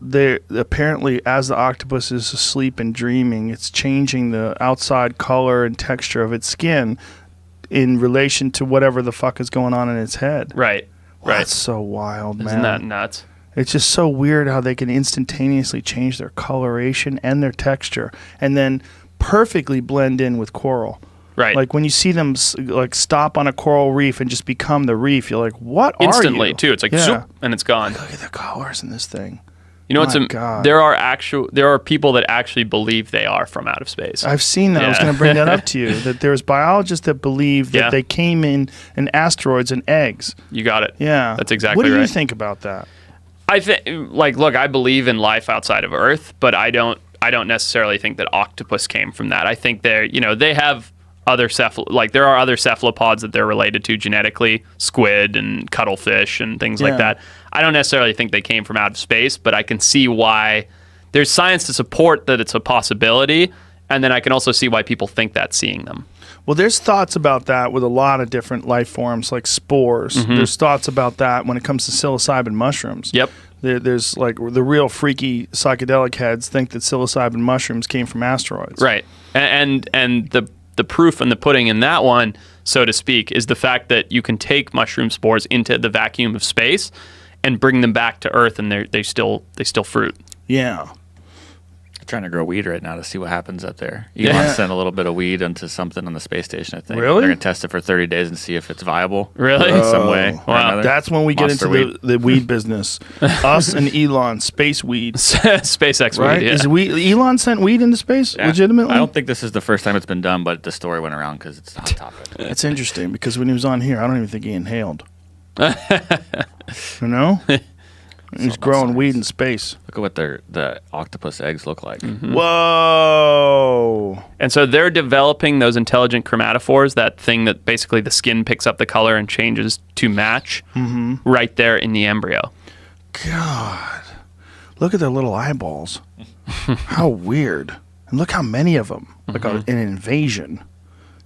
apparently as the octopus is asleep and dreaming, it's changing the outside color and texture of its skin in relation to whatever the fuck is going on in its head. Right. Wow, that's so wild, man. Isn't that nuts? It's just so weird how they can instantaneously change their coloration and their texture, and then perfectly blend in with coral. Right. Like when you see them like stop on a coral reef and just become the reef, you're like, what Instantly, are you? too. It's like, zoop, and it's gone. Look at the colors in this thing. You know, there are people that actually believe they are from out of space. I've seen that. I was going to bring that up to you, that there's biologists that believe that they came in asteroids and eggs. You got it. Yeah. That's exactly right. What do you think about that? I think, look, I believe in life outside of Earth, but I don't necessarily think that octopus came from that. I think they have other there are other cephalopods that they're related to genetically, squid and cuttlefish and things like that. I don't necessarily think they came from out of space, but I can see why there's science to support that it's a possibility, and then I can also see why people think that seeing them. Well, there's thoughts about that with a lot of different life forms, like spores. Mm-hmm. There's thoughts about that when it comes to psilocybin mushrooms. Yep. There's like the real freaky psychedelic heads think that psilocybin mushrooms came from asteroids. Right. And the proof in the pudding in that one, so to speak, is the fact that you can take mushroom spores into the vacuum of space and bring them back to Earth, and they still fruit. Yeah. I'm trying to grow weed right now to see what happens up there. Elon sent a little bit of weed into something on the space station, I think. Really? They're going to test it for 30 days and see if it's viable. Really? In some way. Wow. That's when we get into the weed business. Us and Elon, space weed. SpaceX right? weed, yeah. Elon sent weed into space, legitimately? I don't think this is the first time it's been done, but the story went around because it's a hot topic. That's interesting, because when he was on here, I don't even think he inhaled. You know? He's growing weed in space. Look at what the octopus eggs look like. Mm-hmm. Whoa! And so they're developing those intelligent chromatophores, that thing that basically the skin picks up the color and changes to match right there in the embryo. God. Look at their little eyeballs. How weird. And look how many of them. Like an invasion.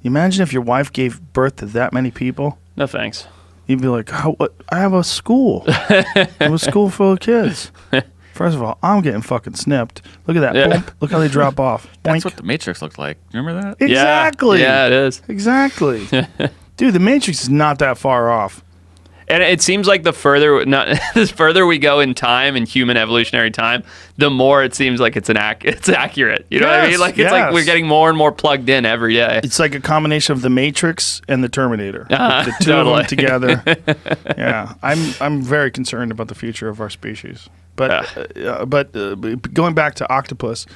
You imagine if your wife gave birth to that many people? No thanks. You'd be like, what? I have a school. I have a school full of kids. First of all, I'm getting fucking snipped. Look at that. Yeah. Boink. Look how they drop off. That's Boink. what the Matrix looked like. Remember that? Exactly. Yeah, it is. Exactly. Dude, the Matrix is not that far off. And it seems like the further we go in time, in human evolutionary time, the more it seems like it's accurate. You know what I mean? Like it's like we're getting more and more plugged in every day. It's like a combination of the Matrix and the Terminator. The two of them together. Yeah, I'm very concerned about the future of our species. But going back to octopus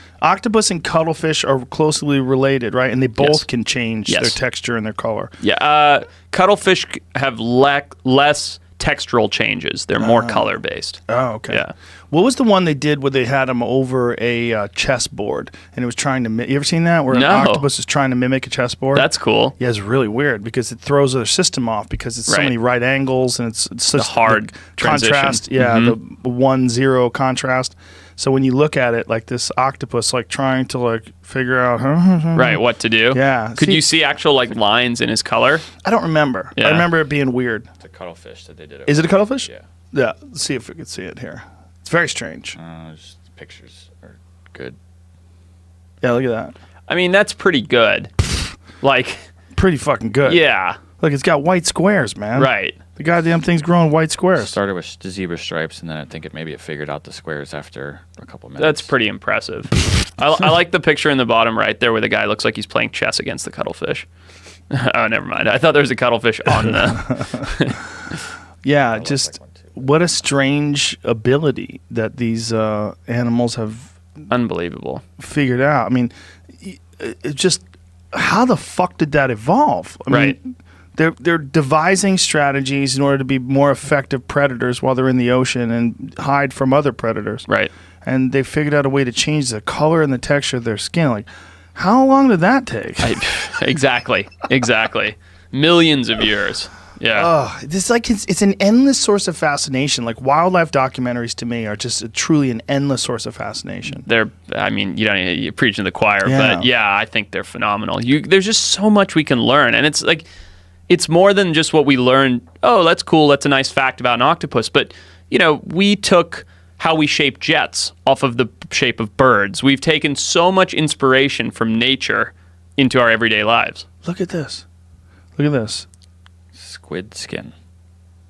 and cuttlefish are closely related, right? And they both can change their texture and their color. Yeah, cuttlefish have less textural changes. They're more color based. Oh, okay. Yeah. What was the one they did where they had them over a chessboard and it was trying to? You ever seen that where an octopus is trying to mimic a chessboard? That's cool. Yeah, it's really weird because it throws their system off because it's so many right angles and it's such the hard contrast. Yeah, the 1-0 contrast. So when you look at it, like this octopus, like trying to like figure out what to do. Yeah. Could you see actual like lines in his color? I don't remember. Yeah. I remember it being weird. It's a cuttlefish that they did. Is it a cuttlefish? Yeah. Yeah. Let's see if we can see it here. It's very strange. Just the pictures are good. Yeah, look at that. I mean, that's pretty good. Like, pretty fucking good. Yeah. Look, it's got white squares, man. Right. The goddamn thing's growing white squares. Started with the zebra stripes, and then I think it figured out the squares after a couple minutes. That's pretty impressive. I like the picture in the bottom right there where the guy looks like he's playing chess against the cuttlefish. Oh, never mind. I thought there was a cuttlefish on the... Yeah, just what a strange ability that these animals have... Unbelievable. ...figured out. I mean, it just... How the fuck did that evolve? I mean, they're devising strategies in order to be more effective predators while they're in the ocean and hide from other predators. Right. And they figured out a way to change the color and the texture of their skin. Like, how long did that take? Exactly. Millions of years. Yeah. It's an endless source of fascination. Like wildlife documentaries to me are just truly an endless source of fascination. You're preaching to the choir, but yeah, I think they're phenomenal. There's just so much we can learn, and it's like, it's more than just what we learned. Oh, that's cool. That's a nice fact about an octopus. But, we took how we shape jets off of the shape of birds. We've taken so much inspiration from nature into our everyday lives. Look at this. Look at this. Squid skin.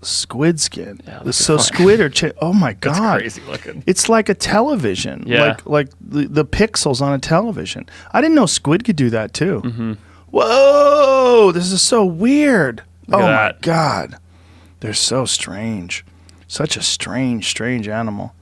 squid skin. Yeah, So squid are oh my god, Crazy looking. it's like a television. Yeah. Like the pixels on a television. I didn't know squid could do that too. Mm-hmm. Whoa, this is so weird. Look Oh at my that. god, they're so strange. Such a strange animal.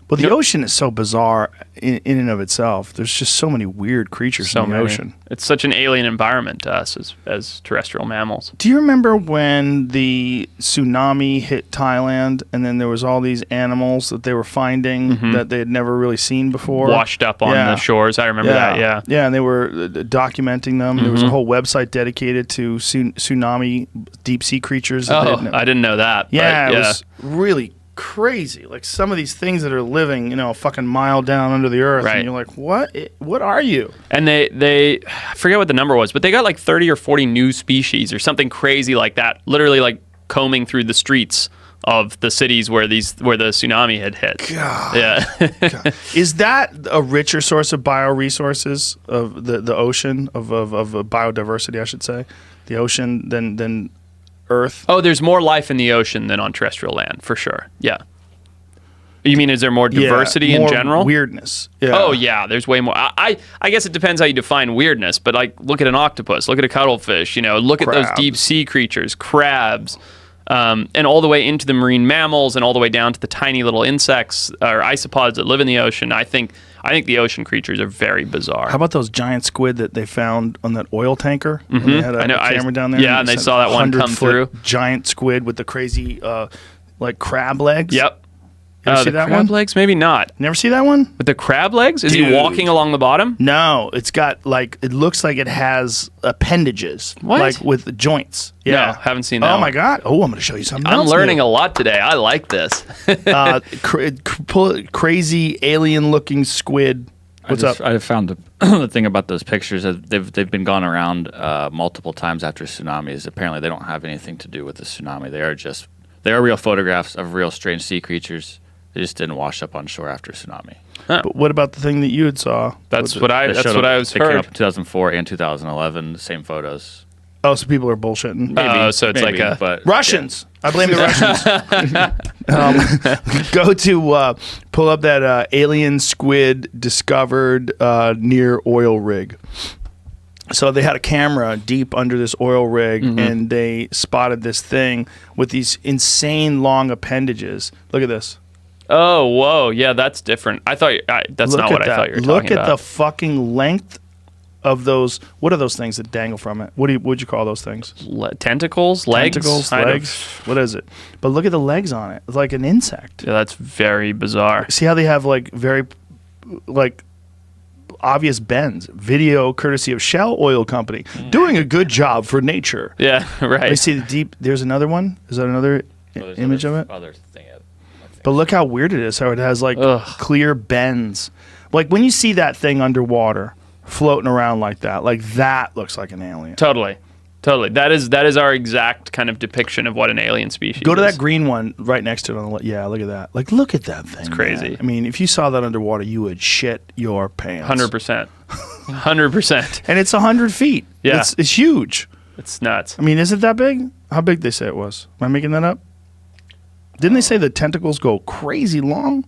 Well, the ocean is so bizarre in and of itself. There's just so many weird creatures in the ocean. It's such an alien environment to us as terrestrial mammals. Do you remember when the tsunami hit Thailand and then there was all these animals that they were finding that they had never really seen before? Washed up on the shores. I remember that, yeah. Yeah, and they were documenting them. There was a whole website dedicated to tsunami deep sea creatures. Oh, I didn't know that. Yeah, but, it was really crazy. Like some of these things that are living, a fucking mile down under the earth, and you're like, what are you? And they I forget what the number was, but they got like 30 or 40 new species or something crazy like that, literally like combing through the streets of the cities where the tsunami had hit. God. Yeah. God. Is that a richer source of bioresources of the ocean of biodiversity, I should say, the ocean than Earth? Oh, there's more life in the ocean than on terrestrial land, for sure. Yeah. You mean, is there more diversity more in general? Weirdness. Yeah. Oh, yeah, there's way more. I guess it depends how you define weirdness, but like, look at an octopus, look at a cuttlefish, look at those deep sea creatures, crabs, and all the way into the marine mammals and all the way down to the tiny little insects or isopods that live in the ocean. I think the ocean creatures are very bizarre. How about those giant squid that they found on that oil tanker? When they had a camera down there. Yeah, and they saw that one come through. Giant squid with the crazy, like crab legs. Yep. You ever see that crab one? legs? Maybe not. Never see that one? With the crab legs? Is Dude. he walking along the bottom? No, it's got it looks like it has appendages. What? Like with joints. Yeah. No, haven't seen that. Oh one. my God. Oh, I'm going to show you something I'm else. learning a lot today. I like this. Crazy alien looking squid. What's up? I found the thing about those pictures that they've been gone around multiple times after tsunamis. Apparently, they don't have anything to do with the tsunami. They are real photographs of real strange sea creatures. They just didn't wash up on shore after tsunami. Huh. But what about the thing that you had saw? That's what I was They came heard. up in 2004 and 2011. The same photos. Oh, so people are bullshitting. Oh, so it's like a but, Russians. I blame the Russians. Go to pull up that alien squid discovered near oil rig. So they had a camera deep under this oil rig, and they spotted this thing with these insane long appendages. Look at this. Oh, whoa. Yeah, that's different. That's not what I thought you were talking about. Look at the fucking length of those. What are those things that dangle from it? What'd you call those things? Tentacles? Legs? Tentacles, legs. What is it? But look at the legs on it. It's like an insect. Yeah, that's very bizarre. See how they have very obvious bends. Video courtesy of Shell Oil Company. Doing a good job for nature. Yeah, right. I see the deep. There's another one. Is that another image of it? Other thing. But look how weird it is. How it has clear bends. Like when you see that thing underwater floating around like that looks like an alien. Totally. That is our exact kind of depiction of what an alien species Go to is. that green one right next to it. Yeah, look at that. Look at that thing. It's crazy. Man. I mean, if you saw that underwater, you would shit your pants. 100%. 100%. And it's 100 feet. Yeah. It's huge. It's nuts. I mean, is it that big? How big did they say it was? Am I making that up? Didn't they say the tentacles go crazy long?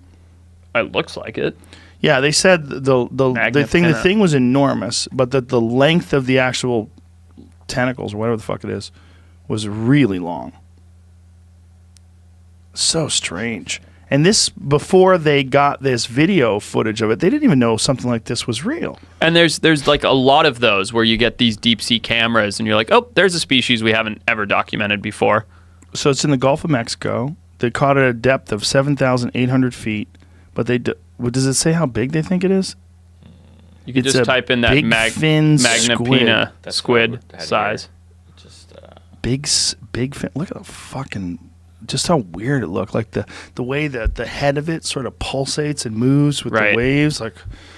It looks like it. Yeah, they said the thing was enormous, but that the length of the actual tentacles or whatever the fuck it is was really long. So strange. And this, before they got this video footage of it, they didn't even know something like this was real. And there's like a lot of those where you get these deep sea cameras and you're like, oh, there's a species we haven't ever documented before. So it's in the Gulf of Mexico. They caught it at a depth of 7,800 feet. But does it say how big they think it is? You could just type in that Magna Pina squid size. Just big fin. Look at the fucking, just how weird it looked. Like the way that the head of it sort of pulsates and moves with the waves. Like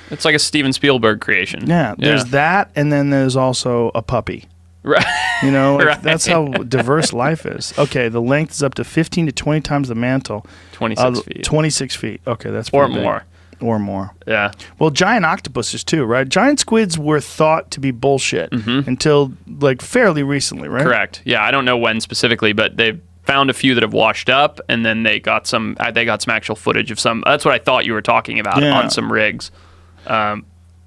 it's like a Steven Spielberg creation. Yeah, there's that, and then there's also a puppy. Right. That's how diverse life is. Okay, the length is up to 15 to 20 times the mantle. 26 feet. 26 feet. Okay, that's or pretty more. Big. Or more. Yeah. Well, giant octopuses too, right? Giant squids were thought to be bullshit until fairly recently, right? Correct. Yeah, I don't know when specifically, but found a few that have washed up, and then they got some actual footage of some. That's what I thought you were talking about on some rigs,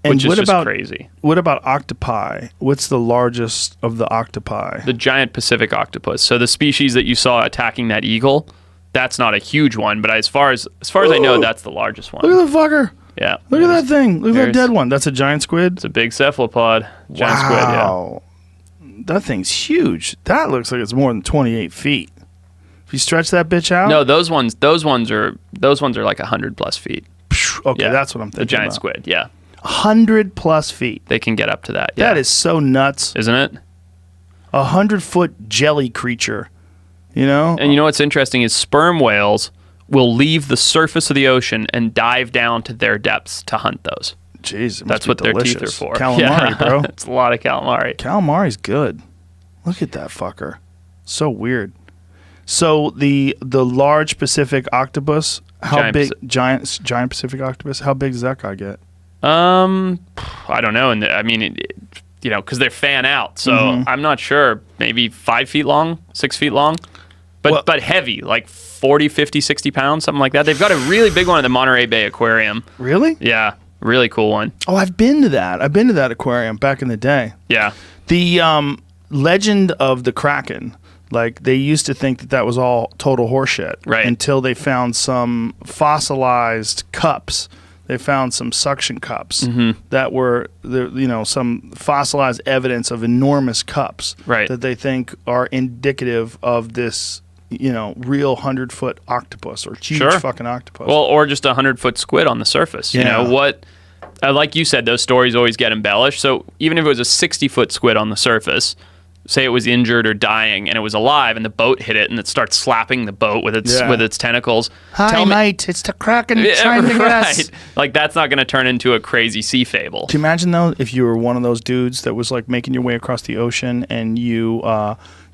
which is just crazy. What about octopi? What's the largest of the octopi? The giant Pacific octopus. So the species that you saw attacking that eagle, that's not a huge one, but as far as I know, that's the largest one. Look at the fucker. Yeah. Look at that thing. Look at that dead one. That's a giant squid? It's a big cephalopod. Giant squid, yeah. That thing's huge. That looks like it's more than 28 feet. If you stretch that bitch out? No, those ones are like 100+ feet. Okay, that's what I'm thinking. The giant about. Squid, yeah. 100+ feet. They can get up to that. Yeah. That is so nuts. Isn't it? 100-foot jelly creature. You know? And you know what's interesting is sperm whales will leave the surface of the ocean and dive down to their depths to hunt those. Jeez, that's what delicious. Their teeth are for. Calamari, bro. It's a lot of calamari. Calamari's good. Look at that fucker. So weird. So the large Pacific octopus, giant Pacific octopus, how big does that guy get? I don't know. And I mean, because they're fan out, so I'm not sure. Maybe 5 feet long, 6 feet long, but heavy, like 40, 50, 60 pounds, something like that. They've got a really big one at the Monterey Bay Aquarium. Really? Yeah, really cool one. Oh, I've been to that. I've been to that aquarium back in the day. Yeah. The legend of the Kraken. Like, they used to think that was all total horseshit. Right. Until they found some fossilized cups. They found some suction cups that were, some fossilized evidence of enormous cups that they think are indicative of this, real 100-foot octopus or huge fucking octopus. Well, or just a 100-foot squid on the surface. Yeah. Like you said, those stories always get embellished. So even if it was a 60-foot squid on the surface, say it was injured or dying and it was alive and the boat hit it and it starts slapping the boat with its tentacles. Hi, mate, it's the Kraken trying to get us. Like, that's not going to turn into a crazy sea fable. Can you imagine, though, if you were one of those dudes that was, like, making your way across the ocean and you,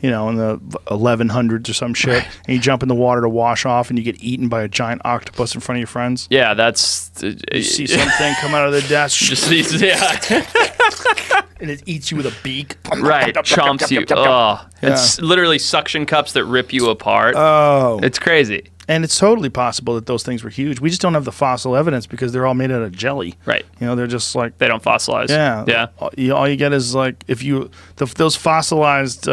in the 1100s or some shit, and you jump in the water to wash off and you get eaten by a giant octopus in front of your friends? Yeah, that's... you see something come out of the desk. And it eats you with a beak. Right, chomps you. Oh, it's literally suction cups that rip you apart. Oh. It's crazy. And it's totally possible that those things were huge. We just don't have the fossil evidence because they're all made out of jelly. Right. They're just like... They don't fossilize. Yeah. Yeah. All you get is, like, if you... those fossilized...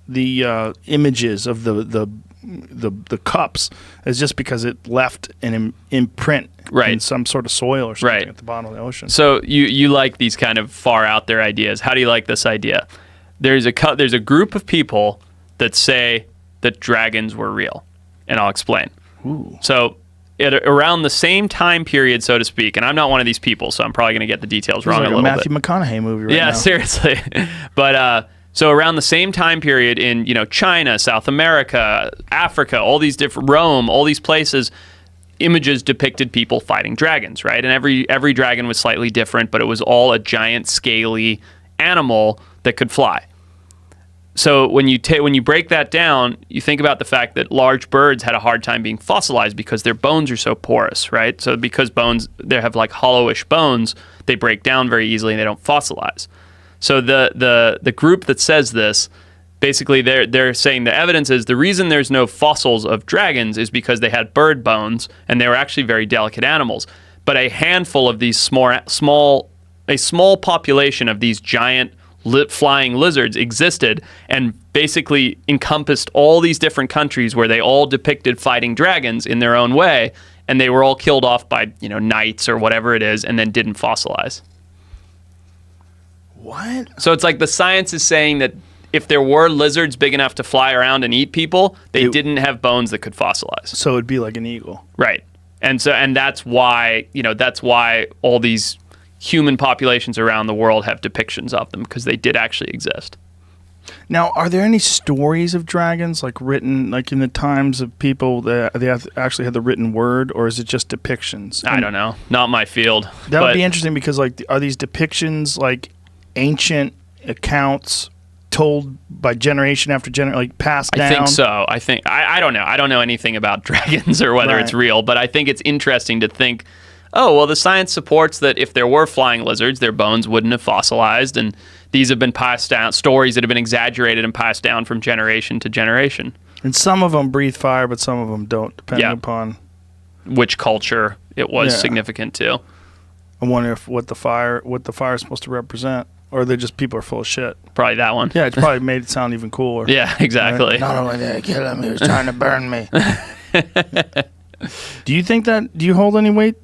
the images of the cups is just because it left an imprint in some sort of soil or something at the bottom of the ocean. So you like these kind of far out there ideas. How do you like this idea? There's a group of people that say that dragons were real, and I'll explain. Ooh. So around the same time period, so to speak, and I'm not one of these people, so I'm probably going to get the details wrong a little bit. Matthew McConaughey movie right now. Yeah, seriously. But so around the same time period in, China, South America, Africa, all these different Rome, all these places, images depicted people fighting dragons, right? And every dragon was slightly different, but it was all a giant scaly animal that could fly. So when you break that down, you think about the fact that large birds had a hard time being fossilized because their bones are so porous, right? So because they have like hollowish bones, they break down very easily and they don't fossilize. So the group that says this, basically they're saying the evidence is the reason there's no fossils of dragons is because they had bird bones and they were actually very delicate animals. But a handful of these small population of these giant flying lizards existed and basically encompassed all these different countries where they all depicted fighting dragons in their own way, and they were all killed off by knights or whatever it is, and then didn't fossilize. What? So it's like the science is saying that if there were lizards big enough to fly around and eat people, they didn't have bones that could fossilize. So it'd be like an eagle. Right. And that's why all these human populations around the world have depictions of them, because they did actually exist. Now, are there any stories of dragons written in the times of people that they actually had the written word, or is it just depictions? I don't know. Not my field. That would be interesting because are these depictions ancient accounts told by generation after generation, passed down? I think so. I don't know. I don't know anything about dragons or whether it's real, but I think it's interesting to think, oh, well, the science supports that if there were flying lizards, their bones wouldn't have fossilized, and these have been passed down, stories that have been exaggerated and passed down from generation to generation. And some of them breathe fire, but some of them don't, depending upon which culture it was significant to. I wonder if what the fire is supposed to represent, or they're just people are full of shit. Probably that one. Yeah, it's probably made it sound even cooler. Yeah, exactly. Right? Not only did I kill him, he was trying to burn me. Do you think that? Do you hold any weight?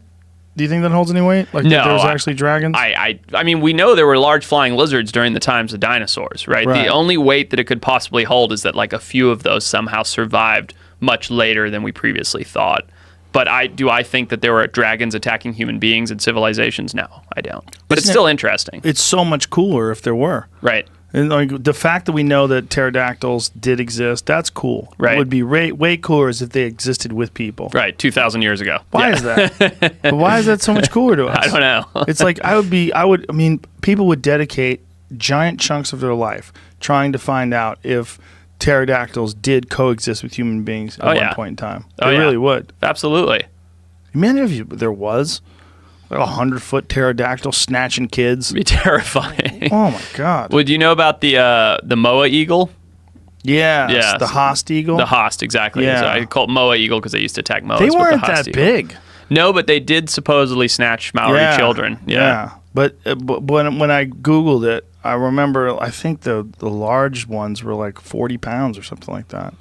Do you think that holds any weight? Like, no, there was actually dragons? I mean, we know there were large flying lizards during the times of dinosaurs, right? The only weight that it could possibly hold is that, like, a few of those somehow survived much later than we previously thought. But do I think that there were dragons attacking human beings in civilizations? No, I don't. But it's still interesting. It's so much cooler if there were. Right. And like the fact that we know that pterodactyls did exist, that's cool. Right. It would be way cooler as if they existed with people. Right, 2,000 years ago. Why is that? But why is that so much cooler to us? I don't know. It's like I mean, people would dedicate giant chunks of their life trying to find out if pterodactyls did coexist with human beings at one point in time. They really would. Absolutely. Imagine if there was like 100-foot pterodactyl snatching kids. It'd be terrifying. Oh my God. Would you know about the moa eagle? Yeah. The Haast eagle. The Haast, exactly. Yeah. So I call it moa eagle because they used to attack moas. They weren't the that eagle. big. No, but they did supposedly snatch Maori children. Yeah. But when I Googled it, I remember I think the large ones were like 40 pounds or something like that.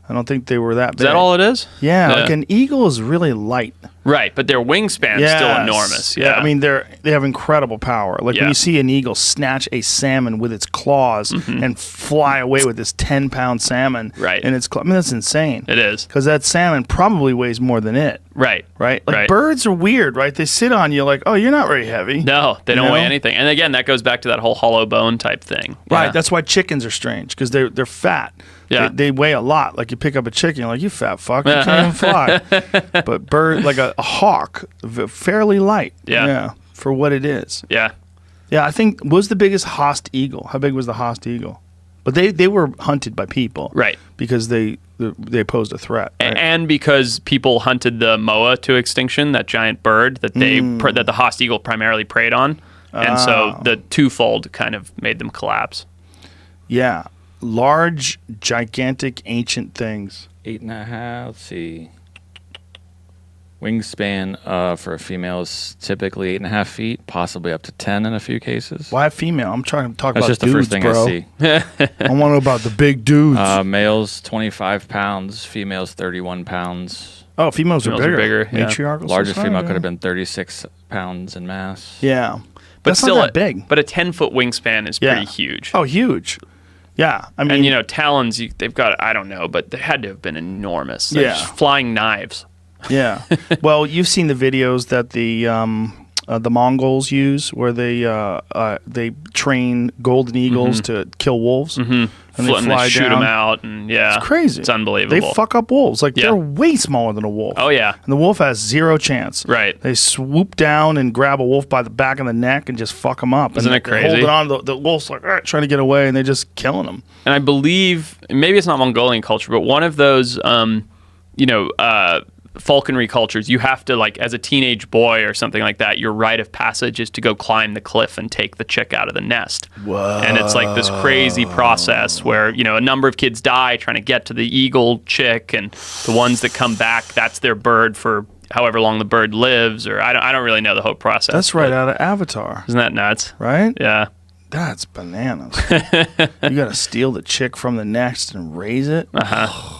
I don't think they were that big. Is that all it is? Yeah, like an eagle is really light. Right, but their wingspan is still enormous. Yeah, I mean they have incrable power. Like when you see an eagle snatch a salmon with its claws and fly away with this 10-pound salmon, right? And I mean that's insane. It is, because that salmon probably weighs more than it. Right. Like birds are weird, right? They sit on you like, oh, you're not very heavy. No, they don't weigh anything. And again, that goes back to that whole hollow bone type thing. Right. Yeah. That's why chickens are strange because they're fat. Yeah. They weigh a lot. Like you pick up a chicken, you're like, you fat fuck, you can't even fly. But bird, like a hawk, fairly light. Yeah. For what it is. Yeah. Yeah, I think was the biggest Haast eagle. How big was the Haast eagle? But they were hunted by people. Right. Because they posed a threat. Right? And because people hunted the moa to extinction, that giant bird that that the Haast eagle primarily preyed on. And so the twofold kind of made them collapse. Yeah. Large, gigantic, ancient things. 8.5. Let's see. Wingspan for a female is typically 8.5 feet, possibly up to 10 in a few cases. Why female? I'm trying to talk about That's just dudes, the first thing bro. I see. I want to know about the big dudes. Males 25 pounds, females 31 pounds. Oh, females are bigger. Yeah. Matriarchal Largest society. female could have been 36 pounds in mass. Yeah. But That's still not that big. But a 10-foot wingspan is pretty huge. Oh, huge. Yeah. I mean, and, talons, they've got, I don't know, but they had to have been enormous. They're Yeah. just flying knives. Yeah. Well, you've seen the videos that the Mongols use where they train golden eagles to kill wolves. Mm-hmm. And they fly shoot down. them out. And It's crazy. It's unbelievable. They fuck up wolves. Like, they're way smaller than a wolf. Oh, yeah. And the wolf has zero chance. Right. They swoop down and grab a wolf by the back of the neck and just fuck him up. Isn't it crazy? Hold it on. The wolf's like, trying to get away, and they're just killing him. And I believe, maybe it's not Mongolian culture, but one of those, falconry cultures, you have to, like, as a teenage boy or something like that, your rite of passage is to go climb the cliff and take the chick out of the nest. Whoa. And it's like this crazy process where, a number of kids die trying to get to the eagle chick, and the ones that come back, that's their bird for however long the bird lives, or I don't really know the whole process. That's right out of Avatar. Isn't that nuts? Right? Yeah. That's bananas. You got to steal the chick from the nest and raise it? Uh-huh.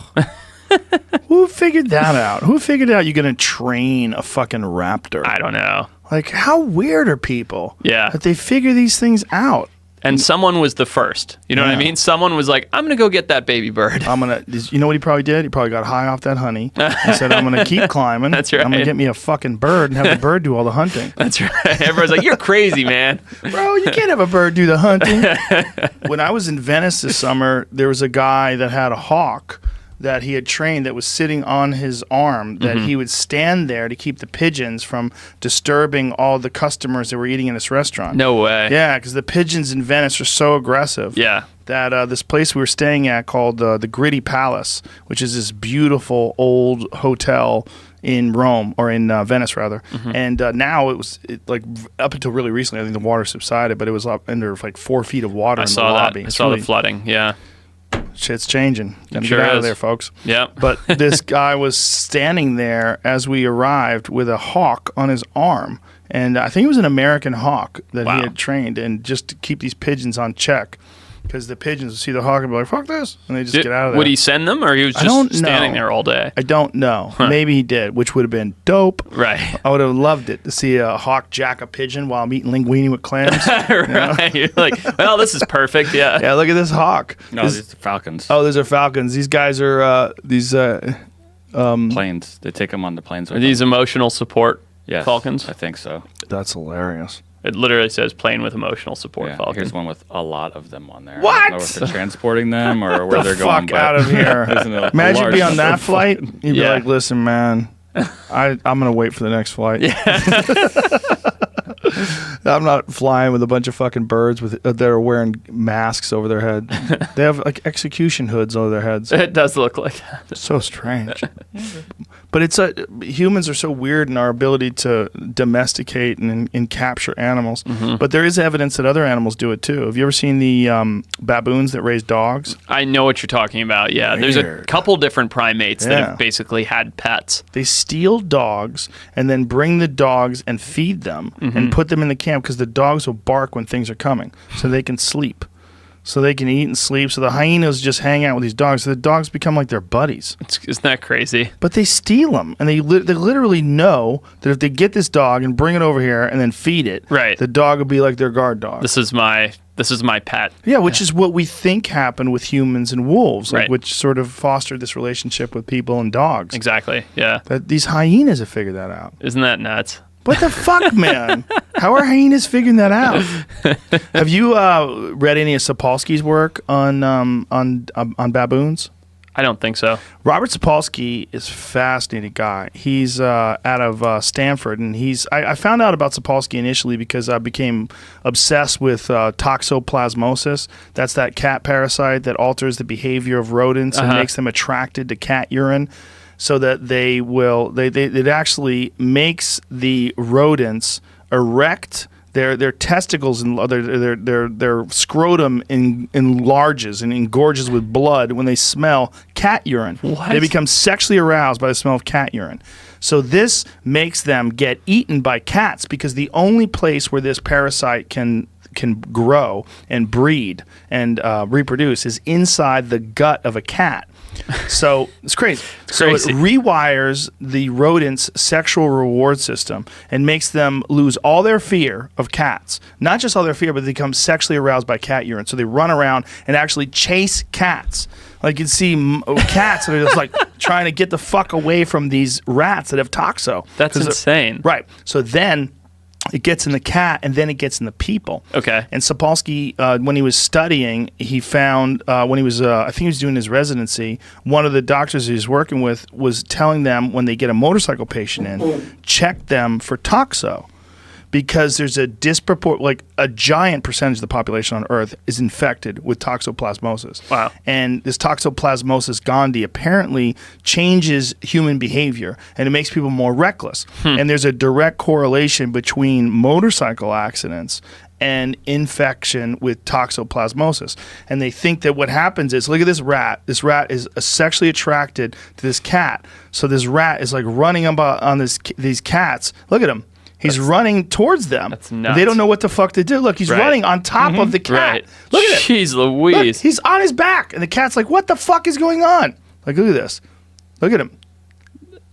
Who figured that out? Who figured out you're going to train a fucking raptor? I don't know. Like, how weird are people? Yeah. That they figure these things out. And someone was the first. You know what I mean? Someone was like, I'm going to go get that baby bird. You know what he probably did? He probably got high off that honey. He said, I'm going to keep climbing. That's right. I'm going to get me a fucking bird and have the bird do all the hunting. That's right. Everyone's like, you're crazy, man. Bro, you can't have a bird do the hunting. When I was in Venice this summer, there was a guy that had a hawk that he had trained that was sitting on his arm that he would stand there to keep the pigeons from disturbing all the customers that were eating in this restaurant. No way. Yeah, because the pigeons in Venice are so aggressive. Yeah. That this place we were staying at called the Gritty Palace, which is this beautiful old hotel in Rome, or in Venice rather. And now like up until really recently, I think the water subsided, but it was up under like 4 feet of water in the lobby. I saw the flooding. Yeah. shit's changing. Gotta Sure get out is. of there, folks. Yep. But this guy was standing there as we arrived with a hawk on his arm. And I think it was an American hawk that he had trained, and just to keep these pigeons on check. Because the pigeons would see the hawk and be like, fuck this, and they just get out of there. Would he send them, or he was just standing there all day? I don't know. Maybe he did, which would have been dope. Right. I would have loved it to see a hawk jack a pigeon while I'm eating linguine with clams. Right. You're like, well, this is perfect. Yeah. Yeah, look at this hawk. No, these are falcons. Oh, those are falcons. These guys are Planes. They take them on the planes. Are these emotional support falcons? I think so. That's hilarious. It literally says plane with emotional support falcon. Here's one with a lot of them on there. What? I don't know if they're transporting them or where they're going. Fuck out of here. Imagine being on that flight. You'd be like, listen, man, I'm going to wait for the next flight. I'm not flying with a bunch of fucking birds that are wearing masks over their head. They have like execution hoods over their heads. It does look like that. It's so strange. But it's humans are so weird in our ability to domesticate and capture animals. Mm-hmm. But there is evidence that other animals do it too. Have you ever seen the baboons that raise dogs? I know what you're talking about. Yeah, Weird. There's a couple different primates that have basically had pets. They steal dogs and then bring the dogs and feed them and put them in the camp because the dogs will bark when things are coming so they can sleep. So they can eat and sleep. So the hyenas just hang out with these dogs. So the dogs become like their buddies. Isn't that crazy? But they steal them. And they literally know that if they get this dog and bring it over here and then feed it, the dog will be like their guard dog. This is my pet. Yeah, which is what we think happened with humans and wolves, which sort of fostered this relationship with people and dogs. Exactly, yeah. These hyenas have figured that out. Isn't that nuts? What the fuck, man? How are hyenas figuring that out? Have you read any of Sapolsky's work on baboons? I don't think so. Robert Sapolsky is a fascinating guy. He's out of Stanford, and I found out about Sapolsky initially because I became obsessed with toxoplasmosis. That's that cat parasite that alters the behavior of rodents and makes them attracted to cat urine. So that it actually makes the rodents erect their testicles and their scrotum enlarges and engorges with blood when they smell cat urine. What? They become sexually aroused by the smell of cat urine. So this makes them get eaten by cats because the only place where this parasite can grow and breed and reproduce is inside the gut of a cat. So it's crazy. So it rewires the rodent's sexual reward system and makes them lose all their fear of cats. Not just all their fear, but they become sexually aroused by cat urine. So they run around and actually chase cats. Like you see cats that are just like trying to get the fuck away from these rats that have toxo. That's insane. Right. So then it gets in the cat, and then it gets in the people. Okay. And Sapolsky, when he was studying, he found when he was, I think he was doing his residency, one of the doctors he was working with was telling them when they get a motorcycle patient in, check them for toxo. Because there's a giant percentage of the population on Earth is infected with toxoplasmosis. Wow. And this toxoplasmosis gondii apparently changes human behavior and it makes people more reckless. And there's a direct correlation between motorcycle accidents and infection with toxoplasmosis. And they think that what happens is, look at this rat. This rat is sexually attracted to this cat. So this rat is like running on these cats. Look at him. He's running towards them. That's nuts. They don't know what the fuck to do. Look, he's running on top of the cat. Right. Look at it. Jeez Louise. Look, he's on his back. And the cat's like, what the fuck is going on? Like, look at this. Look at him.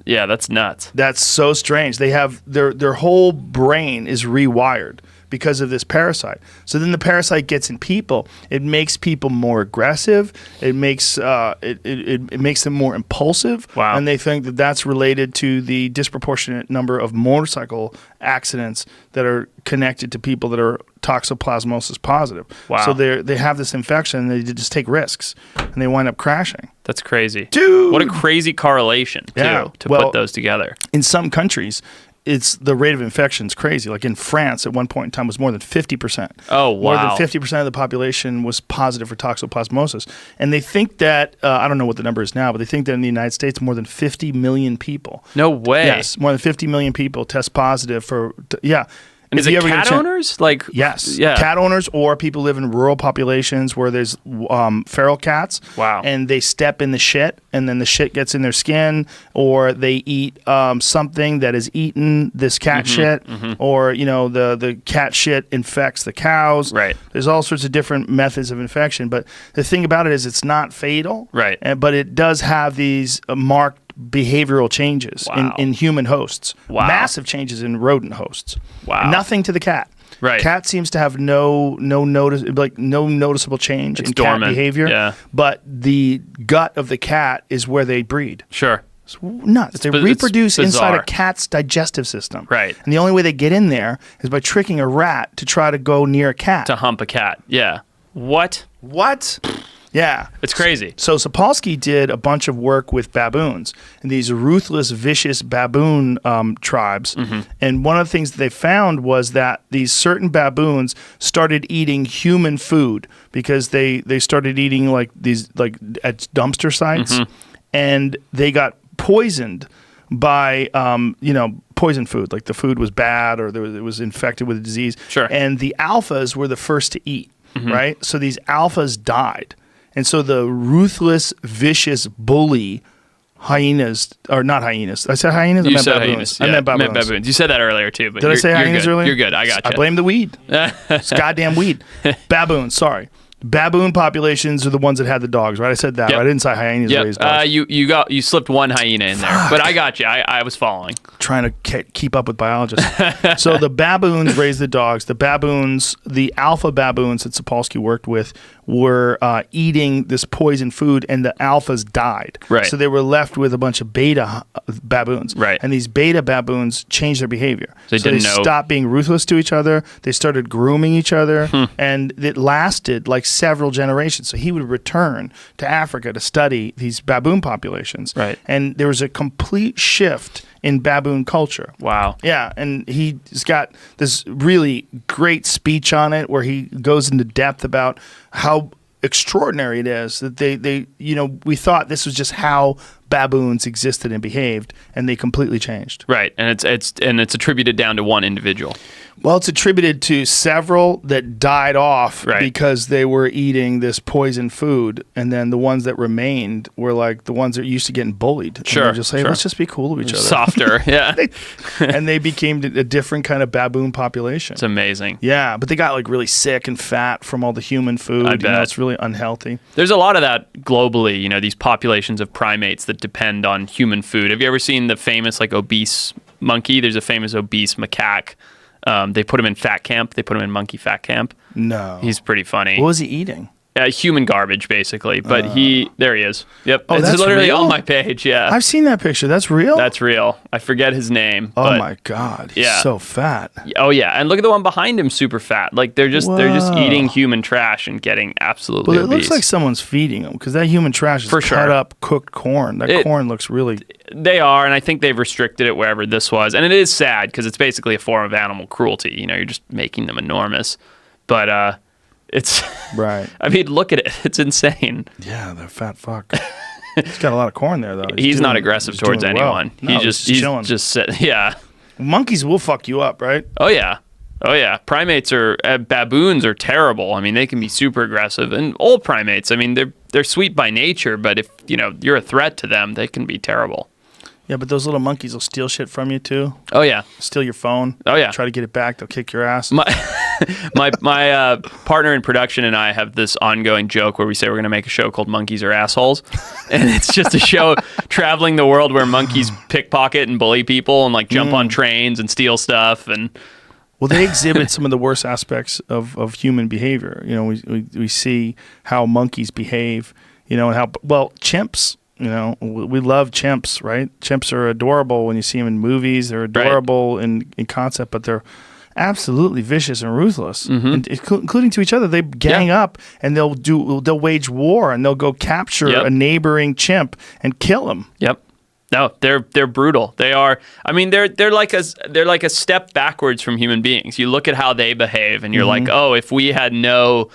Yeah, that's nuts. That's so strange. They have their whole brain is rewired because of this parasite. So then the parasite gets in people. It makes people more aggressive. It makes it makes them more impulsive. Wow. And they think that that's related to the disproportionate number of motorcycle accidents that are connected to people that are toxoplasmosis positive. Wow. So they have this infection and they just take risks and they wind up crashing. That's crazy. Dude. What a crazy correlation, too, to put those together. In some countries, the rate of infection is crazy. Like in France, at one point in time, was more than 50%. Oh, wow. More than 50% of the population was positive for toxoplasmosis. And they think that, I don't know what the number is now, but they think that in the United States, more than 50 million people. No way. Yes, more than 50 million people test positive for, And is it cat owners? Like, yes, cat owners or people live in rural populations where there's feral cats. Wow. And they step in the shit, and then the shit gets in their skin, or they eat something that has eaten this cat shit, or the cat shit infects the cows. Right. There's all sorts of different methods of infection, but the thing about it is it's not fatal. Right. But it does have these marked behavioral changes in human hosts. Wow. Massive changes in rodent hosts. Wow. Nothing to the cat. Right. Cat seems to have no noticeable change in dormant. Cat behavior. Yeah. But the gut of the cat is where they breed. Sure. It's nuts. They reproduce inside a cat's digestive system. Right. And the only way they get in there is by tricking a rat to try to go near a cat. To hump a cat. Yeah. What? Yeah. It's crazy. So Sapolsky did a bunch of work with baboons and these ruthless, vicious baboon tribes. And one of the things that they found was that these certain baboons started eating human food because they started eating at dumpster sites, and they got poisoned by poison food. Like the food was bad, or it was infected with a disease. Sure. And the alphas were the first to eat. Right. So these alphas died. And so the ruthless, vicious bully hyenas, or not hyenas. I said hyenas? You said hyenas. I meant baboons. baboons. You said that earlier too. But Did I say hyenas good. earlier? You're good. I got you. I blame the weed. It's goddamn weed. Baboons, sorry. Baboon populations are the ones that had the dogs, right? I said that. Yep. Right? I didn't say hyenas raised dogs. You slipped one hyena in there, but I got you. I was following. Trying to keep up with biologists. So the baboons raised the dogs. The alpha baboons that Sapolsky worked with were eating this poison food, and the alphas died. Right. So they were left with a bunch of beta baboons. Right. And these beta baboons changed their behavior. They stopped being ruthless to each other. They started grooming each other, and it lasted like several generations. So he would return to Africa to study these baboon populations. Right. And there was a complete shift in baboon culture. Wow. Yeah, and he's got this really great speech on it where he goes into depth about how extraordinary it is that they we thought this was just how baboons existed and behaved, and they completely changed. Right. And it's attributed down to one individual. Well, it's attributed to several that died off because they were eating this poison food, and then the ones that remained were like the ones that used to getting bullied. Sure. And just say, let's just be cool to each other. Softer, yeah. And they became a different kind of baboon population. It's amazing. Yeah, but they got like really sick and fat from all the human food. I bet. It's really unhealthy. There's a lot of that globally, these populations of primates that depend on human food. Have you ever seen the famous obese monkey? There's a famous obese macaque. They put him in fat camp. They put him in monkey fat camp. No. He's pretty funny. What was he eating? Human garbage, basically. But there he is. Yep. Oh, it's that's literally real? on my page. Yeah. I've seen that picture. That's real? That's real. I forget his name. Oh but my God. He's so fat. Oh yeah. And look at the one behind him, super fat. Like they're just eating human trash and getting absolutely Well, it obese. looks like someone's feeding them because that human trash is cut up, cooked corn. That corn looks really... They are, and I think they've restricted it wherever this was. And it is sad because it's basically a form of animal cruelty. You're just making them enormous. But it's... Right. I mean, look at it. It's insane. Yeah, that fat fuck. He's got a lot of corn there, though. He's not aggressive towards anyone. No, he's chilling. Yeah. Monkeys will fuck you up, right? Oh, yeah. Primates baboons are terrible. I mean, they can be super aggressive. And old primates, I mean, they're sweet by nature, but if, you're a threat to them, they can be terrible. Yeah, but those little monkeys will steal shit from you, too. Oh, yeah. Steal your phone. Oh, yeah. Try to get it back. They'll kick your ass. My partner in production and I have this ongoing joke where we say we're going to make a show called Monkeys Are Assholes. And it's just a show traveling the world where monkeys pickpocket and bully people and jump on trains and steal stuff. And well, they exhibit some of the worst aspects of human behavior. We see how monkeys behave, and how, chimps, we love chimps, right? Chimps are adorable when you see them in movies. They're adorable in concept, but they're absolutely vicious and ruthless, including to each other. They gang up and they'll wage war and they'll go capture a neighboring chimp and kill him. Yep. No, they're brutal. They are. I mean, they're like a step backwards from human beings. You look at how they behave, and you're like, oh, if we had no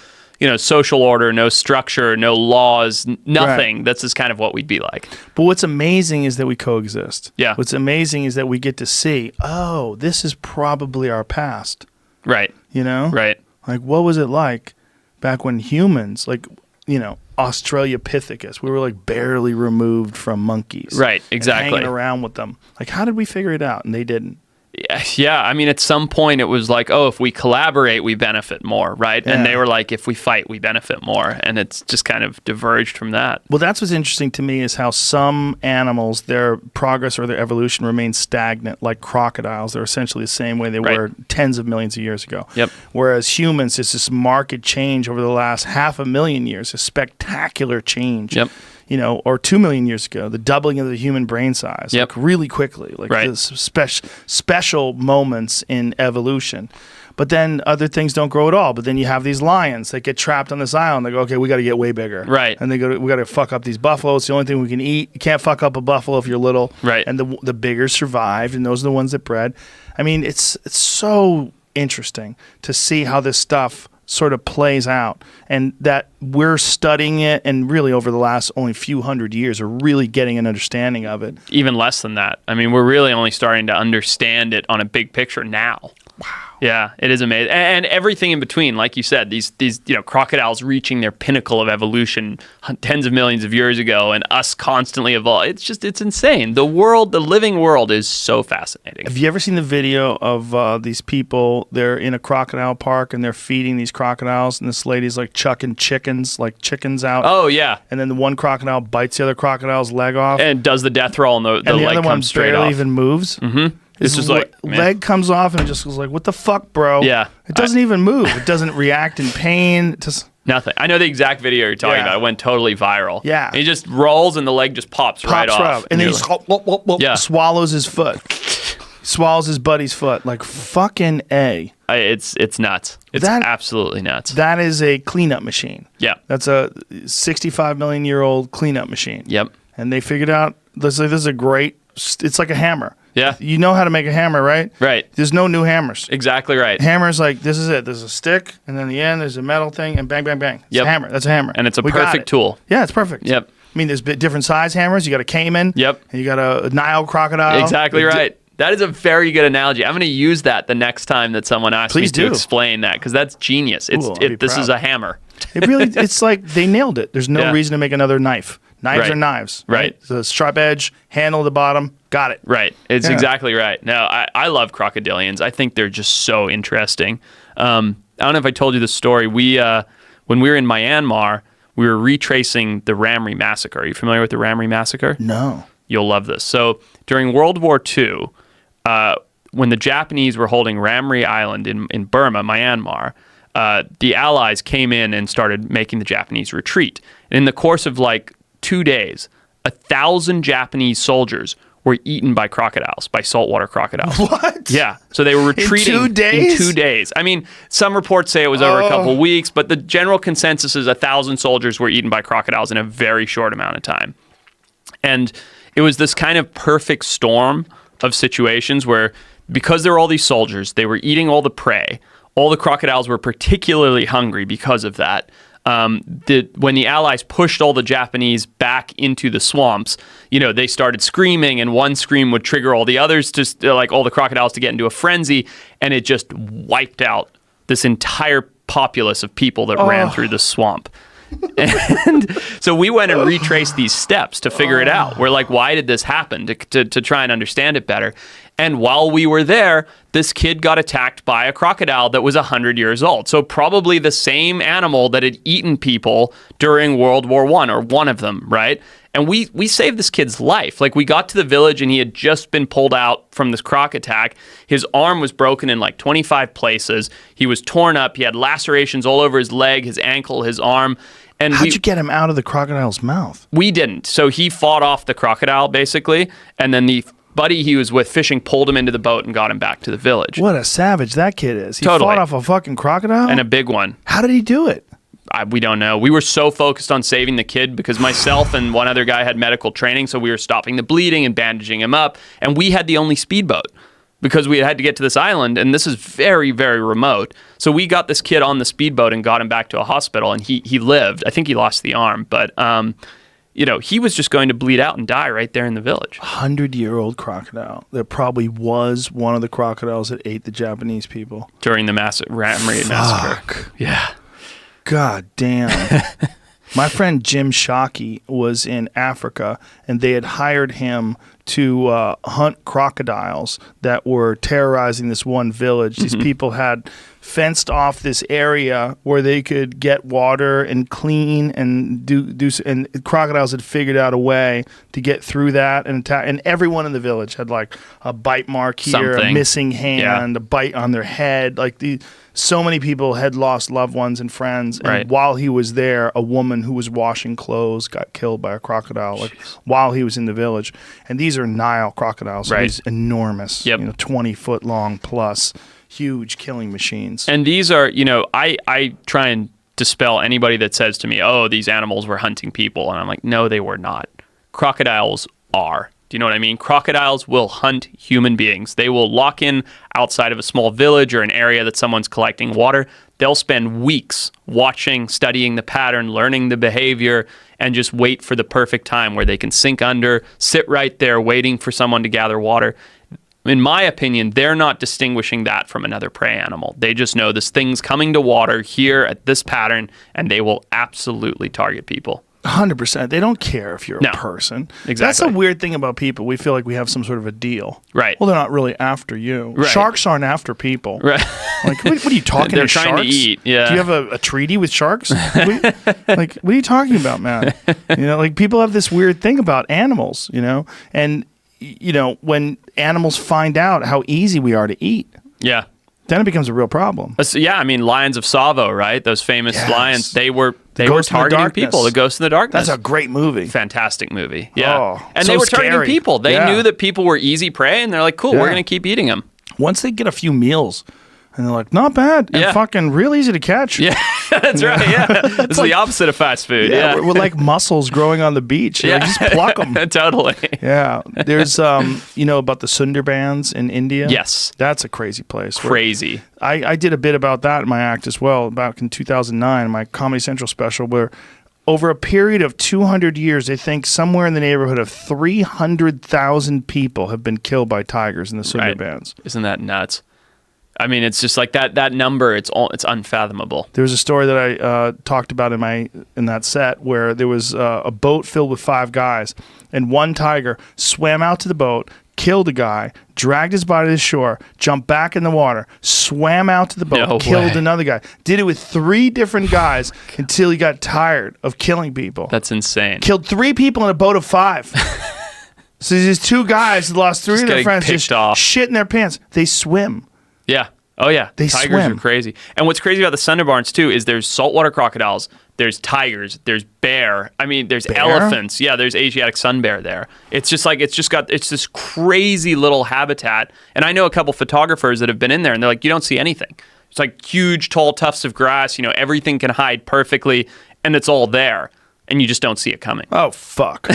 social order, no structure, no laws, nothing. That's just kind of what we'd be like. But what's amazing is that we coexist. Yeah. What's amazing is that we get to see, oh, this is probably our past. Right. Right. Like, what was it like back when humans, Australopithecus, we were like barely removed from monkeys. Right, exactly. Hanging around with them. Like, how did we figure it out? And they didn't. Yeah, I mean, at some point it was like, oh, if we collaborate, we benefit more, right? Yeah. And they were like, if we fight, we benefit more. And it's just kind of diverged from that. Well, that's what's interesting to me is how some animals, their progress or their evolution remains stagnant, like crocodiles. They're essentially the same way they were tens of millions of years ago. Yep. Whereas humans, it's this marked change over the last 500,000 years, a spectacular change. Yep. Or 2 million years ago, the doubling of the human brain size, like really quickly, like this special moments in evolution. But then other things don't grow at all. But then you have these lions that get trapped on this island. They go, okay, we got to get way bigger. Right. And we got to fuck up these buffalo. It's the only thing we can eat. You can't fuck up a buffalo if you're little. Right. And the bigger survived, and those are the ones that bred. I mean, it's so interesting to see how this stuff sort of plays out, and that we're studying it, and really over the last only few hundred years are really getting an understanding of it. Even less than that. I mean, we're really only starting to understand it on a big picture now. Wow. Yeah, it is amazing. And everything in between, like you said, these crocodiles reaching their pinnacle of evolution tens of millions of years ago, and us constantly evolve. It's insane. The living world is so fascinating. Have you ever seen the video of these people? They're in a crocodile park and they're feeding these crocodiles, and this lady's like chucking chickens out. Oh yeah. And then the one crocodile bites the other crocodile's leg off and does the death roll, and the leg other comes straight off. Barely even moves. Mm-hmm. It's just like leg comes off and it just goes like, what the fuck, bro? Yeah. It doesn't even move. It doesn't react in pain. Nothing. I know the exact video you're talking about. It went totally viral. Yeah. And he just rolls and the leg just pops right off. And then he swallows his foot. Swallows his buddy's foot. Like fucking A. It's nuts. It's absolutely nuts. That is a cleanup machine. Yeah. That's a 65 million year old cleanup machine. Yep. And they figured out, this is a great, it's like a hammer. Yeah. You know how to make a hammer, right? Right. There's no new hammers. Exactly right. Hammer's like, this is it. There's a stick, and then the end, there's a metal thing, and bang, bang, bang. It's a hammer. That's a hammer. And it's a perfect tool. Yeah, it's perfect. Yep. I mean, there's different size hammers. You got a caiman. Yep. And you got a Nile crocodile. Exactly right. That is a very good analogy. I'm going to use that the next time that someone asks me to explain that, because that's genius. This is a hammer. It's like they nailed it. There's no reason to make another knife. Knives are knives. Right. So the sharp edge, handle at the bottom. Got it. Right. It's exactly right. No, I love crocodilians. I think they're just so interesting. I don't know if I told you the story. When we were in Myanmar, we were retracing the Ramri massacre. Are you familiar with the Ramri massacre? No. You'll love this. So during World War II, when the Japanese were holding Ramri Island in Burma, Myanmar, the Allies came in and started making the Japanese retreat. And in the course of like 2 days, 1,000 Japanese soldiers were eaten by crocodiles, by saltwater crocodiles. What? Yeah. So they were retreating in 2 days? In 2 days. I mean, some reports say it was over a couple weeks, but the general consensus is 1,000 soldiers were eaten by crocodiles in a very short amount of time. And it was this kind of perfect storm of situations where, because there were all these soldiers, they were eating all the prey. All the crocodiles were particularly hungry because of that. When the Allies pushed all the Japanese back into the swamps, they started screaming, and one scream would trigger all the others, all the crocodiles to get into a frenzy, and it just wiped out this entire populace of people that ran through the swamp. And so we went and retraced these steps to figure it out. We're like, why did this happen? To try and understand it better. And while we were there, this kid got attacked by a crocodile that was 100 years old. So probably the same animal that had eaten people during World War I, or one of them, right? And we saved this kid's life. Like, we got to the village and he had just been pulled out from this croc attack. His arm was broken in like 25 places. He was torn up. He had lacerations all over his leg, his ankle, his arm. And how'd you get him out of the crocodile's mouth? We didn't. So he fought off the crocodile, basically, and then the buddy he was with fishing pulled him into the boat and got him back to the village. What a savage that kid is. He Totally. fought off a fucking crocodile? And a big one. How did he do it? We don't know. We were so focused on saving the kid because myself and one other guy had medical training, so we were stopping the bleeding and bandaging him up, and we had the only speedboat because we had to get to this island, and this is very, very remote. So we got this kid on the speedboat and got him back to a hospital, and he lived. I think he lost the arm, but he was just going to bleed out and die right there in the village. 100-year-old crocodile. There probably was one of the crocodiles that ate the Japanese people during the ram raid massacre. Yeah. God damn. My friend Jim Shockey was in Africa, and they had hired him to hunt crocodiles that were terrorizing this one village. These people had fenced off this area where they could get water and clean and do and crocodiles had figured out a way to get through that and attack. And everyone in the village had like a bite mark here, a missing hand, a bite on their head. So many people had lost loved ones and friends. And while he was there, a woman who was washing clothes got killed by a crocodile while he was in the village. And these are Nile crocodiles. So these enormous, 20-foot long plus, huge killing machines. And these are, I try and dispel anybody that says to me, oh, these animals were hunting people. And I'm like, no, they were not. Crocodiles are. Do you know what I mean? Crocodiles will hunt human beings. They will lock in outside of a small village or an area that someone's collecting water. They'll spend weeks watching, studying the pattern, learning the behavior, and just wait for the perfect time where they can sink under, sit right there waiting for someone to gather water. In my opinion, they're not distinguishing that from another prey animal. They just know this thing's coming to water here at this pattern, and they will absolutely target people. 100%. They don't care if you're a person. Exactly. That's a weird thing about people. We feel like we have some sort of a deal. Right. Well, they're not really after you. Right. Sharks aren't after people. Right. Like, what are you talking They're to trying sharks? to eat. Yeah. Do you have a treaty with sharks? What are you talking about, man? People have this weird thing about animals, and when animals find out how easy we are to eat. Yeah. Then it becomes a real problem. Yeah, I mean, Lions of Tsavo, right? Those famous lions, they were targeting people. The Ghost in the Darkness. That's a great movie. Fantastic movie. Yeah. Oh, and so they were scary. targeting people. They knew that people were easy prey, and they're like, cool, we're going to keep eating them. Once they get a few meals, and they're like, not bad, and fucking real easy to catch. Yeah, that's right, yeah. It's the opposite of fast food. Yeah. We're like mussels growing on the beach. Yeah. Just pluck them. Totally. Yeah. There's, about the Sundarbans in India. Yes. That's a crazy place. Crazy. I did a bit about that in my act as well, back in 2009, my Comedy Central special, where over a period of 200 years, they think somewhere in the neighborhood of 300,000 people have been killed by tigers in the Sundarbans. Isn't that nuts? I mean, it's just like that number. It's unfathomable. There was a story that I talked about in that set where there was a boat filled with 5 guys, and one tiger swam out to the boat, killed a guy, dragged his body to the shore, jumped back in the water, swam out to the boat, killed another guy. Did it with 3 different guys until he got tired of killing people. That's insane. Killed 3 people in a boat of 5. So these 2 guys lost 3 of their friends just shit in their pants. They swim. Yeah. Oh, yeah. Tigers swim. are crazy. And what's crazy about the Sundarbans, too, is there's saltwater crocodiles, there's tigers, there's bear. I mean, there's elephants. Yeah, there's Asiatic sun bear there. It's just like, it's this crazy little habitat. And I know a couple photographers that have been in there, and they're like, you don't see anything. It's like huge, tall tufts of grass. Everything can hide perfectly, and it's all there. And you just don't see it coming. Oh, fuck.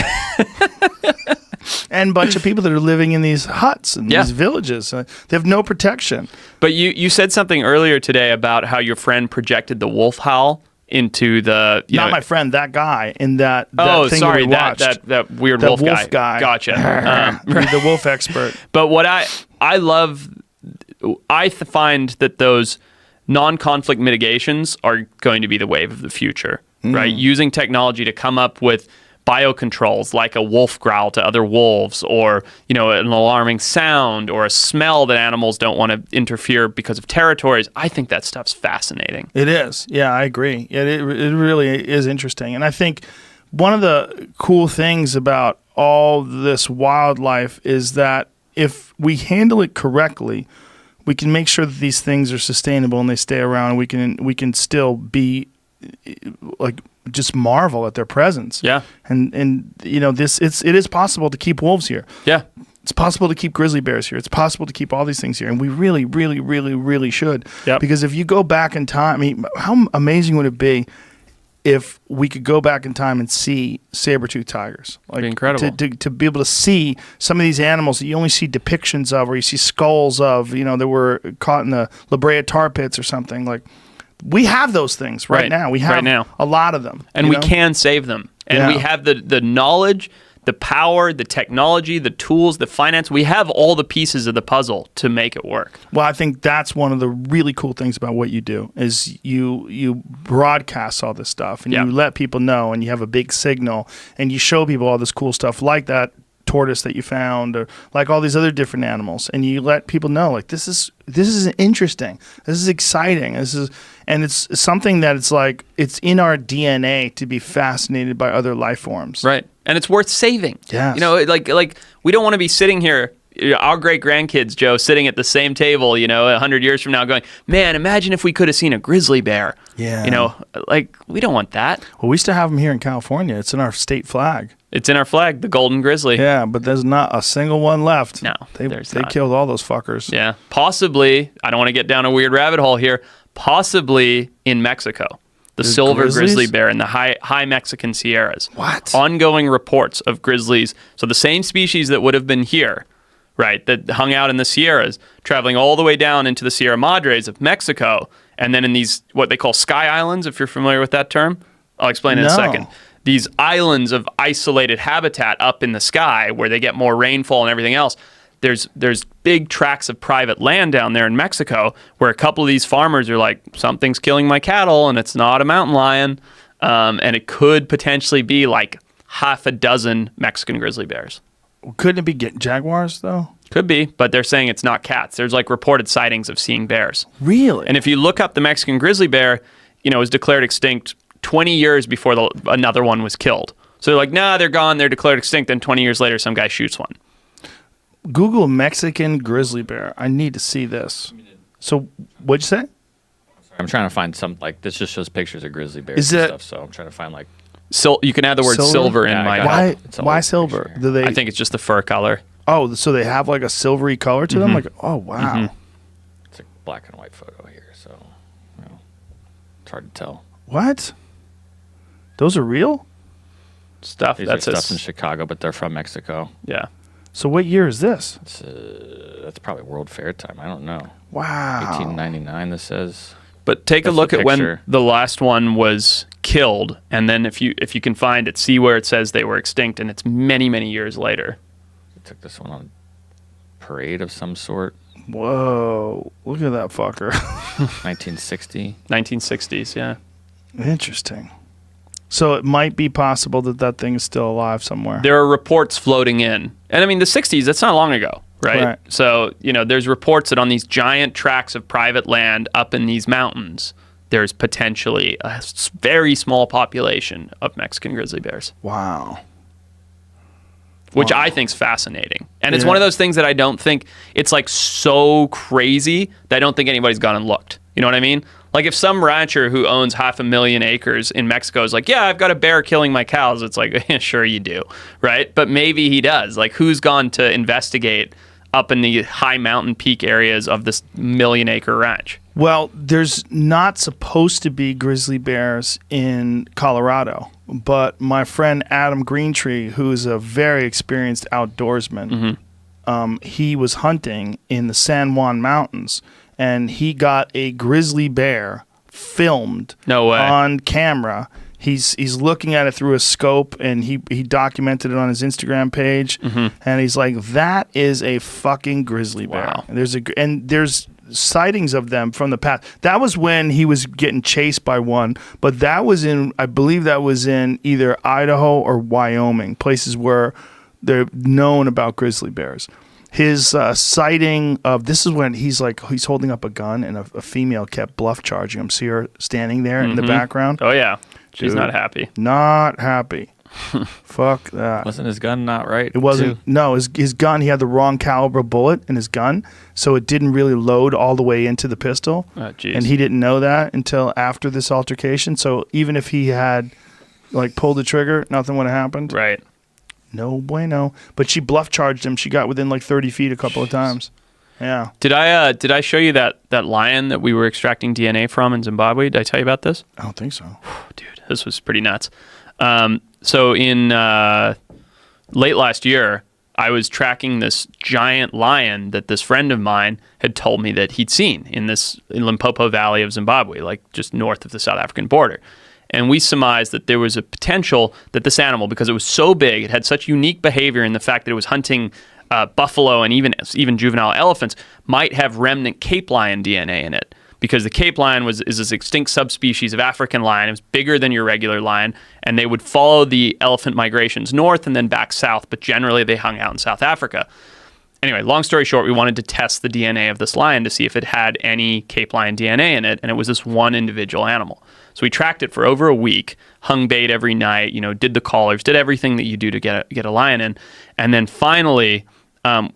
And a bunch of people that are living in these huts and these villages. They have no protection. But you said something earlier today about how your friend projected the wolf howl into the... Not my friend, that guy in that thing that we watched. that weird wolf guy. Gotcha. The wolf expert. But what I love... I find that those non-conflict mitigations are going to be the wave of the future, right? Using technology to come up with biocontrols like a wolf growl to other wolves, or an alarming sound or a smell that animals don't want to interfere because of territories. I think that stuff's fascinating. It is. Yeah, I agree. It really is interesting. And I think one of the cool things about all this wildlife is that if we handle it correctly, we can make sure that these things are sustainable and they stay around, and we can still be like just marvel at their presence. Yeah. And it is possible to keep wolves here. Yeah. It's possible to keep grizzly bears here. It's possible to keep all these things here. And we really, really, really, really should. Yep. Because if you go back in time, I mean, how amazing would it be if we could go back in time and see saber-toothed tigers. Like, incredible. To be able to see some of these animals that you only see depictions of, or you see skulls of, that were caught in the La Brea tar pits or something. Like, we have those things right now. We have a lot of them. And we can save them. And we have the knowledge, the power, the technology, the tools, the finance. We have all the pieces of the puzzle to make it work. Well, I think that's one of the really cool things about what you do is you broadcast all this stuff and you let people know, and you have a big signal, and you show people all this cool stuff like that tortoise that you found, or like all these other different animals, and you let people know, like, this is interesting, this is exciting, and it's something that it's in our DNA to be fascinated by other life forms, right? And it's worth saving. Yes. Like we don't want to be sitting here, our great grandkids, Joe, sitting at the same table, 100 years from now, going, man, imagine if we could have seen a grizzly bear. Yeah. Like, we don't want that. Well, we used to have them here in California. It's in our state flag. It's in our flag, the golden grizzly. Yeah, but there's not a single one left. No, they killed all those fuckers. Yeah, possibly. I don't want to get down a weird rabbit hole here. Possibly in Mexico, the silver grizzly bear in the high Mexican Sierras. What? Ongoing reports of grizzlies. So the same species that would have been here, right, that hung out in the Sierras, traveling all the way down into the Sierra Madres of Mexico, and then in these what they call sky islands, if you're familiar with that term. I'll explain in a second. These islands of isolated habitat up in the sky where they get more rainfall and everything else. There's big tracts of private land down there in Mexico where a couple of these farmers are like, something's killing my cattle, and it's not a mountain lion, and it could potentially be like half a dozen Mexican grizzly bears. Couldn't it be jaguars, though? Could be, but they're saying it's not cats. There's like reported sightings of seeing bears. Really? And if you look up the Mexican grizzly bear, it was declared extinct 20 years before another one was killed. So they're like, nah, they're gone. They're declared extinct. Then 20 years later, some guy shoots one. Google Mexican grizzly bear. I need to see this. So what'd you say? I'm trying to find some, like, this just shows pictures of grizzly bears and stuff. So I'm trying to find, like, you can add the word silver in my. Why silver? I think it's just the fur color. Oh, so they have like a silvery color to them? Like, oh wow. Mm-hmm. It's a black and white photo here, so it's hard to tell. What? Those are real stuff. That's stuff in Chicago, but they're from Mexico. Yeah. So what year is this? That's probably World Fair time. I don't know. Wow. 1899. This says. But take a look at when the last one was killed, and then if you can find it, see where it says they were extinct, and it's many, many years later. They took this one on a parade of some sort. Whoa! Look at that fucker. 1960. 1960s, yeah. Interesting. So it might be possible that thing is still alive somewhere. There are reports floating in, and I mean the 60s. That's not long ago. Right. So, there's reports that on these giant tracts of private land up in these mountains, there's potentially a very small population of Mexican grizzly bears. Wow. Which I think is fascinating. And it's one of those things that I don't think, it's like so crazy that I don't think anybody's gone and looked. You know what I mean? Like if some rancher who owns 500,000 acres in Mexico is like, yeah, I've got a bear killing my cows. It's like, yeah, sure you do. Right. But maybe he does. Like who's gone to investigate up in the high mountain peak areas of this 1,000,000-acre ranch? Well, there's not supposed to be grizzly bears in Colorado, but my friend Adam Greentree, who is a very experienced outdoorsman, he was hunting in the San Juan Mountains, and he got a grizzly bear filmed on camera. He's looking at it through a scope, and he documented it on his Instagram page, and he's like, that is a fucking grizzly bear. Wow. And there's sightings of them from the past. That was when he was getting chased by one, but I believe that was in either Idaho or Wyoming, places where they're known about grizzly bears. His sighting of this is when he's holding up a gun, and a female kept bluff charging him. See her standing there in the background? Oh yeah. She's Dude, not happy. Not happy. Fuck that. Wasn't his gun not right? It wasn't. Too? No, his gun, he had the wrong caliber bullet in his gun, so it didn't really load all the way into the pistol. Oh, geez. And he didn't know that until after this altercation. So even if he had pulled the trigger, nothing would have happened. Right. No bueno. But she bluff charged him. She got within 30 feet a couple of times. Yeah. Did I show you that lion that we were extracting DNA from in Zimbabwe? Did I tell you about this? I don't think so. Dude, This was pretty nuts. So in late last year, I was tracking this giant lion that this friend of mine had told me that he'd seen in Limpopo Valley of Zimbabwe, like just north of the South African border. And we surmised that there was a potential that this animal, because it was so big, it had such unique behavior in the fact that it was hunting buffalo and even juvenile elephants, might have remnant Cape lion DNA in it. Because the Cape lion is this extinct subspecies of African lion. It was bigger than your regular lion, and they would follow the elephant migrations north and then back south, but generally they hung out in South Africa. Anyway, long story short, we wanted to test the DNA of this lion to see if it had any Cape lion DNA in it, and it was this one individual animal. So we tracked it for over a week, hung bait every night, did the collars, did everything that you do to get a lion in, and then finally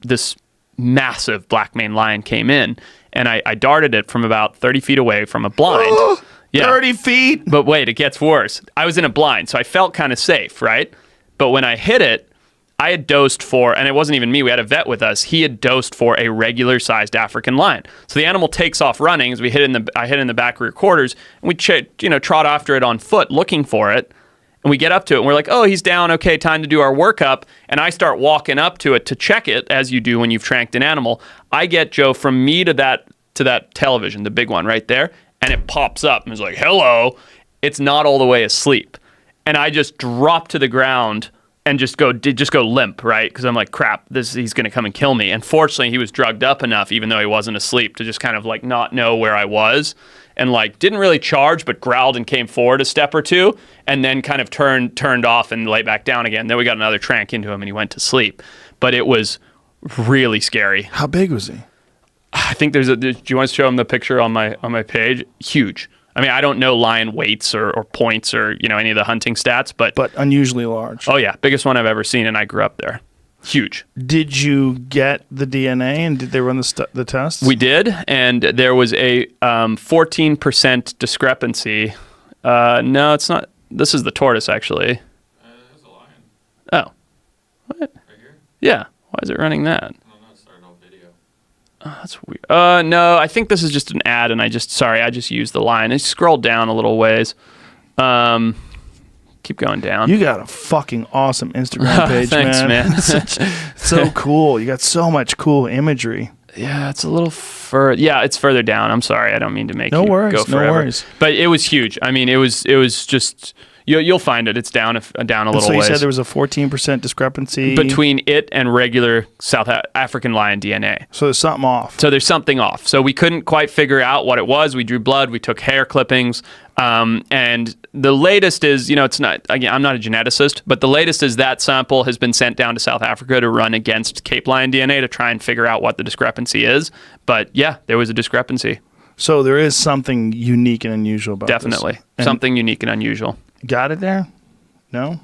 this massive black maned lion came in, and I darted it from about 30 feet away from a blind. Yeah. 30 feet? But wait, it gets worse. I was in a blind, so I felt kind of safe, right? But when I hit it, I had dosed for, and it wasn't even me, we had a vet with us, he had dosed for a regular-sized African lion. So the animal takes off running as I hit in the back rear quarters, and we trot after it on foot looking for it. And we get up to it, and we're like, oh, he's down. Okay, time to do our workup. And I start walking up to it to check it, as you do when you've tranked an animal. I get, Joe, from me to that television, the big one right there, and it pops up and is like, hello. It's not all the way asleep. And I just drop to the ground and just go limp, right? Because I'm like, crap, he's going to come and kill me. And fortunately, he was drugged up enough, even though he wasn't asleep, to just kind of like not know where I was. And like didn't really charge, but growled and came forward a step or two, and then kind of turned off and lay back down again. Then we got another trank into him, and he went to sleep. But it was really scary. How big was he? I think do you want to show him the picture on my page? Huge. I mean, I don't know lion weights or points or any of the hunting stats, but unusually large. Oh yeah, biggest one I've ever seen, and I grew up there. Huge. Did you get the DNA, and did they run the tests? We did, and there was a 14% discrepancy. No, it's not. This is the tortoise, actually. It's a lion. Oh. What? Right here? Yeah. Why is it running that? I don't know. It started on video. Oh, that's weird. No, I think this is just an ad, and I just used the lion. I scrolled down a little ways. Keep going down. You got a fucking awesome Instagram page, Thanks, man. So cool. You got so much cool imagery. Yeah, it's a little further. Yeah, it's further down. I'm sorry. I don't mean to make you go forever. No worries. But it was huge. I mean, it was just... You'll find it. It's down a little ways. So you said there was a 14% discrepancy? Between it and regular South African lion DNA. So there's something off. So there's something off. So we couldn't quite figure out what it was. We drew blood. We took hair clippings. And the latest is, it's not, again, I'm not a geneticist, but the latest is that sample has been sent down to South Africa to run against Cape lion DNA to try and figure out what the discrepancy is. But yeah, there was a discrepancy. So there is something unique and unusual about Definitely. this. Something unique and unusual. Got it there? No?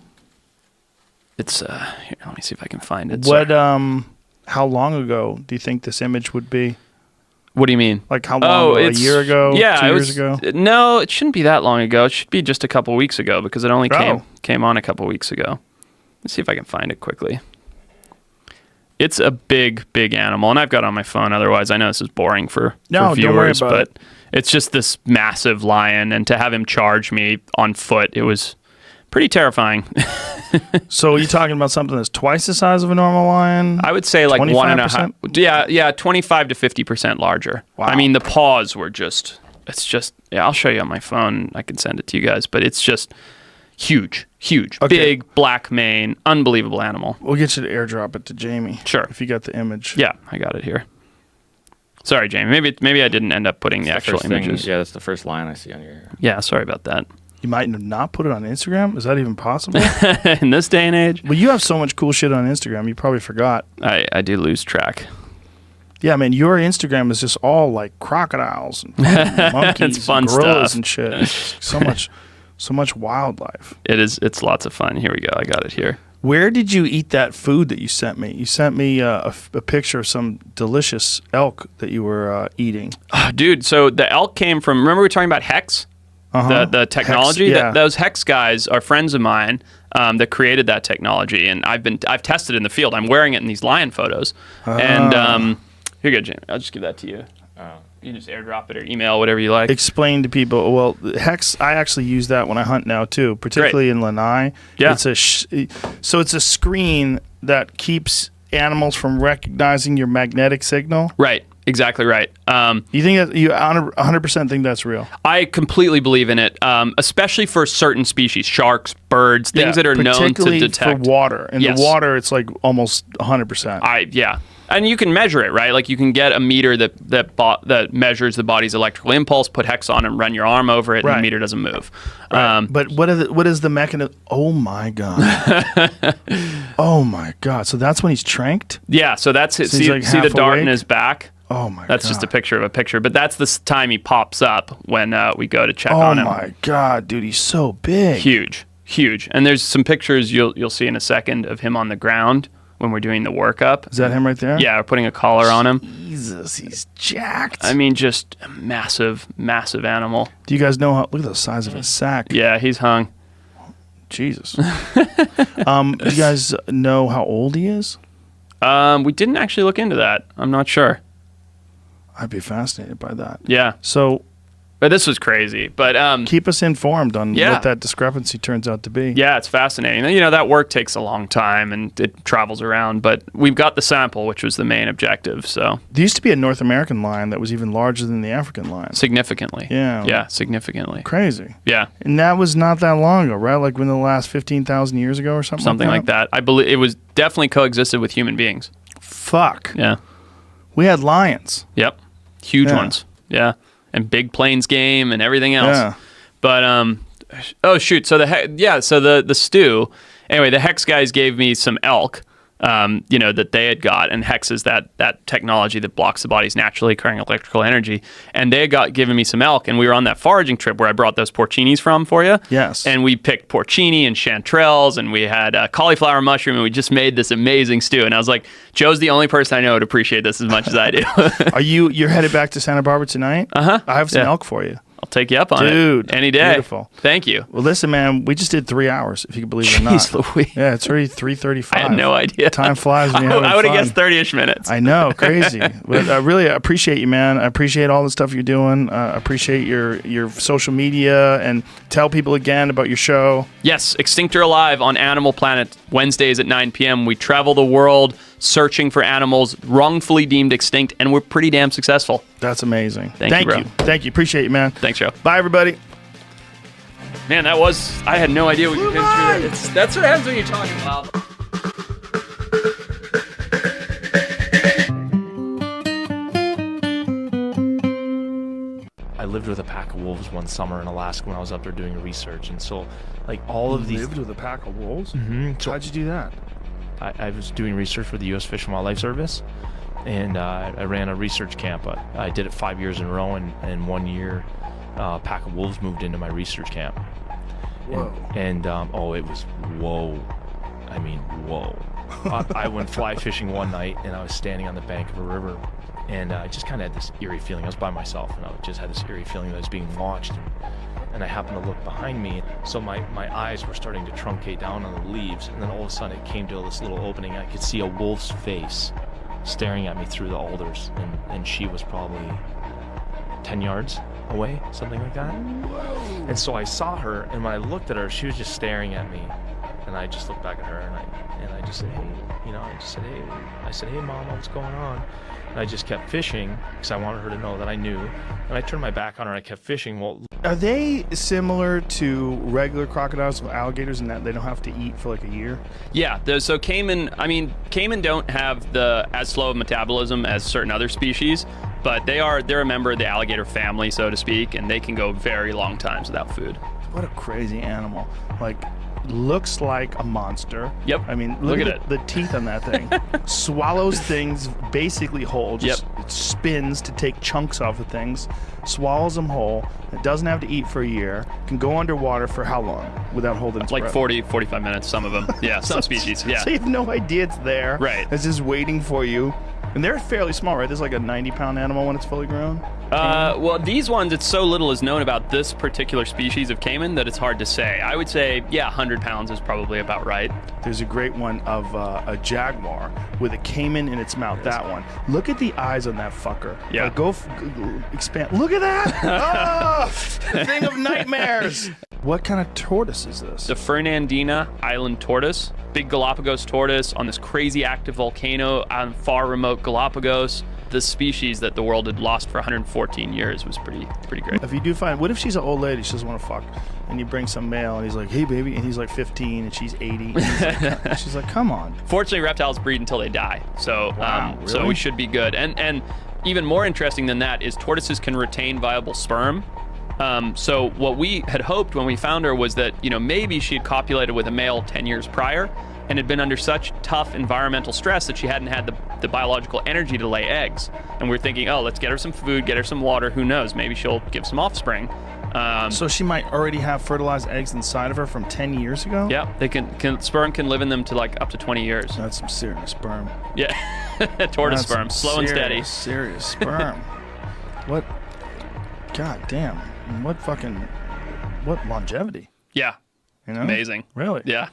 It's here, let me see if I can find it. What how long ago do you think this image would be? What do you mean? Like how long ago? A year ago? Yeah, 2 years ago? No, it shouldn't be that long ago. It should be just a couple weeks ago because it only came on a couple weeks ago. Let's see if I can find it quickly. It's a big animal, and I've got it on my phone. Otherwise, I know this is boring for viewers, don't worry about it. It's just this massive lion, and to have him charge me on foot, it was pretty terrifying. So are you talking about something that's twice the size of a normal lion? I would say like 25%? 1.5. Yeah, 25 to 50% larger. Wow. I mean, the paws were yeah, I'll show you on my phone. I can send it to you guys, but it's just huge. Okay. Big, black mane, unbelievable animal. We'll get you to airdrop it to Jamie. Sure. If you got the image. Yeah, I got it here. Sorry, Jamie. Maybe I didn't end up putting the actual images. Yeah, that's the first line I see on your... Yeah, sorry about that. You might not put it on Instagram? Is that even possible? In this day and age? Well, you have so much cool shit on Instagram, you probably forgot. I do lose track. Yeah, man, your Instagram is just all like crocodiles and monkeys it's fun and gorillas stuff. And shit. So much wildlife. It's lots of fun. Here we go. I got it here. Where did you eat that food that you sent me? You sent me a picture of some delicious elk that you were eating. Oh, dude, so the elk came from, remember we were talking about Hex? Uh-huh. The technology? Hex, yeah. Those Hex guys are friends of mine that created that technology, and I've tested it in the field. I'm wearing it in these lion photos. And here you go, Jamie. I'll just give that to you. You can just airdrop it or email, whatever you like. Explain to people. Well, Hex, I actually use that when I hunt now too, particularly in Lanai. Yeah. It's so it's a screen that keeps animals from recognizing your magnetic signal. Right. Exactly right. You think that you 100% think that's real? I completely believe in it, especially for certain species, sharks, birds, things that are known to detect. For water. In the water, it's like almost 100%. Yeah. And you can measure it, right? Like you can get a meter that measures the body's electrical impulse, put Hex on and run your arm over it, and the meter doesn't move. Right. But what is the mechanism? Oh my god! Oh my god! So that's when he's tranked? Yeah. So that's it. So See, like see the dart awake? in his back? Oh my god! That's just a picture of a picture. But that's the time he pops up when we go to check on him. Oh my god, dude! He's so big. Huge. And there's some pictures you'll see in a second of him on the ground when we're doing the workup. Is that him right there? Yeah, we're putting a collar on him. Jesus, he's jacked. I mean, just a massive animal. Do you guys know how? Look at the size of his sack. Yeah, he's hung. Jesus. You guys know how old he is? We didn't actually look into that. I'm not sure. I'd be fascinated by that. Yeah. So, but this was crazy. But keep us informed on what that discrepancy turns out to be. Yeah, it's fascinating. You know, that work takes a long time and it travels around, but we've got the sample, which was the main objective. So there used to be a North American lion that was even larger than the African lion. Significantly. Yeah. Yeah, significantly. Crazy. Yeah. And that was not that long ago, right? Like within the last 15,000 years ago or something. Something like that. I believe it was definitely coexisted with human beings. Fuck. Yeah. We had lions. Yep. Huge ones. Yeah. And big plains game and everything else. Yeah. But oh shoot, so the stew. Anyway, the Hex guys gave me some elk, that they had got, and Hex is that technology that blocks the body's naturally occurring electrical energy. And they had given me some elk, and we were on that foraging trip where I brought those porcinis from for you. Yes. And we picked porcini and chanterelles, and we had cauliflower mushroom, and we just made this amazing stew. And I was like, Joe's the only person I know would appreciate this as much as I do. You're headed back to Santa Barbara tonight? Uh-huh. I have some elk for you. I'll take you up on Dude, it. Any day. Beautiful. Thank you. Well, listen, man, we just did 3 hours, if you can believe it or not. Jeez Louise. Yeah, it's already 3:35. I had no idea. Time flies when you're having I would have fun. guessed 30-ish minutes. I know, crazy. But I really appreciate you, man. I appreciate all the stuff you're doing. I appreciate your social media, and tell people again about your show. Yes, Extinct or Alive on Animal Planet, Wednesdays at 9 p.m. We travel the world searching for animals wrongfully deemed extinct, and we're pretty damn successful. That's amazing. Thank you, bro. Thank you. Appreciate you, man. Thanks, Joe. Bye, everybody. Man, I had no idea we could get through that. That's what happens when you're talking loud. I lived with a pack of wolves one summer in Alaska when I was up there doing research, and so like all of these. Lived with a pack of wolves? Mm-hmm. So how'd you do that? I was doing research for the U.S. Fish and Wildlife Service, and I ran a research camp. I did it 5 years in a row, and 1 year, a pack of wolves moved into my research camp. Whoa. And it was whoa. I mean, whoa. I went fly fishing one night, and I was standing on the bank of a river, and I just kind of had this eerie feeling. I was by myself, and I just had this eerie feeling that I was being watched. And I happened to look behind me, so my eyes were starting to truncate down on the leaves, and then all of a sudden it came to this little opening. I could see a wolf's face staring at me through the alders, and she was probably 10 yards away, something like that. Whoa. And so I saw her, and when I looked at her, she was just staring at me, and I just looked back at her, and I just said, hey, I said, hey, Mama, what's going on? And I just kept fishing because I wanted her to know that I knew. And I turned my back on her and I kept fishing. Well, are they similar to regular crocodiles or alligators in that they don't have to eat for like a year? Yeah, so caiman don't have as slow of metabolism as certain other species, but they're a member of the alligator family, so to speak, and they can go very long times without food. What a crazy animal. Like, looks like a monster. Yep. I mean, look at the teeth on that thing. Swallows things basically whole. Just it spins to take chunks off of things. Swallows them whole. It doesn't have to eat for a year. Can go underwater for how long without holding its breath? Like 40, 45 minutes, some of them. Yeah, some species. Yeah. So you have no idea it's there. Right. It's just waiting for you. And they're fairly small, right? There's like a 90-pound animal when it's fully grown. Well, these ones, it's so little is known about this particular species of caiman that it's hard to say. I would say, yeah, 100 pounds is probably about right. There's a great one of a jaguar with a caiman in its mouth. That one. Look at the eyes on that fucker. Yeah. Like, go expand. Look at that! Oh, the thing of nightmares. What kind of tortoise is this? The Fernandina Island tortoise, big Galapagos tortoise on this crazy active volcano on far remote Galapagos. The species that the world had lost for 114 years was pretty great. If you do find, what if she's an old lady, she doesn't want to fuck, and you bring some male, and he's like, hey baby, and he's like 15, and she's 80, and she's like, come on. Fortunately, reptiles breed until they die, so Wow, really? so we should be good. And even more interesting than that is tortoises can retain viable sperm. So what we had hoped when we found her was that, you know, maybe she had copulated with a male 10 years prior and had been under such tough environmental stress that she hadn't had the biological energy to lay eggs. And we're thinking, oh, let's get her some food, get her some water. Who knows? Maybe she'll give some offspring. So she might already have fertilized eggs inside of her from 10 years ago? Yeah, they sperm can live in them to like up to 20 years. That's some serious sperm. Yeah, tortoise That's sperm, some slow and steady. Serious sperm. What? God damn. What longevity? Yeah, You know? amazing. Really? Yeah.